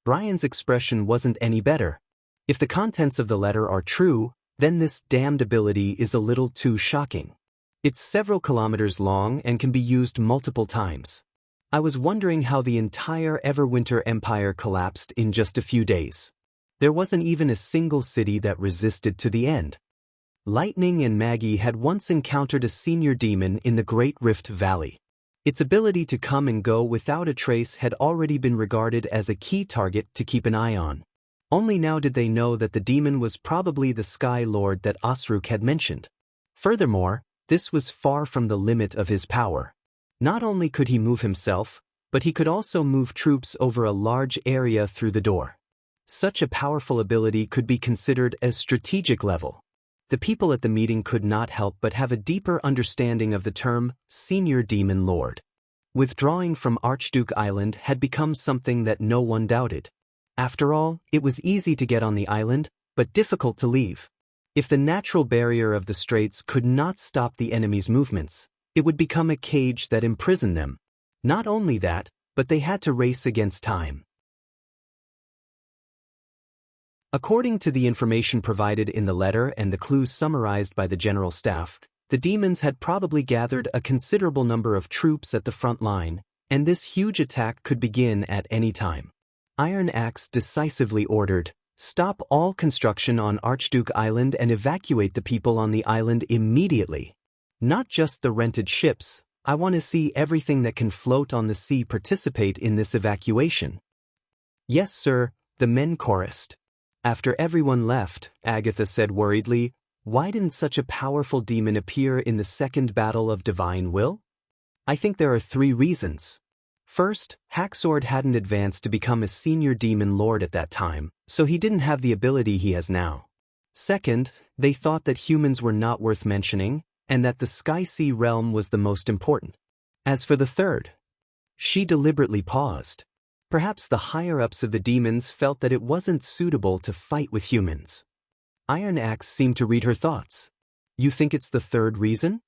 Brian's expression wasn't any better. If the contents of the letter are true, then this damned ability is a little too shocking. It's several kilometers long and can be used multiple times. I was wondering how the entire Everwinter Empire collapsed in just a few days. There wasn't even a single city that resisted to the end. Lightning and Maggie had once encountered a senior demon in the Great Rift Valley. Its ability to come and go without a trace had already been regarded as a key target to keep an eye on. Only now did they know that the demon was probably the Sky Lord that Osruk had mentioned. Furthermore, this was far from the limit of his power. Not only could he move himself, but he could also move troops over a large area through the door. Such a powerful ability could be considered as strategic level. The people at the meeting could not help but have a deeper understanding of the term Senior Demon Lord. Withdrawing from Archduke Island had become something that no one doubted. After all, it was easy to get on the island, but difficult to leave. If the natural barrier of the straits could not stop the enemy's movements, it would become a cage that imprisoned them. Not only that, but they had to race against time. According to the information provided in the letter and the clues summarized by the general staff, the demons had probably gathered a considerable number of troops at the front line, and this huge attack could begin at any time. Iron Axe decisively ordered, "Stop all construction on Archduke Island and evacuate the people on the island immediately. Not just the rented ships, I want to see everything that can float on the sea participate in this evacuation." "Yes, sir," the men chorused. After everyone left, Agatha said worriedly, "Why didn't such a powerful demon appear in the second battle of Divine Will?" "I think there are 3 reasons. First, Haxord hadn't advanced to become a senior demon lord at that time, so he didn't have the ability he has now. Second, they thought that humans were not worth mentioning, and that the Sky Sea realm was the most important. As for the third..." She deliberately paused. Perhaps the higher-ups of the demons felt that it wasn't suitable to fight with humans. Iron Axe seemed to read her thoughts. "You think it's the third reason?"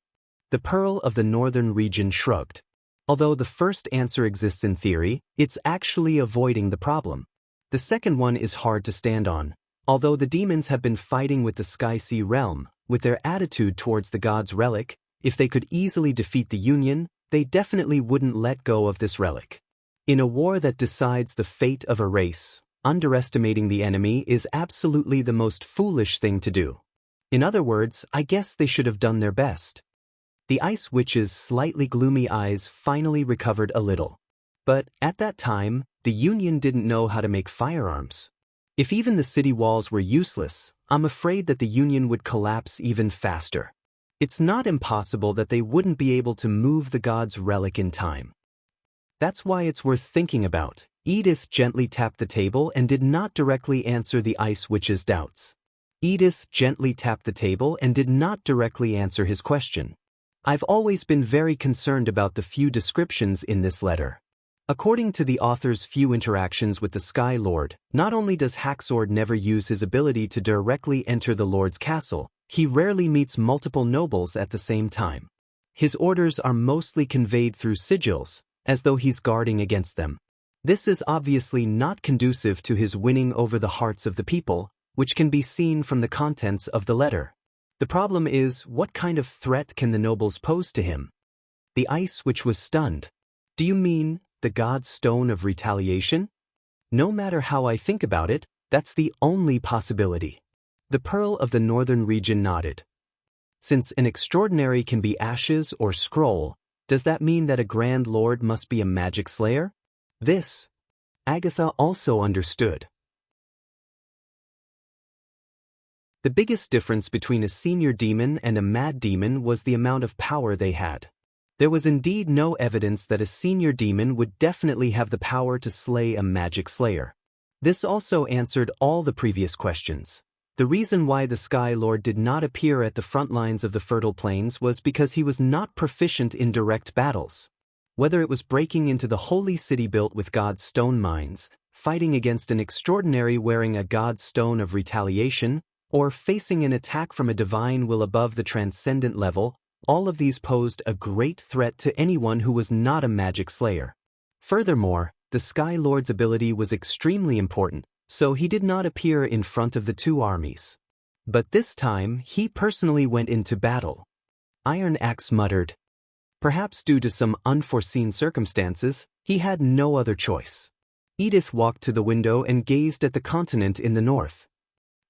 The Pearl of the Northern Region shrugged. "Although the first answer exists in theory, it's actually avoiding the problem. The second one is hard to stand on. Although the demons have been fighting with the Sky Sea realm, with their attitude towards the god's relic, if they could easily defeat the Union, they definitely wouldn't let go of this relic. In a war that decides the fate of a race, underestimating the enemy is absolutely the most foolish thing to do. In other words, I guess they should have done their best." The Ice Witch's slightly gloomy eyes finally recovered a little. "But at that time, the Union didn't know how to make firearms. If even the city walls were useless, I'm afraid that the Union would collapse even faster. It's not impossible that they wouldn't be able to move the god's relic in time. That's why it's worth thinking about." Edith gently tapped the table and did not directly answer the Ice Witch's doubts. Edith gently tapped the table and did not directly answer his question. "I've always been very concerned about the few descriptions in this letter. According to the author's few interactions with the Sky Lord, not only does Haxord never use his ability to directly enter the Lord's castle, he rarely meets multiple nobles at the same time. His orders are mostly conveyed through sigils, as though he's guarding against them. This is obviously not conducive to his winning over the hearts of the people, which can be seen from the contents of the letter. The problem is, what kind of threat can the nobles pose to him?" The Ice Witch was stunned. "Do you mean the god's stone of retaliation? No matter how I think about it, that's the only possibility." The Pearl of the Northern Region nodded. "Since an extraordinary can be ashes or scroll, does that mean that a Grand Lord must be a magic slayer?" This, Agatha also understood. The biggest difference between a senior demon and a mad demon was the amount of power they had. There was indeed no evidence that a senior demon would definitely have the power to slay a magic slayer. This also answered all the previous questions. The reason why the Sky Lord did not appear at the front lines of the Fertile Plains was because he was not proficient in direct battles. Whether it was breaking into the holy city built with God's stone mines, fighting against an extraordinary wearing a God's stone of retaliation, or facing an attack from a divine will above the transcendent level, all of these posed a great threat to anyone who was not a magic slayer. Furthermore, the Sky Lord's ability was extremely important, so he did not appear in front of the 2 armies. But this time, he personally went into battle. Iron Axe muttered. Perhaps due to some unforeseen circumstances, he had no other choice. Edith walked to the window and gazed at the continent in the north.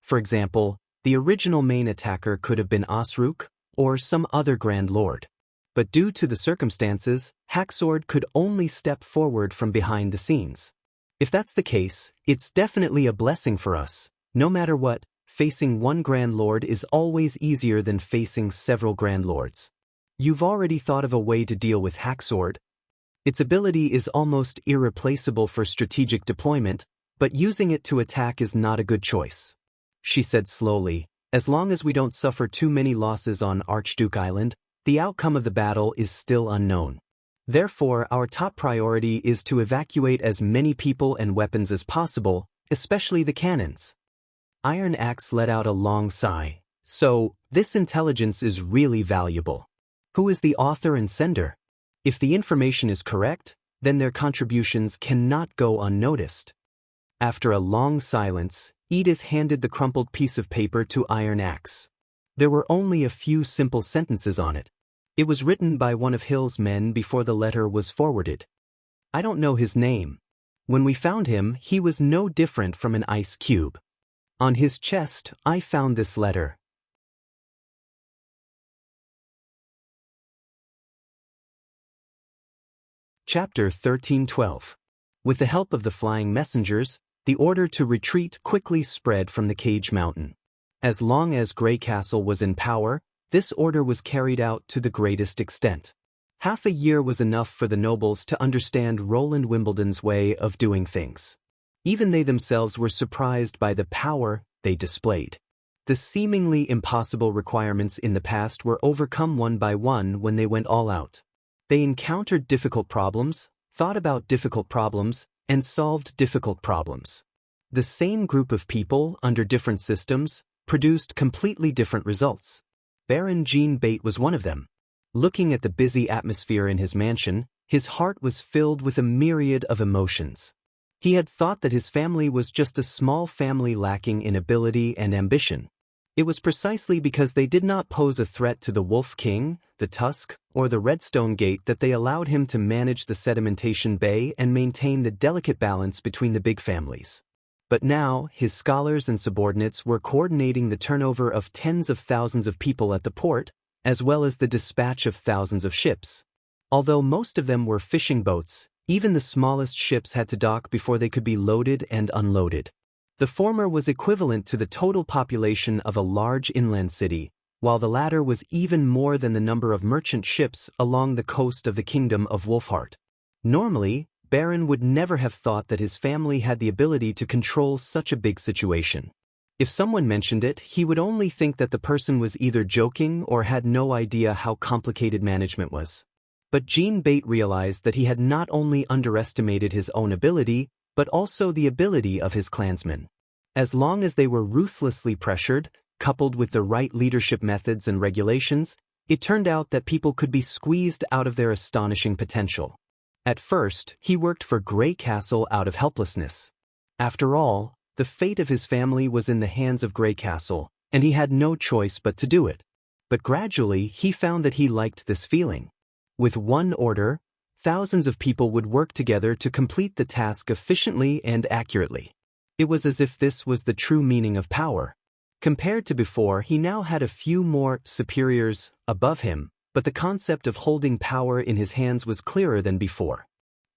For example, the original main attacker could have been Osrook, or some other Grand Lord. But due to the circumstances, Haxord could only step forward from behind the scenes. If that's the case, it's definitely a blessing for us. No matter what, facing one Grand Lord is always easier than facing several Grand Lords. You've already thought of a way to deal with Haxord. Its ability is almost irreplaceable for strategic deployment, but using it to attack is not a good choice. She said slowly, as long as we don't suffer too many losses on Archduke Island, the outcome of the battle is still unknown. Therefore, our top priority is to evacuate as many people and weapons as possible, especially the cannons. Iron Axe let out a long sigh. So, this intelligence is really valuable. Who is the author and sender? If the information is correct, then their contributions cannot go unnoticed. After a long silence, Edith handed the crumpled piece of paper to Iron Axe. There were only a few simple sentences on it. It was written by one of Hill's men before the letter was forwarded. I don't know his name. When we found him, he was no different from an ice cube. On his chest, I found this letter. Chapter 13:12. With the help of the flying messengers, the order to retreat quickly spread from the Cage Mountain. As long as Grey Castle was in power, this order was carried out to the greatest extent. Half a year was enough for the nobles to understand Roland Wimbledon's way of doing things. Even they themselves were surprised by the power they displayed. The seemingly impossible requirements in the past were overcome one by one when they went all out. They encountered difficult problems, thought about difficult problems, and solved difficult problems. The same group of people, under different systems, produced completely different results. Baron Jean Bate was one of them. Looking at the busy atmosphere in his mansion, his heart was filled with a myriad of emotions. He had thought that his family was just a small family lacking in ability and ambition. It was precisely because they did not pose a threat to the Wolf King, the Tusk, or the Redstone Gate that they allowed him to manage the sedimentation bay and maintain the delicate balance between the big families. But now, his scholars and subordinates were coordinating the turnover of tens of thousands of people at the port, as well as the dispatch of thousands of ships. Although most of them were fishing boats, even the smallest ships had to dock before they could be loaded and unloaded. The former was equivalent to the total population of a large inland city, while the latter was even more than the number of merchant ships along the coast of the Kingdom of Wolfheart. Normally, Baron would never have thought that his family had the ability to control such a big situation. If someone mentioned it, he would only think that the person was either joking or had no idea how complicated management was. But Jean Bate realized that he had not only underestimated his own ability, but also the ability of his clansmen. As long as they were ruthlessly pressured, coupled with the right leadership methods and regulations, it turned out that people could be squeezed out of their astonishing potential. At first, he worked for Grey Castle out of helplessness. After all, the fate of his family was in the hands of Grey Castle, and he had no choice but to do it. But gradually, he found that he liked this feeling. With one order, thousands of people would work together to complete the task efficiently and accurately. It was as if this was the true meaning of power. Compared to before, he now had a few more superiors above him, but the concept of holding power in his hands was clearer than before.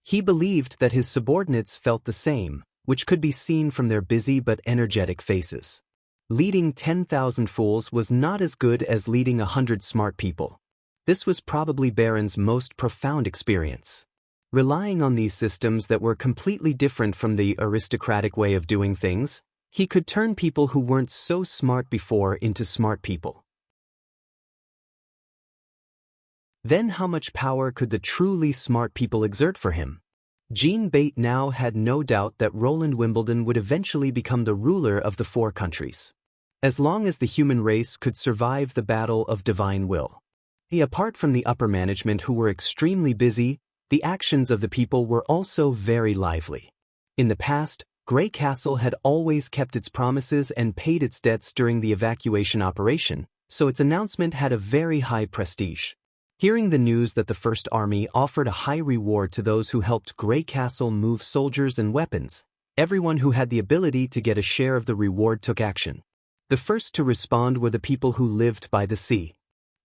He believed that his subordinates felt the same, which could be seen from their busy but energetic faces. Leading 10,000 fools was not as good as leading 100 smart people. This was probably Baron's most profound experience. Relying on these systems that were completely different from the aristocratic way of doing things, he could turn people who weren't so smart before into smart people. Then how much power could the truly smart people exert for him? Jean Bate now had no doubt that Roland Wimbledon would eventually become the ruler of the 4 countries. As long as the human race could survive the battle of divine will. Apart from the upper management who were extremely busy, the actions of the people were also very lively. In the past, Grey Castle had always kept its promises and paid its debts during the evacuation operation, so its announcement had a very high prestige. Hearing the news that the First Army offered a high reward to those who helped Grey Castle move soldiers and weapons, everyone who had the ability to get a share of the reward took action. The first to respond were the people who lived by the sea.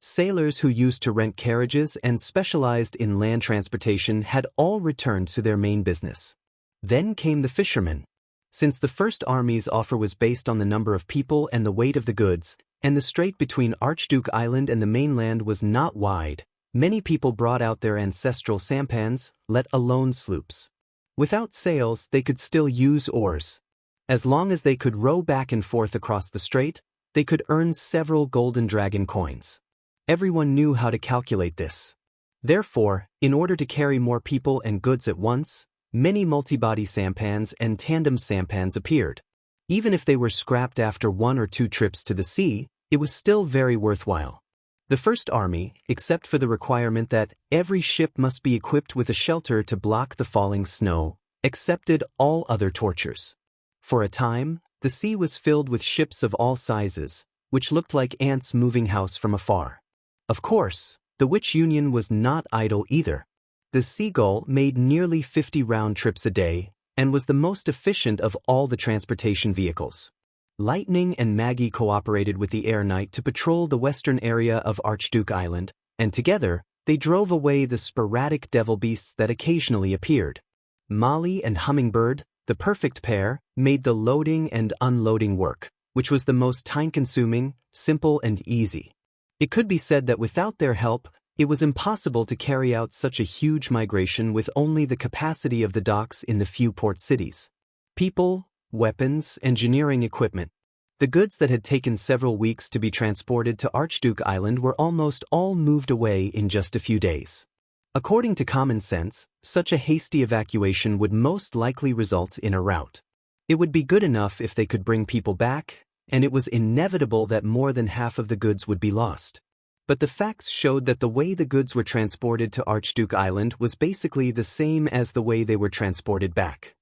Sailors who used to rent carriages and specialized in land transportation had all returned to their main business. Then came the fishermen. Since the First Army's offer was based on the number of people and the weight of the goods, and the strait between Archduke Island and the mainland was not wide, many people brought out their ancestral sampans, let alone sloops. Without sails, they could still use oars. As long as they could row back and forth across the strait, they could earn several golden dragon coins. Everyone knew how to calculate this. Therefore, in order to carry more people and goods at once, many multi-body sampans and tandem sampans appeared. Even if they were scrapped after 1 or 2 trips to the sea, it was still very worthwhile. The First Army, except for the requirement that every ship must be equipped with a shelter to block the falling snow, accepted all other tortures. For a time, The sea was filled with ships of all sizes, which looked like ants moving house from afar. Of course, the Witch Union was not idle either. The Seagull made nearly 50 round trips a day and was the most efficient of all the transportation vehicles. Lightning and Maggie cooperated with the Air Knight to patrol the western area of Archduke Island, and together, they drove away the sporadic devil beasts that occasionally appeared. Molly and Hummingbird, the perfect pair, made the loading and unloading work, which was the most time-consuming, simple, and easy. It could be said that without their help, it was impossible to carry out such a huge migration with only the capacity of the docks in the few port cities. People, weapons, engineering equipment. The goods that had taken several weeks to be transported to Archduke Island were almost all moved away in just a few days. According to common sense, such a hasty evacuation would most likely result in a rout. It would be good enough if they could bring people back, and it was inevitable that more than half of the goods would be lost. But the facts showed that the way the goods were transported to Archduke Island was basically the same as the way they were transported back.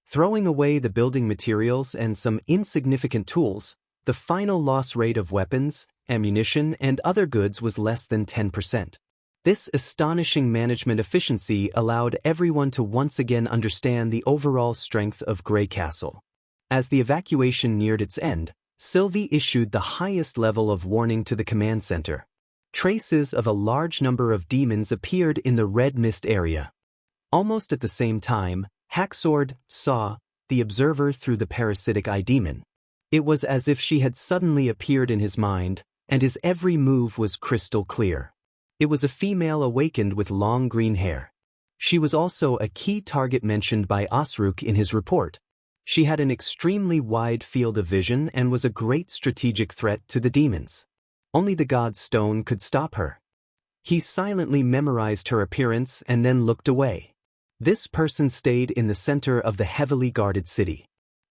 Throwing away the building materials and some insignificant tools, the final loss rate of weapons, ammunition, and other goods was less than 10%. This astonishing management efficiency allowed everyone to once again understand the overall strength of Grey Castle. As the evacuation neared its end, Sylvie issued the highest level of warning to the command center. Traces of a large number of demons appeared in the red mist area. Almost at the same time, Hacksword saw the observer through the parasitic eye demon. It was as if she had suddenly appeared in his mind, and his every move was crystal clear. It was a female awakened with long green hair. She was also a key target mentioned by Osrook in his report. She had an extremely wide field of vision and was a great strategic threat to the demons. Only the God's Stone could stop her. He silently memorized her appearance and then looked away. This person stayed in the center of the heavily guarded city.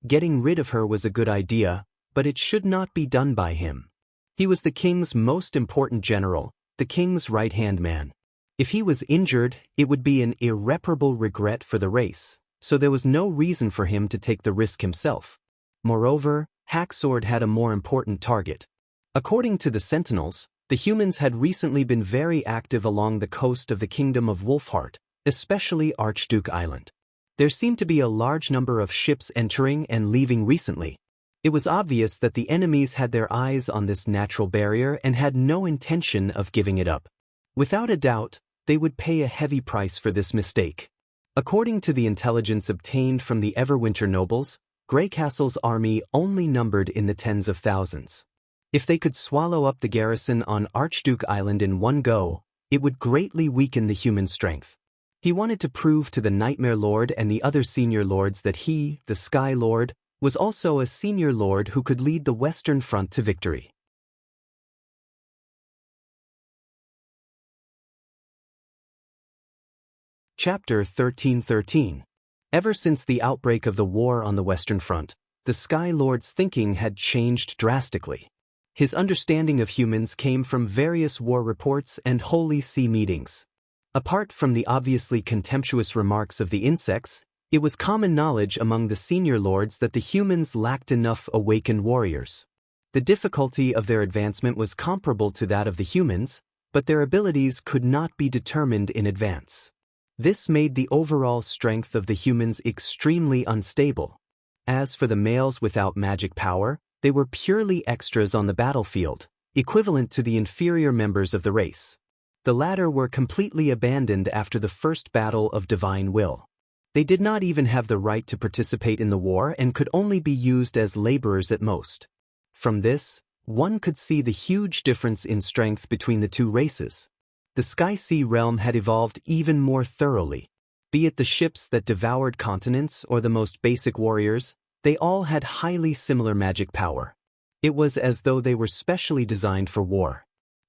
Getting rid of her was a good idea, but it should not be done by him. He was the king's most important general, the king's right-hand man. If he was injured, it would be an irreparable regret for the race, so there was no reason for him to take the risk himself. Moreover, Hacksword had a more important target. According to the Sentinels, the humans had recently been very active along the coast of the Kingdom of Wolfheart, especially Archduke Island. There seemed to be a large number of ships entering and leaving recently. It was obvious that the enemies had their eyes on this natural barrier and had no intention of giving it up. Without a doubt, they would pay a heavy price for this mistake. According to the intelligence obtained from the Everwinter nobles, Grey Castle's army only numbered in the tens of thousands. If they could swallow up the garrison on Archduke Island in one go, it would greatly weaken the human strength. He wanted to prove to the Nightmare Lord and the other senior lords that he, the Sky Lord, was also a senior lord who could lead the Western Front to victory. Chapter 1313. Ever since the outbreak of the war on the Western Front, the Sky Lord's thinking had changed drastically. His understanding of humans came from various war reports and Holy See meetings. Apart from the obviously contemptuous remarks of the insects, it was common knowledge among the senior lords that the humans lacked enough awakened warriors. The difficulty of their advancement was comparable to that of the humans, but their abilities could not be determined in advance. This made the overall strength of the humans extremely unstable. As for the males without magic power, they were purely extras on the battlefield, equivalent to the inferior members of the race. The latter were completely abandoned after the first battle of Divine Will. They did not even have the right to participate in the war and could only be used as laborers at most. From this, one could see the huge difference in strength between the two races. The Sky Sea realm had evolved even more thoroughly. Be it the ships that devoured continents or the most basic warriors, they all had highly similar magic power. It was as though they were specially designed for war.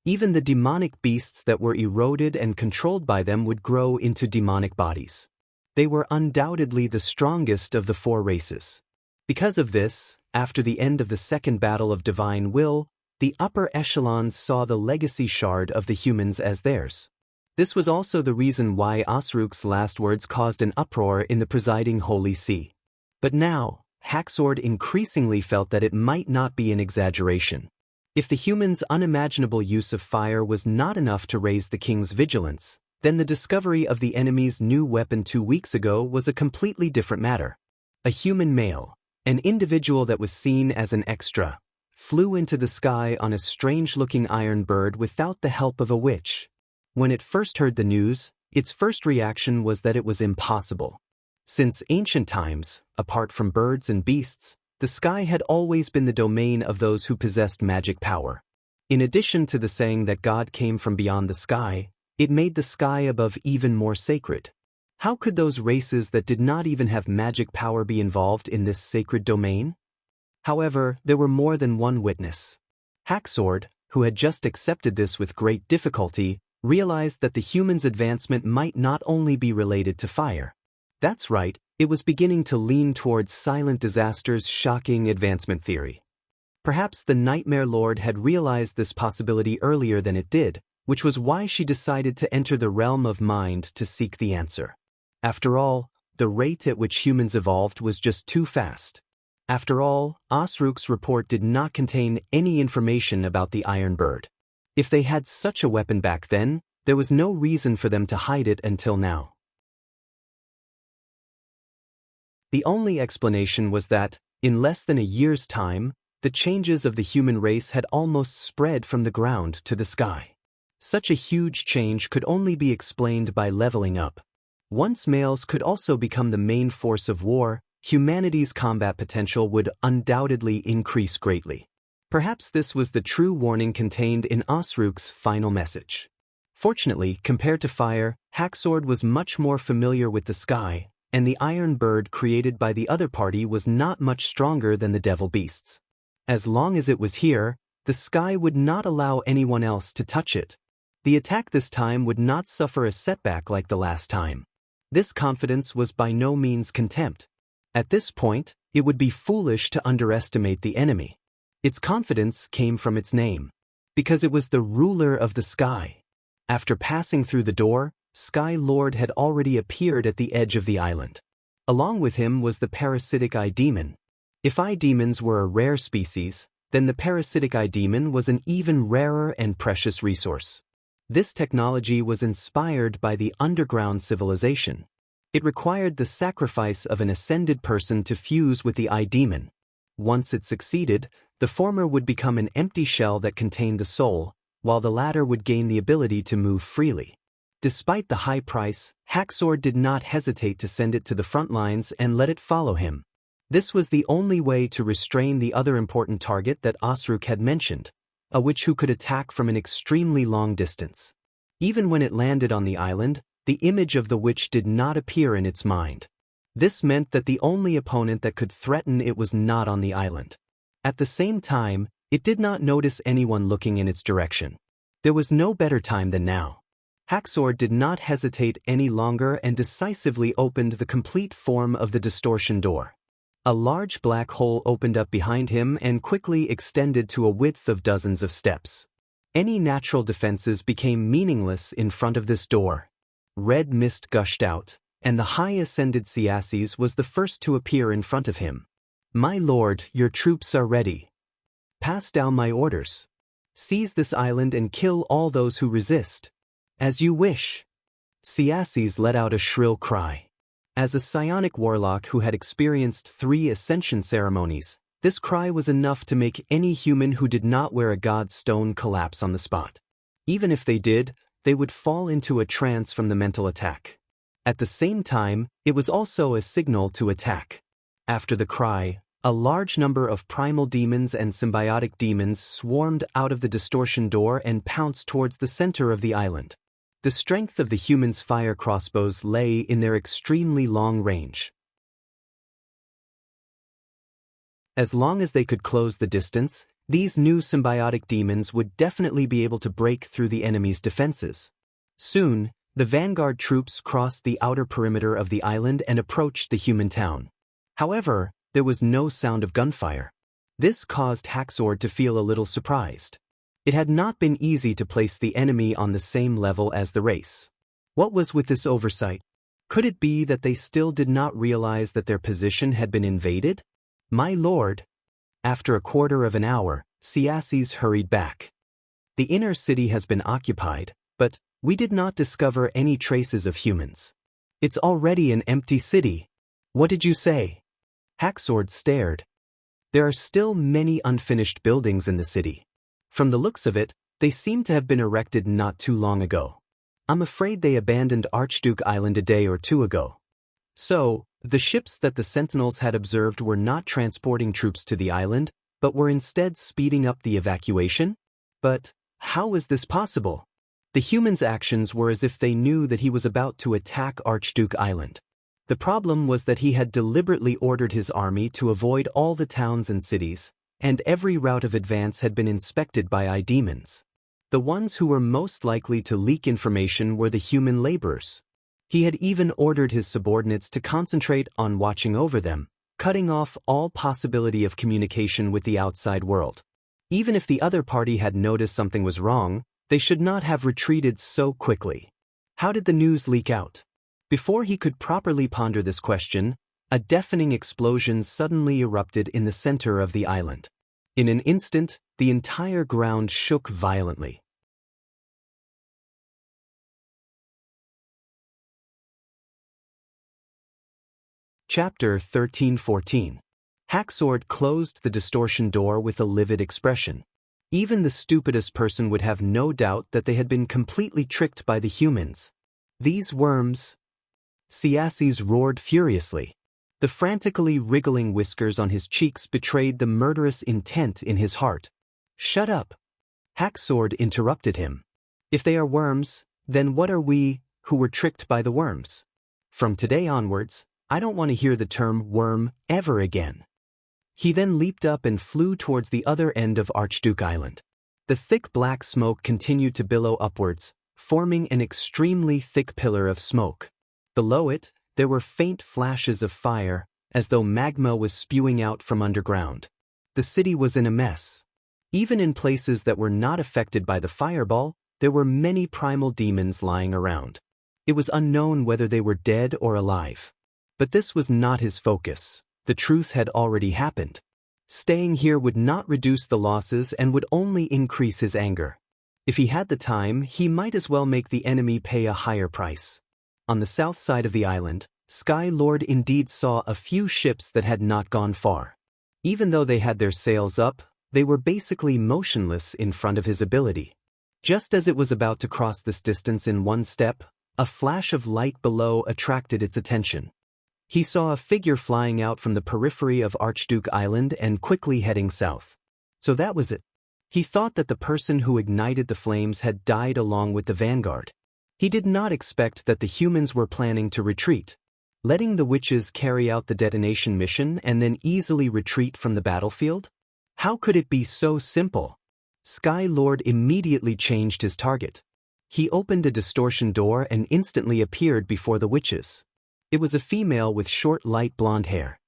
Even the demonic beasts that were eroded and controlled by them would grow into demonic bodies. They were undoubtedly the strongest of the four races. Because of this, after the end of the Second Battle of Divine Will, the upper echelons saw the legacy shard of the humans as theirs. This was also the reason why Osrook's last words caused an uproar in the presiding Holy See. But now, Haxord increasingly felt that it might not be an exaggeration. If the humans' unimaginable use of fire was not enough to raise the king's vigilance, then the discovery of the enemy's new weapon 2 weeks ago was a completely different matter. A human male, an individual that was seen as an extra, flew into the sky on a strange-looking iron bird without the help of a witch. When it first heard the news, its first reaction was that it was impossible. Since ancient times, apart from birds and beasts, the sky had always been the domain of those who possessed magic power. In addition to the saying that God came from beyond the sky, it made the sky above even more sacred. How could those races that did not even have magic power be involved in this sacred domain? However, there were more than one witness. Haxord, who had just accepted this with great difficulty, realized that the humans' advancement might not only be related to fire. That's right, it was beginning to lean towards Silent Disaster's shocking advancement theory. Perhaps the Nightmare Lord had realized this possibility earlier than it did, which was why she decided to enter the realm of mind to seek the answer. After all, the rate at which humans evolved was just too fast. After all, Osrook's report did not contain any information about the Iron Bird. If they had such a weapon back then, there was no reason for them to hide it until now. The only explanation was that, in less than a year's time, the changes of the human race had almost spread from the ground to the sky. Such a huge change could only be explained by leveling up. Once males could also become the main force of war, humanity's combat potential would undoubtedly increase greatly. Perhaps this was the true warning contained in Osrook's final message. Fortunately, compared to fire, Haxord was much more familiar with the sky, and the Iron Bird created by the other party was not much stronger than the devil beasts. As long as it was here, the sky would not allow anyone else to touch it. The attack this time would not suffer a setback like the last time. This confidence was by no means contempt. At this point, it would be foolish to underestimate the enemy. Its confidence came from its name, because it was the ruler of the sky. After passing through the door, Sky Lord had already appeared at the edge of the island. Along with him was the parasitic eye demon. If eye demons were a rare species, then the parasitic eye demon was an even rarer and precious resource. This technology was inspired by the underground civilization. It required the sacrifice of an ascended person to fuse with the eye demon. Once it succeeded, the former would become an empty shell that contained the soul, while the latter would gain the ability to move freely. Despite the high price, Haxord did not hesitate to send it to the front lines and let it follow him. This was the only way to restrain the other important target that Osrook had mentioned, a witch who could attack from an extremely long distance. Even when it landed on the island, the image of the witch did not appear in its mind. This meant that the only opponent that could threaten it was not on the island. At the same time, it did not notice anyone looking in its direction. There was no better time than now. Haxord did not hesitate any longer and decisively opened the complete form of the distortion door. A large black hole opened up behind him and quickly extended to a width of dozens of steps. Any natural defenses became meaningless in front of this door. Red mist gushed out, and the high-ascended Siasses was the first to appear in front of him. "My lord, your troops are ready. Pass down my orders. Seize this island and kill all those who resist." "As you wish." Siasses let out a shrill cry. As a psionic warlock who had experienced 3 ascension ceremonies, this cry was enough to make any human who did not wear a god's stone collapse on the spot. Even if they did, they would fall into a trance from the mental attack. At the same time, it was also a signal to attack. After the cry, a large number of primal demons and symbiotic demons swarmed out of the distortion door and pounced towards the center of the island. The strength of the humans' fire crossbows lay in their extremely long range. As long as they could close the distance, these new symbiotic demons would definitely be able to break through the enemy's defenses. Soon, the vanguard troops crossed the outer perimeter of the island and approached the human town. However, there was no sound of gunfire. This caused Haxord to feel a little surprised. It had not been easy to place the enemy on the same level as the race. What was with this oversight? Could it be that they still did not realize that their position had been invaded? My lord. After a quarter of an hour, Siasses hurried back. The inner city has been occupied, but we did not discover any traces of humans. It's already an empty city. What did you say? Hacksword stared. There are still many unfinished buildings in the city. From the looks of it, they seem to have been erected not too long ago. I'm afraid they abandoned Archduke Island a day or two ago. So, the ships that the Sentinels had observed were not transporting troops to the island, but were instead speeding up the evacuation? But how is this possible? The humans' actions were as if they knew that he was about to attack Archduke Island. The problem was that he had deliberately ordered his army to avoid all the towns and cities, and every route of advance had been inspected by demons. The ones who were most likely to leak information were the human laborers. He had even ordered his subordinates to concentrate on watching over them, cutting off all possibility of communication with the outside world. Even if the other party had noticed something was wrong, they should not have retreated so quickly. How did the news leak out? Before he could properly ponder this question, a deafening explosion suddenly erupted in the center of the island. In an instant, the entire ground shook violently. Chapter 13-14. Hacksword closed the distortion door with a livid expression. Even the stupidest person would have no doubt that they had been completely tricked by the humans. These worms... Siasses roared furiously. The frantically wriggling whiskers on his cheeks betrayed the murderous intent in his heart. Shut up! Hacksword interrupted him. If they are worms, then what are we, who were tricked by the worms? From today onwards, I don't want to hear the term worm ever again. He then leaped up and flew towards the other end of Archduke Island. The thick black smoke continued to billow upwards, forming an extremely thick pillar of smoke. Below it, there were faint flashes of fire, as though magma was spewing out from underground. The city was in a mess. Even in places that were not affected by the fireball, there were many primal demons lying around. It was unknown whether they were dead or alive. But this was not his focus. The truth had already happened. Staying here would not reduce the losses and would only increase his anger. If he had the time, he might as well make the enemy pay a higher price. On the south side of the island, Sky Lord indeed saw a few ships that had not gone far. Even though they had their sails up, they were basically motionless in front of his ability. Just as it was about to cross this distance in one step, a flash of light below attracted its attention. He saw a figure flying out from the periphery of Archduke Island and quickly heading south. So that was it. He thought that the person who ignited the flames had died along with the vanguard. He did not expect that the humans were planning to retreat, letting the witches carry out the detonation mission and then easily retreat from the battlefield. How could it be so simple? Sky Lord immediately changed his target. He opened a distortion door and instantly appeared before the witches. It was a female with short light blonde hair.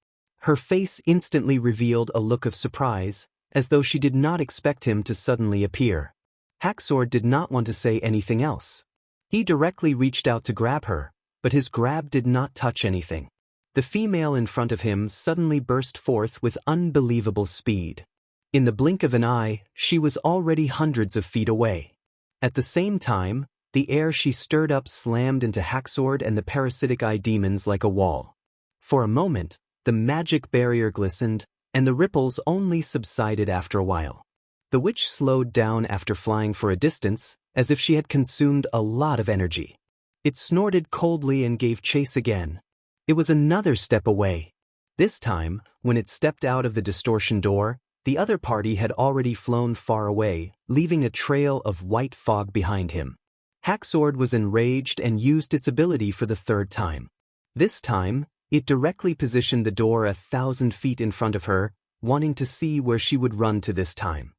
Her face instantly revealed a look of surprise, as though she did not expect him to suddenly appear. Hacksword did not want to say anything else. He directly reached out to grab her, but his grab did not touch anything. The female in front of him suddenly burst forth with unbelievable speed. In the blink of an eye, she was already hundreds of feet away. At the same time, the air she stirred up slammed into Hacksword and the parasitic eye demons like a wall. For a moment, the magic barrier glistened, and the ripples only subsided after a while. The witch slowed down after flying for a distance, as if she had consumed a lot of energy. It snorted coldly and gave chase again. It was another step away. This time, when it stepped out of the distortion door, the other party had already flown far away, leaving a trail of white fog behind him. Hacksword was enraged and used its ability for the third time. This time, it directly positioned the door 1,000 feet in front of her, wanting to see where she would run to this time.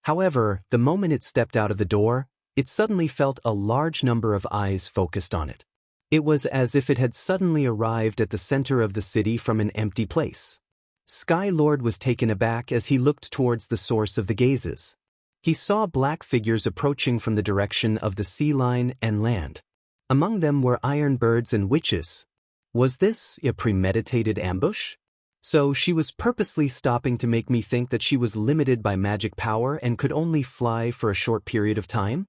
However, the moment it stepped out of the door, it suddenly felt a large number of eyes focused on it. It was as if it had suddenly arrived at the center of the city from an empty place. Sky Lord was taken aback as he looked towards the source of the gazes. He saw black figures approaching from the direction of the sea line and land. Among them were iron birds and witches. Was this a premeditated ambush? So she was purposely stopping to make me think that she was limited by magic power and could only fly for a short period of time?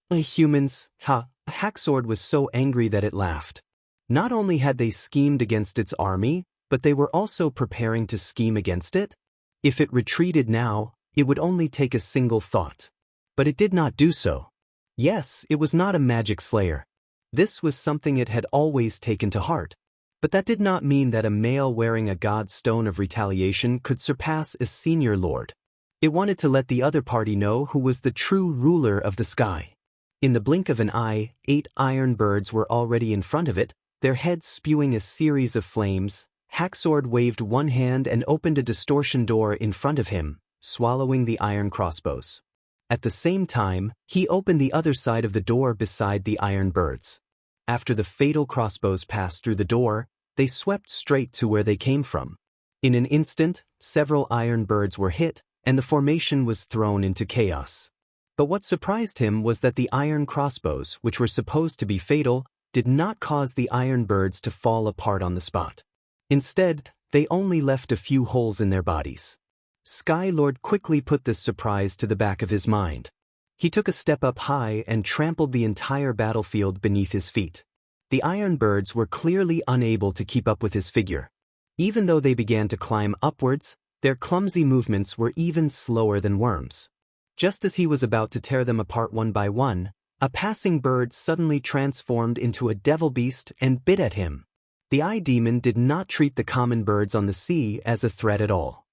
Humans, Hacksword was so angry that it laughed. Not only had they schemed against its army, but they were also preparing to scheme against it. If it retreated now, it would only take a single thought. But it did not do so. Yes, it was not a magic slayer. This was something it had always taken to heart. But that did not mean that a male wearing a god's stone of retaliation could surpass a senior lord. It wanted to let the other party know who was the true ruler of the sky. In the blink of an eye, 8 iron birds were already in front of it, their heads spewing a series of flames. Hacksword waved one hand and opened a distortion door in front of him, swallowing the iron crossbows. At the same time, he opened the other side of the door beside the iron birds. After the fatal crossbows passed through the door, they swept straight to where they came from. In an instant, several iron birds were hit, and the formation was thrown into chaos. But what surprised him was that the iron crossbows, which were supposed to be fatal, did not cause the iron birds to fall apart on the spot. Instead, they only left a few holes in their bodies. Skylord quickly put this surprise to the back of his mind. He took a step up high and trampled the entire battlefield beneath his feet. The iron birds were clearly unable to keep up with his figure. Even though they began to climb upwards, their clumsy movements were even slower than worms. Just as he was about to tear them apart one by one, a passing bird suddenly transformed into a devil beast and bit at him. The eye demon did not treat the common birds on the sea as a threat at all.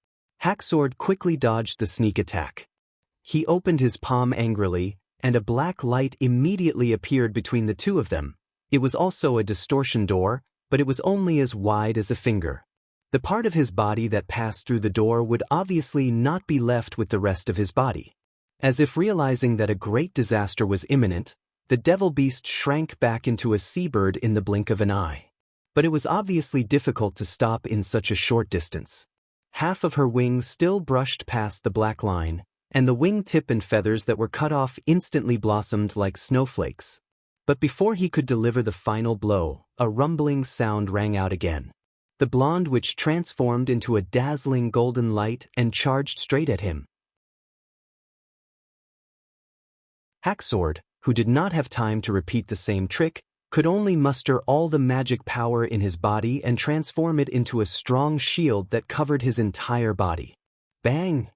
Hacksword quickly dodged the sneak attack. He opened his palm angrily, and a black light immediately appeared between the two of them. It was also a distortion door, but it was only as wide as a finger. The part of his body that passed through the door would obviously not be left with the rest of his body. As if realizing that a great disaster was imminent, the devil beast shrank back into a seabird in the blink of an eye. But it was obviously difficult to stop in such a short distance. Half of her wings still brushed past the black line, and the wing tip and feathers that were cut off instantly blossomed like snowflakes. But before he could deliver the final blow, a rumbling sound rang out again. The blonde witch transformed into a dazzling golden light and charged straight at him. Hacksword, who did not have time to repeat the same trick, could only muster all the magic power in his body and transform it into a strong shield that covered his entire body. Bang!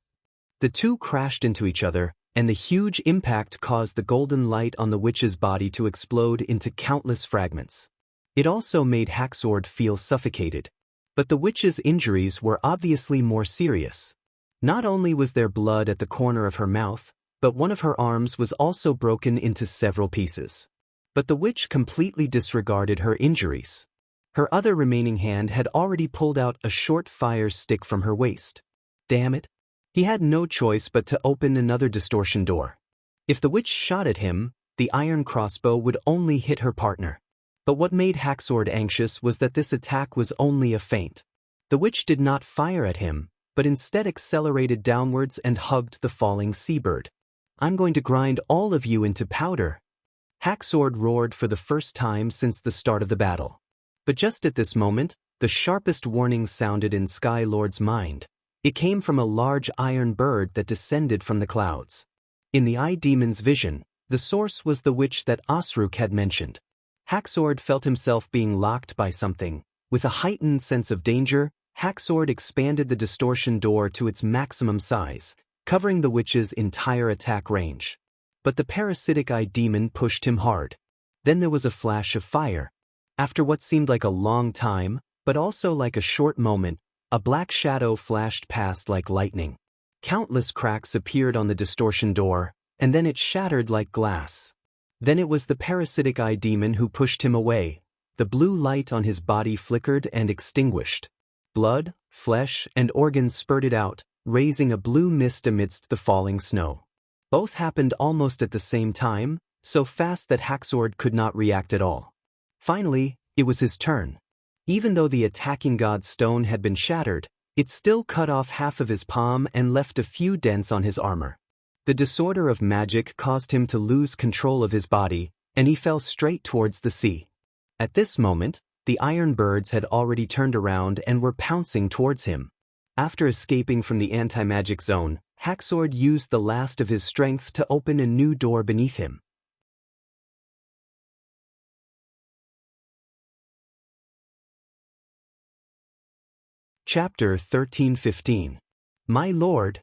The two crashed into each other, and the huge impact caused the golden light on the witch's body to explode into countless fragments. It also made Hacksword feel suffocated. But the witch's injuries were obviously more serious. Not only was there blood at the corner of her mouth, but one of her arms was also broken into several pieces. But the witch completely disregarded her injuries. Her other remaining hand had already pulled out a short fire stick from her waist. Damn it! He had no choice but to open another distortion door. If the witch shot at him, the iron crossbow would only hit her partner. But what made Hacksword anxious was that this attack was only a feint. The witch did not fire at him, but instead accelerated downwards and hugged the falling seabird. "I'm going to grind all of you into powder." Hacksword roared for the first time since the start of the battle. But just at this moment, the sharpest warning sounded in Skylord's mind. It came from a large iron bird that descended from the clouds. In the eye demon's vision, the source was the witch that Osruk had mentioned. Hacksword felt himself being locked by something. With a heightened sense of danger, Hacksword expanded the distortion door to its maximum size, covering the witch's entire attack range. But the parasitic eye demon pushed him hard. Then there was a flash of fire. After what seemed like a long time, but also like a short moment, a black shadow flashed past like lightning. Countless cracks appeared on the distortion door, and then it shattered like glass. Then it was the parasitic eye demon who pushed him away. The blue light on his body flickered and extinguished. Blood, flesh, and organs spurted out, raising a blue mist amidst the falling snow. Both happened almost at the same time, so fast that Hacksword could not react at all. Finally, it was his turn. Even though the attacking god's stone had been shattered, it still cut off half of his palm and left a few dents on his armor. The disorder of magic caused him to lose control of his body, and he fell straight towards the sea. At this moment, the iron birds had already turned around and were pouncing towards him. After escaping from the anti-magic zone, Haxord used the last of his strength to open a new door beneath him. Chapter 13:15. My Lord.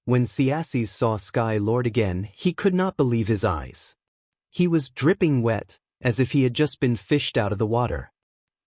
When Siasses saw Sky Lord again, he could not believe his eyes. He was dripping wet, as if he had just been fished out of the water.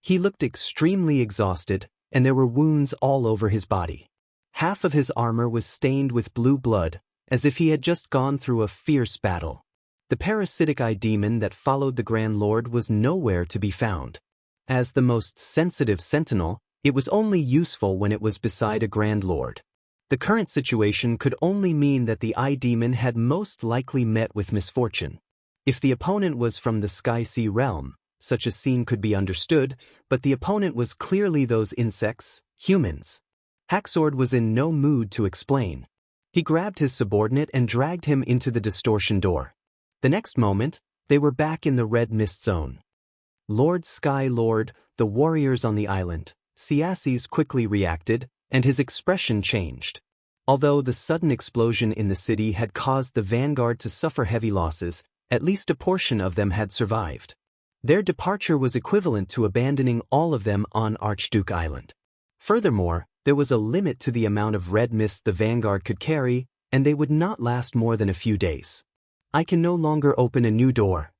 He looked extremely exhausted, and there were wounds all over his body. Half of his armor was stained with blue blood, as if he had just gone through a fierce battle. The parasitic eye demon that followed the Grand Lord was nowhere to be found. As the most sensitive sentinel, it was only useful when it was beside a Grand Lord. The current situation could only mean that the eye demon had most likely met with misfortune. If the opponent was from the Sky-Sea realm, such a scene could be understood, but the opponent was clearly those insects, humans. Haxord was in no mood to explain. He grabbed his subordinate and dragged him into the distortion door. The next moment, they were back in the red mist zone. Lord Sky Lord, the warriors on the island, Siasses quickly reacted, and his expression changed. Although the sudden explosion in the city had caused the vanguard to suffer heavy losses, at least a portion of them had survived. Their departure was equivalent to abandoning all of them on Archduke Island. Furthermore, there was a limit to the amount of red mist the vanguard could carry, and they would not last more than a few days. I can no longer open a new door.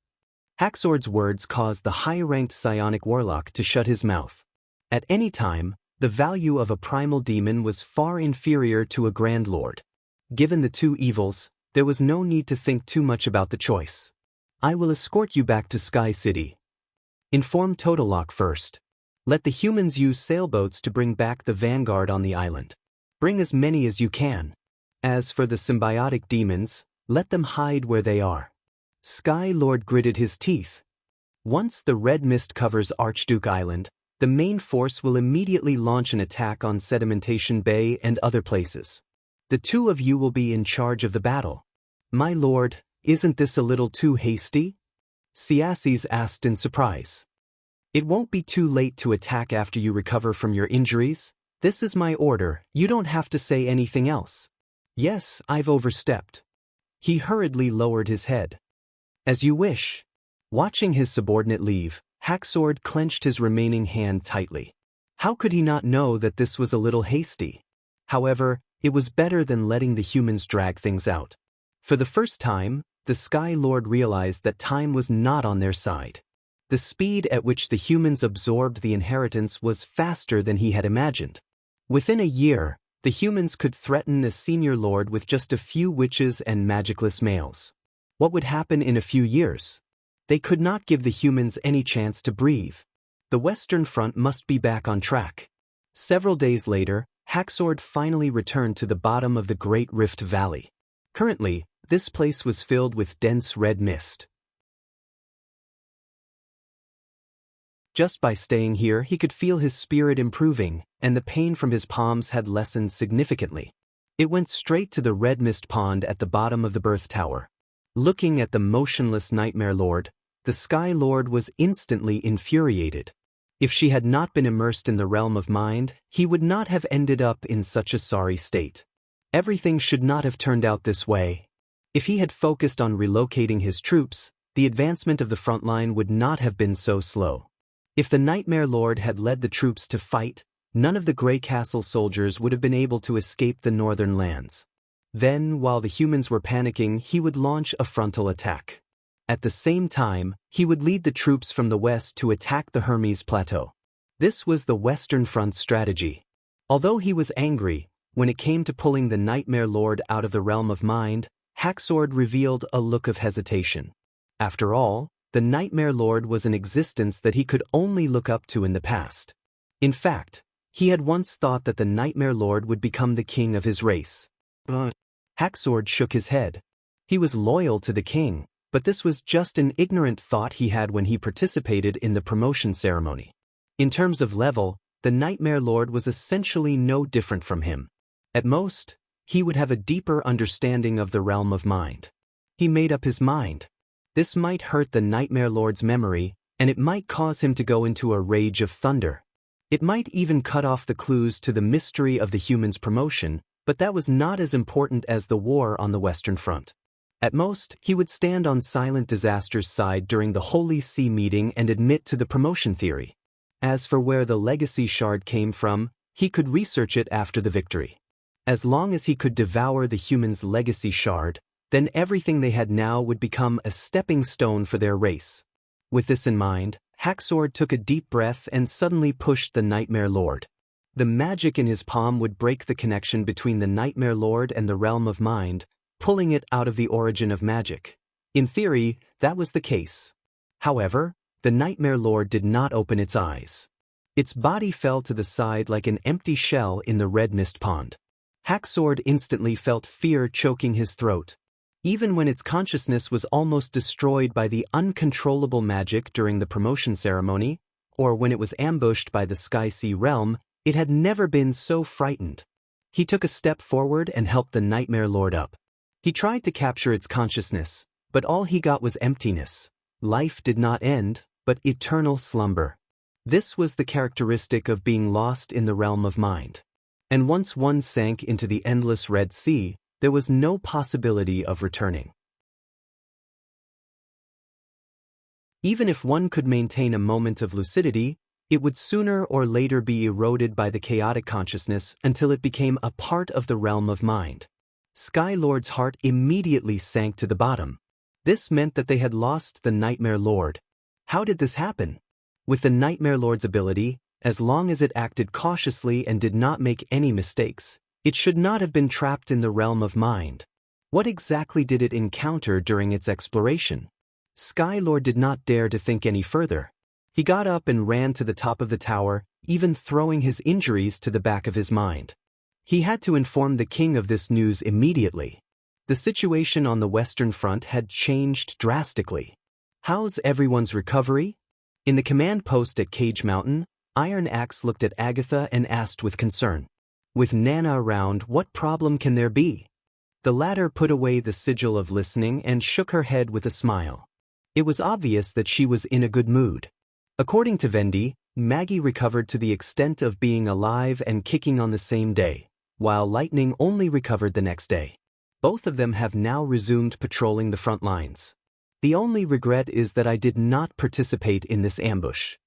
Haxord's words caused the high-ranked psionic warlock to shut his mouth. At any time, the value of a primal demon was far inferior to a Grand Lord. Given the two evils, there was no need to think too much about the choice. I will escort you back to Sky City. Inform Totolock first. Let the humans use sailboats to bring back the vanguard on the island. Bring as many as you can. As for the symbiotic demons, let them hide where they are. Sky Lord gritted his teeth. Once the red mist covers Archduke Island, the main force will immediately launch an attack on Sedimentation Bay and other places. The two of you will be in charge of the battle. My lord, isn't this a little too hasty? Siasses asked in surprise. It won't be too late to attack after you recover from your injuries. This is my order, you don't have to say anything else. Yes, I've overstepped. He hurriedly lowered his head. As you wish. Watching his subordinate leave, Haxord clenched his remaining hand tightly. How could he not know that this was a little hasty? However, it was better than letting the humans drag things out. For the first time, the Sky Lord realized that time was not on their side. The speed at which the humans absorbed the inheritance was faster than he had imagined. Within a year, the humans could threaten a senior lord with just a few witches and magicless males. What would happen in a few years? They could not give the humans any chance to breathe. The Western Front must be back on track. Several days later, Haxord finally returned to the bottom of the Great Rift Valley. Currently, this place was filled with dense red mist. Just by staying here, he could feel his spirit improving, and the pain from his palms had lessened significantly. It went straight to the red mist pond at the bottom of the birth tower. Looking at the motionless Nightmare Lord, the Sky Lord was instantly infuriated. If she had not been immersed in the realm of mind, he would not have ended up in such a sorry state. Everything should not have turned out this way. If he had focused on relocating his troops, the advancement of the front line would not have been so slow. If the Nightmare Lord had led the troops to fight, none of the Grey Castle soldiers would have been able to escape the northern lands. Then, while the humans were panicking, he would launch a frontal attack. At the same time, he would lead the troops from the west to attack the Hermes Plateau. This was the Western Front strategy. Although he was angry, when it came to pulling the Nightmare Lord out of the realm of mind, Haxord revealed a look of hesitation. After all, the Nightmare Lord was an existence that he could only look up to in the past. In fact, he had once thought that the Nightmare Lord would become the king of his race. Haxord shook his head. He was loyal to the king, but this was just an ignorant thought he had when he participated in the promotion ceremony. In terms of level, the Nightmare Lord was essentially no different from him. At most, he would have a deeper understanding of the realm of mind. He made up his mind. This might hurt the Nightmare Lord's memory, and it might cause him to go into a rage of thunder. It might even cut off the clues to the mystery of the human's promotion, but that was not as important as the war on the Western Front. At most, he would stand on Silent Disaster's side during the Holy See meeting and admit to the promotion theory. As for where the legacy shard came from, he could research it after the victory. As long as he could devour the human's legacy shard, then everything they had now would become a stepping stone for their race. With this in mind, Haxord took a deep breath and suddenly pushed the Nightmare Lord. The magic in his palm would break the connection between the Nightmare Lord and the realm of mind, pulling it out of the origin of magic. In theory, that was the case. However, the Nightmare Lord did not open its eyes. Its body fell to the side like an empty shell in the red mist pond. Haxord instantly felt fear choking his throat. Even when its consciousness was almost destroyed by the uncontrollable magic during the promotion ceremony, or when it was ambushed by the Sky Sea realm, it had never been so frightened. He took a step forward and helped the Nightmare Lord up. He tried to capture its consciousness, but all he got was emptiness. Life did not end, but eternal slumber. This was the characteristic of being lost in the realm of mind. And once one sank into the endless Red Sea, there was no possibility of returning. Even if one could maintain a moment of lucidity, it would sooner or later be eroded by the chaotic consciousness until it became a part of the realm of mind. Sky Lord's heart immediately sank to the bottom. This meant that they had lost the Nightmare Lord. How did this happen? With the Nightmare Lord's ability, as long as it acted cautiously and did not make any mistakes, it should not have been trapped in the realm of mind. What exactly did it encounter during its exploration? Sky Lord did not dare to think any further. He got up and ran to the top of the tower, even throwing his injuries to the back of his mind. He had to inform the king of this news immediately. The situation on the Western Front had changed drastically. How's everyone's recovery? In the command post at Cage Mountain, Iron Axe looked at Agatha and asked with concern, "With Nana around, what problem can there be?" The latter put away the sigil of listening and shook her head with a smile. It was obvious that she was in a good mood. According to Vendi, Maggie recovered to the extent of being alive and kicking on the same day, while Lightning only recovered the next day. Both of them have now resumed patrolling the front lines. The only regret is that I did not participate in this ambush.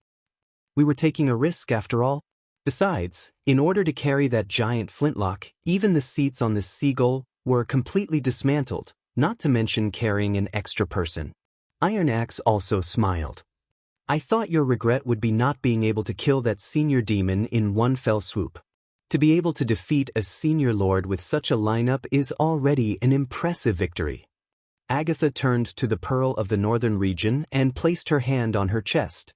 We were taking a risk after all. Besides, in order to carry that giant flintlock, even the seats on this seagull were completely dismantled, not to mention carrying an extra person. Iron Axe also smiled. I thought your regret would be not being able to kill that senior demon in one fell swoop. To be able to defeat a senior lord with such a lineup is already an impressive victory. Agatha turned to the Pearl of the Northern Region and placed her hand on her chest.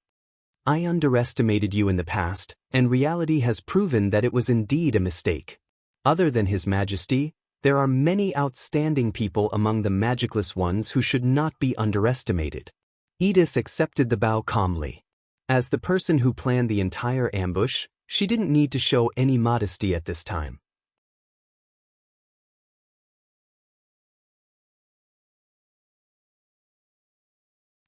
I underestimated you in the past, and reality has proven that it was indeed a mistake. Other than His Majesty, there are many outstanding people among the magicless ones who should not be underestimated. Edith accepted the bow calmly. As the person who planned the entire ambush, she didn't need to show any modesty at this time.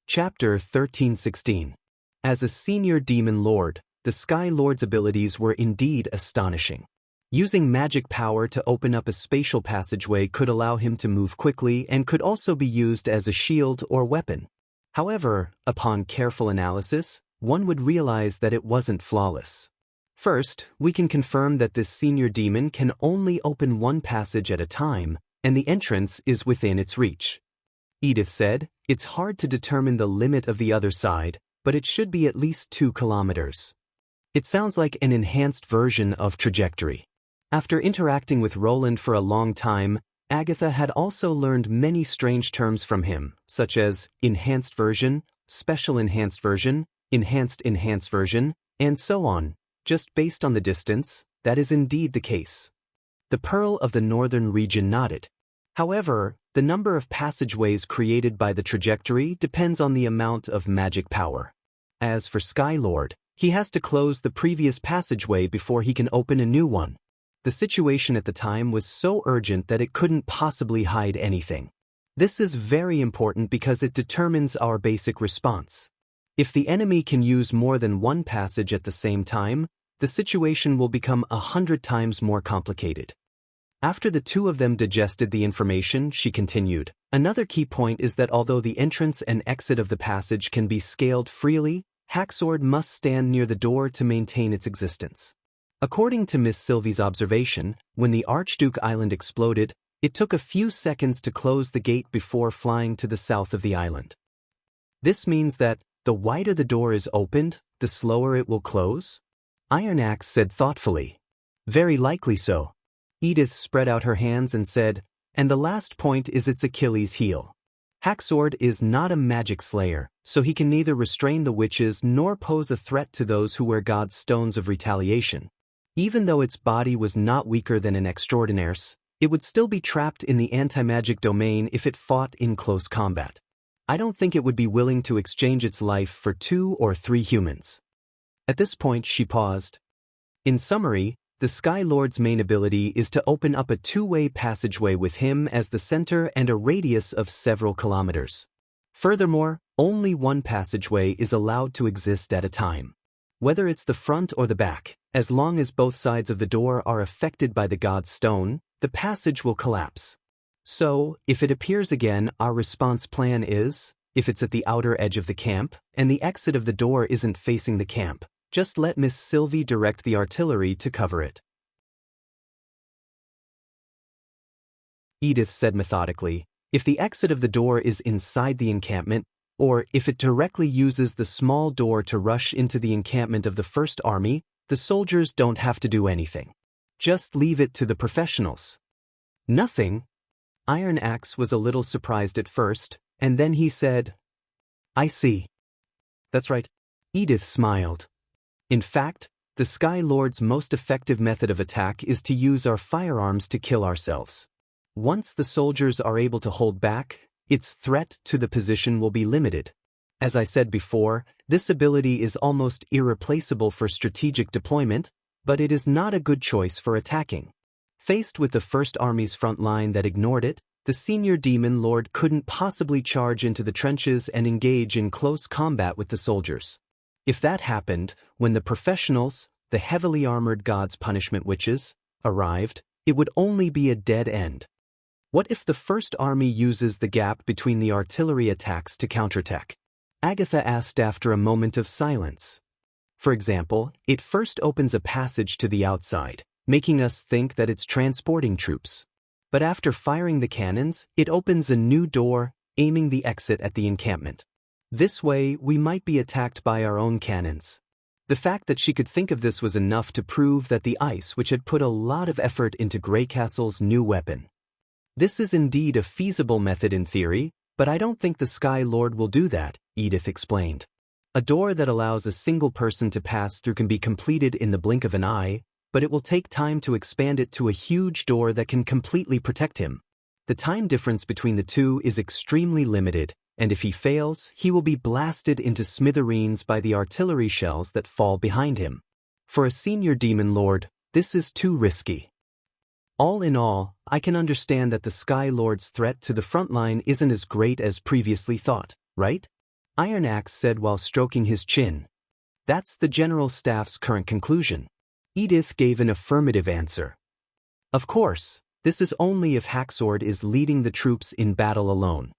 Chapter 1316. As a senior demon lord, the Sky Lord's abilities were indeed astonishing. Using magic power to open up a spatial passageway could allow him to move quickly and could also be used as a shield or weapon. However, upon careful analysis, one would realize that it wasn't flawless. First, we can confirm that this senior demon can only open one passage at a time, and the entrance is within its reach. Edith said, "It's hard to determine the limit of the other side, but it should be at least 2 kilometers. It sounds like an enhanced version of trajectory." After interacting with Roland for a long time, Agatha had also learned many strange terms from him, such as enhanced version, special enhanced version, enhanced version, and so on. Just based on the distance, that is indeed the case. The Pearl of the Northern Region nodded. However, the number of passageways created by the trajectory depends on the amount of magic power. As for Sky Lord, he has to close the previous passageway before he can open a new one. The situation at the time was so urgent that it couldn't possibly hide anything. This is very important because it determines our basic response. If the enemy can use more than one passage at the same time, the situation will become 100 times more complicated. After the two of them digested the information, she continued, another key point is that although the entrance and exit of the passage can be scaled freely, Haxord must stand near the door to maintain its existence. According to Miss Sylvie's observation, when the Archduke Island exploded, it took a few seconds to close the gate before flying to the south of the island. This means that, the wider the door is opened, the slower it will close? Iron Axe said thoughtfully. Very likely so. Edith spread out her hands and said, and the last point is its Achilles heel. Haxord is not a magic slayer, so he can neither restrain the witches nor pose a threat to those who wear God's stones of retaliation. Even though its body was not weaker than an extraordinaire's, it would still be trapped in the anti-magic domain if it fought in close combat. I don't think it would be willing to exchange its life for 2 or 3 humans. At this point she paused. In summary, the Sky Lord's main ability is to open up a two-way passageway with him as the center and a radius of several kilometers. Furthermore, only one passageway is allowed to exist at a time. Whether it's the front or the back, as long as both sides of the door are affected by the God's stone, the passage will collapse. So, if it appears again, our response plan is, if it's at the outer edge of the camp, and the exit of the door isn't facing the camp, just let Miss Sylvie direct the artillery to cover it. Edith said methodically, if the exit of the door is inside the encampment, or if it directly uses the small door to rush into the encampment of the First Army, the soldiers don't have to do anything. Just leave it to the professionals. Nothing? Iron Axe was a little surprised at first, and then he said, I see. That's right. Edith smiled. In fact, the Sky Lord's most effective method of attack is to use our firearms to kill ourselves. Once the soldiers are able to hold back, its threat to the position will be limited. As I said before, this ability is almost irreplaceable for strategic deployment, but it is not a good choice for attacking. Faced with the First Army's front line that ignored it, the senior demon lord couldn't possibly charge into the trenches and engage in close combat with the soldiers. If that happened, when the professionals, the heavily armored God's punishment witches, arrived, it would only be a dead end. What if the First Army uses the gap between the artillery attacks to counterattack? Agatha asked after a moment of silence. For example, it first opens a passage to the outside, making us think that it's transporting troops. But after firing the cannons, it opens a new door, aiming the exit at the encampment. This way, we might be attacked by our own cannons. The fact that she could think of this was enough to prove that the ice which had put a lot of effort into Greycastle's new weapon. This is indeed a feasible method in theory, but I don't think the Sky Lord will do that, Edith explained. A door that allows a single person to pass through can be completed in the blink of an eye, but it will take time to expand it to a huge door that can completely protect him. The time difference between the two is extremely limited, and if he fails, he will be blasted into smithereens by the artillery shells that fall behind him. For a senior demon lord, this is too risky. All in all, I can understand that the Sky Lord's threat to the front line isn't as great as previously thought, right? Iron Axe said while stroking his chin. That's the General Staff's current conclusion. Edith gave an affirmative answer. Of course, this is only if Haxord is leading the troops in battle alone.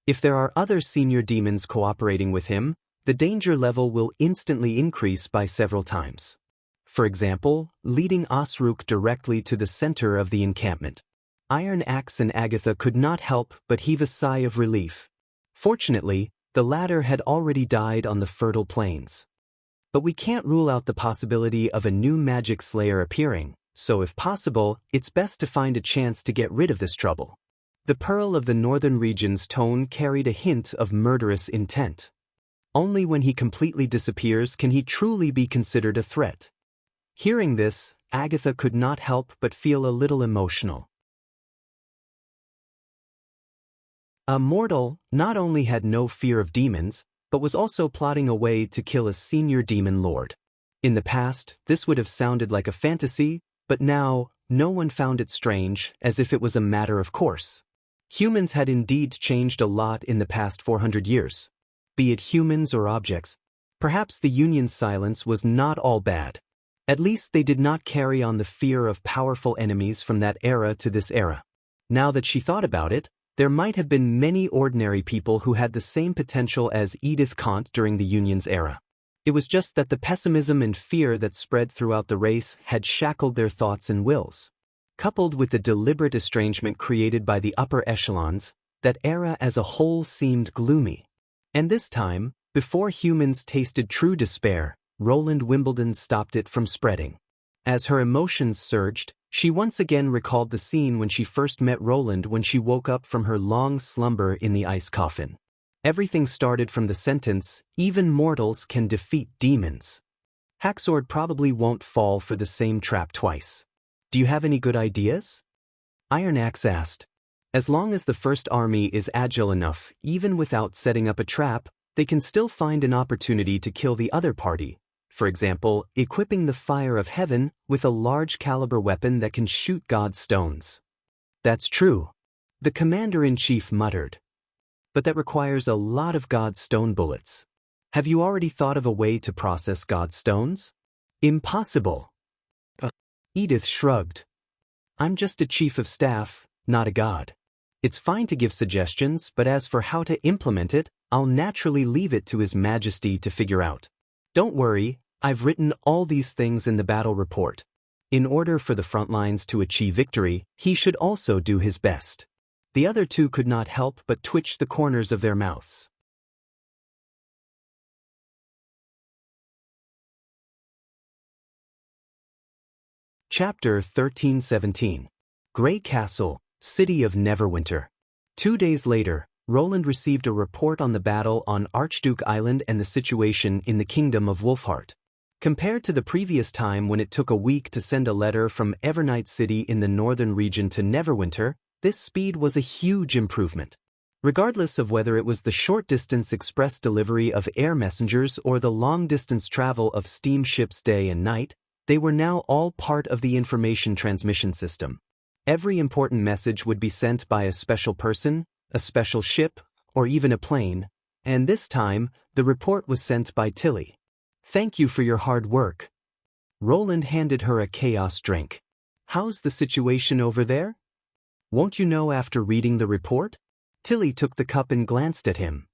If there are other senior demons cooperating with him, the danger level will instantly increase by several times. For example, leading Osrook directly to the center of the encampment. Iron Axe and Agatha could not help but heave a sigh of relief. Fortunately, the latter had already died on the fertile plains. But we can't rule out the possibility of a new magic slayer appearing, so if possible, it's best to find a chance to get rid of this trouble. The Pearl of the Northern Region's tone carried a hint of murderous intent. Only when he completely disappears can he truly be considered a threat. Hearing this, Agatha could not help but feel a little emotional. A mortal not only had no fear of demons, but was also plotting a way to kill a senior demon lord. In the past, this would have sounded like a fantasy, but now, no one found it strange, as if it was a matter of course. Humans had indeed changed a lot in the past 400 years. Be it humans or objects, perhaps the Union's silence was not all bad. At least they did not carry on the fear of powerful enemies from that era to this era. Now that she thought about it, there might have been many ordinary people who had the same potential as Edith Kant during the Union's era. It was just that the pessimism and fear that spread throughout the race had shackled their thoughts and wills. Coupled with the deliberate estrangement created by the upper echelons, that era as a whole seemed gloomy. And this time, before humans tasted true despair, Roland Wimbledon stopped it from spreading. As her emotions surged, she once again recalled the scene when she first met Roland when she woke up from her long slumber in the ice coffin. Everything started from the sentence, "Even mortals can defeat demons." Haxord probably won't fall for the same trap twice. Do you have any good ideas? Iron Axe asked. As long as the First Army is agile enough, even without setting up a trap, they can still find an opportunity to kill the other party. For example, equipping the Fire of Heaven with a large-caliber weapon that can shoot God's stones. That's true, the commander-in-chief muttered. But that requires a lot of God's stone bullets. Have you already thought of a way to process God's stones? Impossible. Edith shrugged. I'm just a chief of staff, not a god. It's fine to give suggestions, but as for how to implement it, I'll naturally leave it to His Majesty to figure out. Don't worry, I've written all these things in the battle report. In order for the front lines to achieve victory, he should also do his best. The other two could not help but twitch the corners of their mouths. Chapter 1317. Grey Castle, City of Neverwinter. 2 days later, Roland received a report on the battle on Archduke Island and the situation in the Kingdom of Wolfheart. Compared to the previous time when it took a week to send a letter from Evernight City in the northern region to Neverwinter, this speed was a huge improvement. Regardless of whether it was the short-distance express delivery of air messengers or the long-distance travel of steamships day and night, they were now all part of the information transmission system. Every important message would be sent by a special person, a special ship, or even a plane, and this time, the report was sent by Tilly. Thank you for your hard work. Roland handed her a chaos drink. How's the situation over there? Won't you know after reading the report? Tilly took the cup and glanced at him.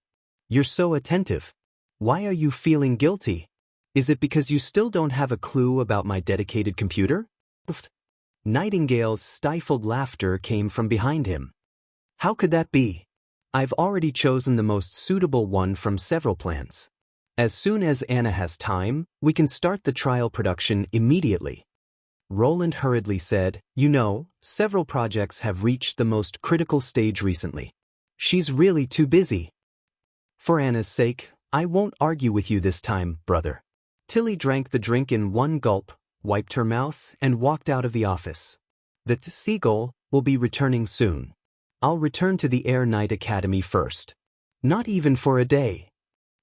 You're so attentive. Why are you feeling guilty? Is it because you still don't have a clue about my dedicated computer? Nightingale's stifled laughter came from behind him. How could that be? I've already chosen the most suitable one from several plans. As soon as Anna has time, we can start the trial production immediately. Roland hurriedly said, You know, several projects have reached the most critical stage recently. She's really too busy. For Anna's sake, I won't argue with you this time, brother. Tilly drank the drink in one gulp, wiped her mouth, and walked out of the office. The seagull will be returning soon. I'll return to the Air Knight Academy first. Not even for a day.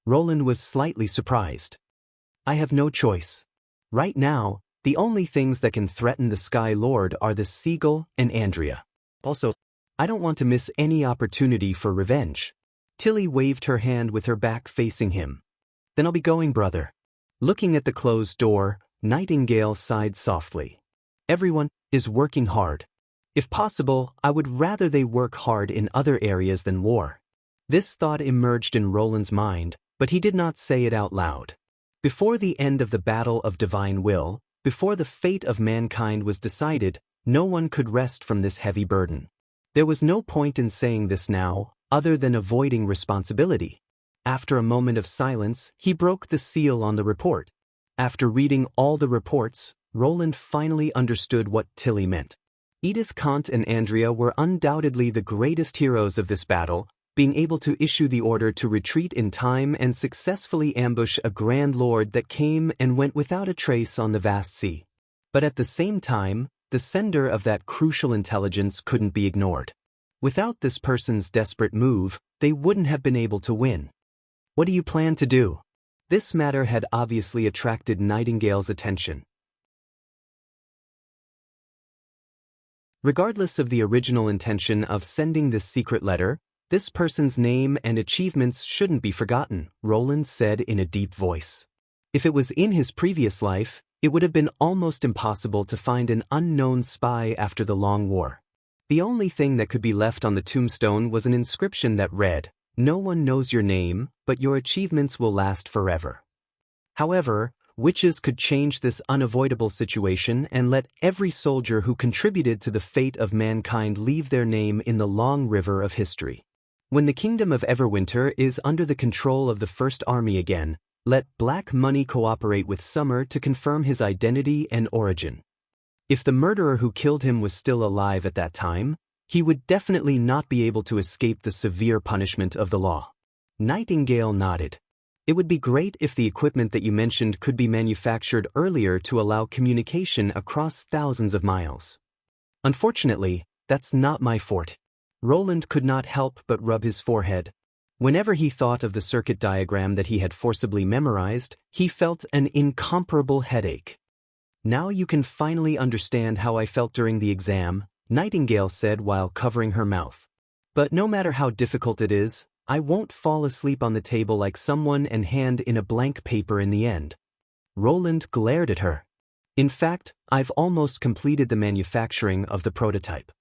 Roland was slightly surprised. I have no choice. Right now, the only things that can threaten the Sky Lord are the seagull and Andrea. Also, I don't want to miss any opportunity for revenge. Tilly waved her hand with her back facing him. Then I'll be going, brother. Looking at the closed door, Nightingale sighed softly. Everyone is working hard. If possible, I would rather they work hard in other areas than war. This thought emerged in Roland's mind, but he did not say it out loud. Before the end of the Battle of Divine Will, before the fate of mankind was decided, no one could rest from this heavy burden. There was no point in saying this now, other than avoiding responsibility. After a moment of silence, he broke the seal on the report. After reading all the reports, Roland finally understood what Tilly meant. Edith Kant and Andrea were undoubtedly the greatest heroes of this battle, being able to issue the order to retreat in time and successfully ambush a Grand Lord that came and went without a trace on the vast sea. But at the same time, the sender of that crucial intelligence couldn't be ignored. Without this person's desperate move, they wouldn't have been able to win. What do you plan to do? This matter had obviously attracted Nightingale's attention. Regardless of the original intention of sending this secret letter, this person's name and achievements shouldn't be forgotten, Roland said in a deep voice. If it was in his previous life, it would have been almost impossible to find an unknown spy after the long war. The only thing that could be left on the tombstone was an inscription that read, "No one knows your name, but your achievements will last forever." However, witches could change this unavoidable situation and let every soldier who contributed to the fate of mankind leave their name in the long river of history. When the kingdom of Everwinter is under the control of the First Army again, let Black Money cooperate with Summer to confirm his identity and origin. If the murderer who killed him was still alive at that time, he would definitely not be able to escape the severe punishment of the law. Nightingale nodded. It would be great if the equipment that you mentioned could be manufactured earlier to allow communication across thousands of miles. Unfortunately, that's not my forte. Roland could not help but rub his forehead. Whenever he thought of the circuit diagram that he had forcibly memorized, he felt an incomparable headache. "Now you can finally understand how I felt during the exam," Nightingale said while covering her mouth. "But no matter how difficult it is, I won't fall asleep on the table like someone and hand in a blank paper in the end." Roland glared at her. "In fact, I've almost completed the manufacturing of the prototype."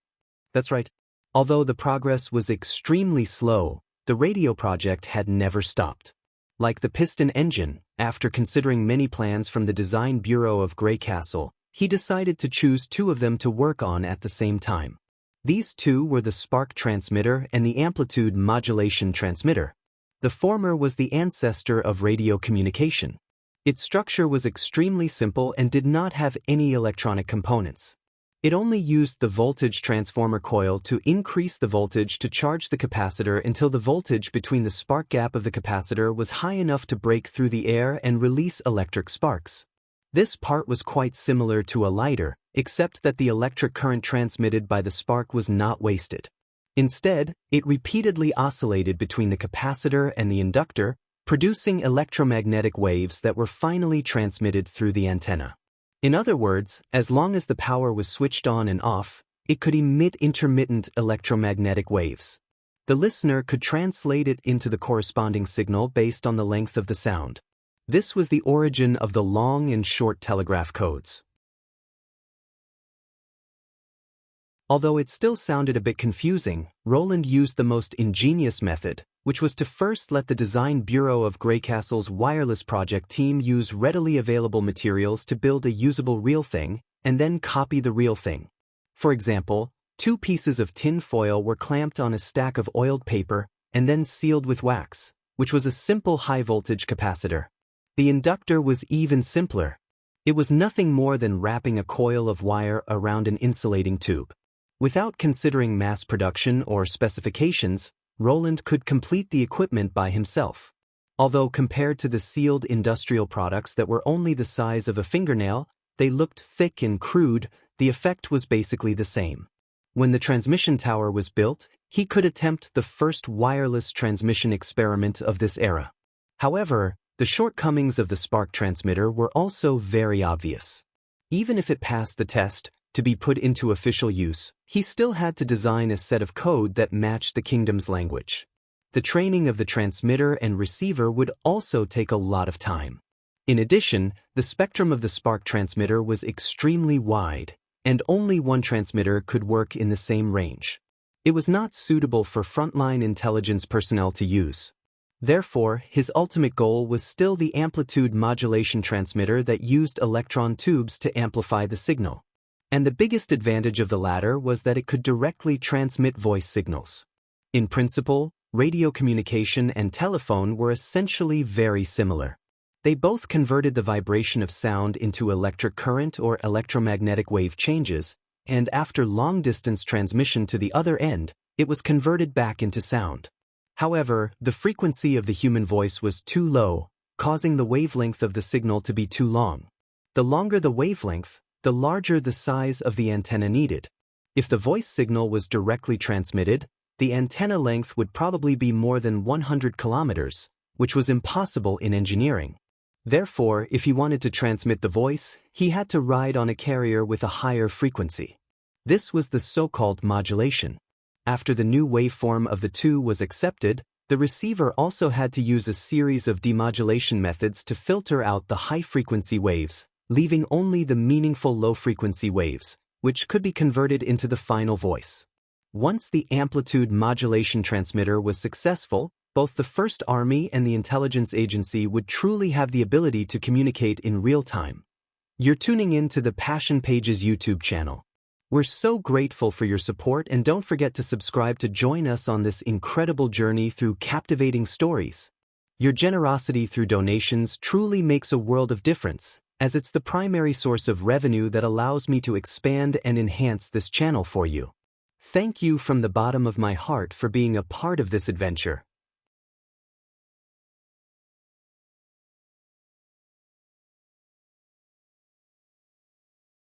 That's right. Although the progress was extremely slow, the radio project had never stopped. Like the piston engine, after considering many plans from the design bureau of Grey Castle, he decided to choose two of them to work on at the same time. These two were the spark transmitter and the amplitude modulation transmitter. The former was the ancestor of radio communication. Its structure was extremely simple and did not have any electronic components. It only used the voltage transformer coil to increase the voltage to charge the capacitor until the voltage between the spark gap of the capacitor was high enough to break through the air and release electric sparks. This part was quite similar to a lighter, except that the electric current transmitted by the spark was not wasted. Instead, it repeatedly oscillated between the capacitor and the inductor, producing electromagnetic waves that were finally transmitted through the antenna. In other words, as long as the power was switched on and off, it could emit intermittent electromagnetic waves. The listener could translate it into the corresponding signal based on the length of the sound. This was the origin of the long and short telegraph codes. Although it still sounded a bit confusing, Roland used the most ingenious method, which was to first let the design bureau of Grey Castle's wireless project team use readily available materials to build a usable real thing, and then copy the real thing. For example, 2 pieces of tin foil were clamped on a stack of oiled paper and then sealed with wax, which was a simple high-voltage capacitor. The inductor was even simpler. It was nothing more than wrapping a coil of wire around an insulating tube. Without considering mass production or specifications, Roland could complete the equipment by himself. Although compared to the sealed industrial products that were only the size of a fingernail, they looked thick and crude, the effect was basically the same. When the transmission tower was built, he could attempt the first wireless transmission experiment of this era. However, the shortcomings of the spark transmitter were also very obvious. Even if it passed the test, to be put into official use, he still had to design a set of code that matched the kingdom's language. The training of the transmitter and receiver would also take a lot of time. In addition, the spectrum of the spark transmitter was extremely wide, and only one transmitter could work in the same range. It was not suitable for frontline intelligence personnel to use. Therefore, his ultimate goal was still the amplitude modulation transmitter that used electron tubes to amplify the signal. And the biggest advantage of the latter was that it could directly transmit voice signals. In principle, radio communication and telephone were essentially very similar. They both converted the vibration of sound into electric current or electromagnetic wave changes, and after long-distance transmission to the other end, it was converted back into sound. However, the frequency of the human voice was too low, causing the wavelength of the signal to be too long. The longer the wavelength, the larger the size of the antenna needed. If the voice signal was directly transmitted, the antenna length would probably be more than 100 kilometers, which was impossible in engineering. Therefore, if he wanted to transmit the voice, he had to ride on a carrier with a higher frequency. This was the so-called modulation. After the new waveform of the two was accepted, the receiver also had to use a series of demodulation methods to filter out the high-frequency waves, leaving only the meaningful low-frequency waves, which could be converted into the final voice. Once the amplitude modulation transmitter was successful, both the First Army and the intelligence agency would truly have the ability to communicate in real time. You're tuning in to the Passion Pages YouTube channel. We're so grateful for your support, and don't forget to subscribe to join us on this incredible journey through captivating stories. Your generosity through donations truly makes a world of difference, as it's the primary source of revenue that allows me to expand and enhance this channel for you. Thank you from the bottom of my heart for being a part of this adventure.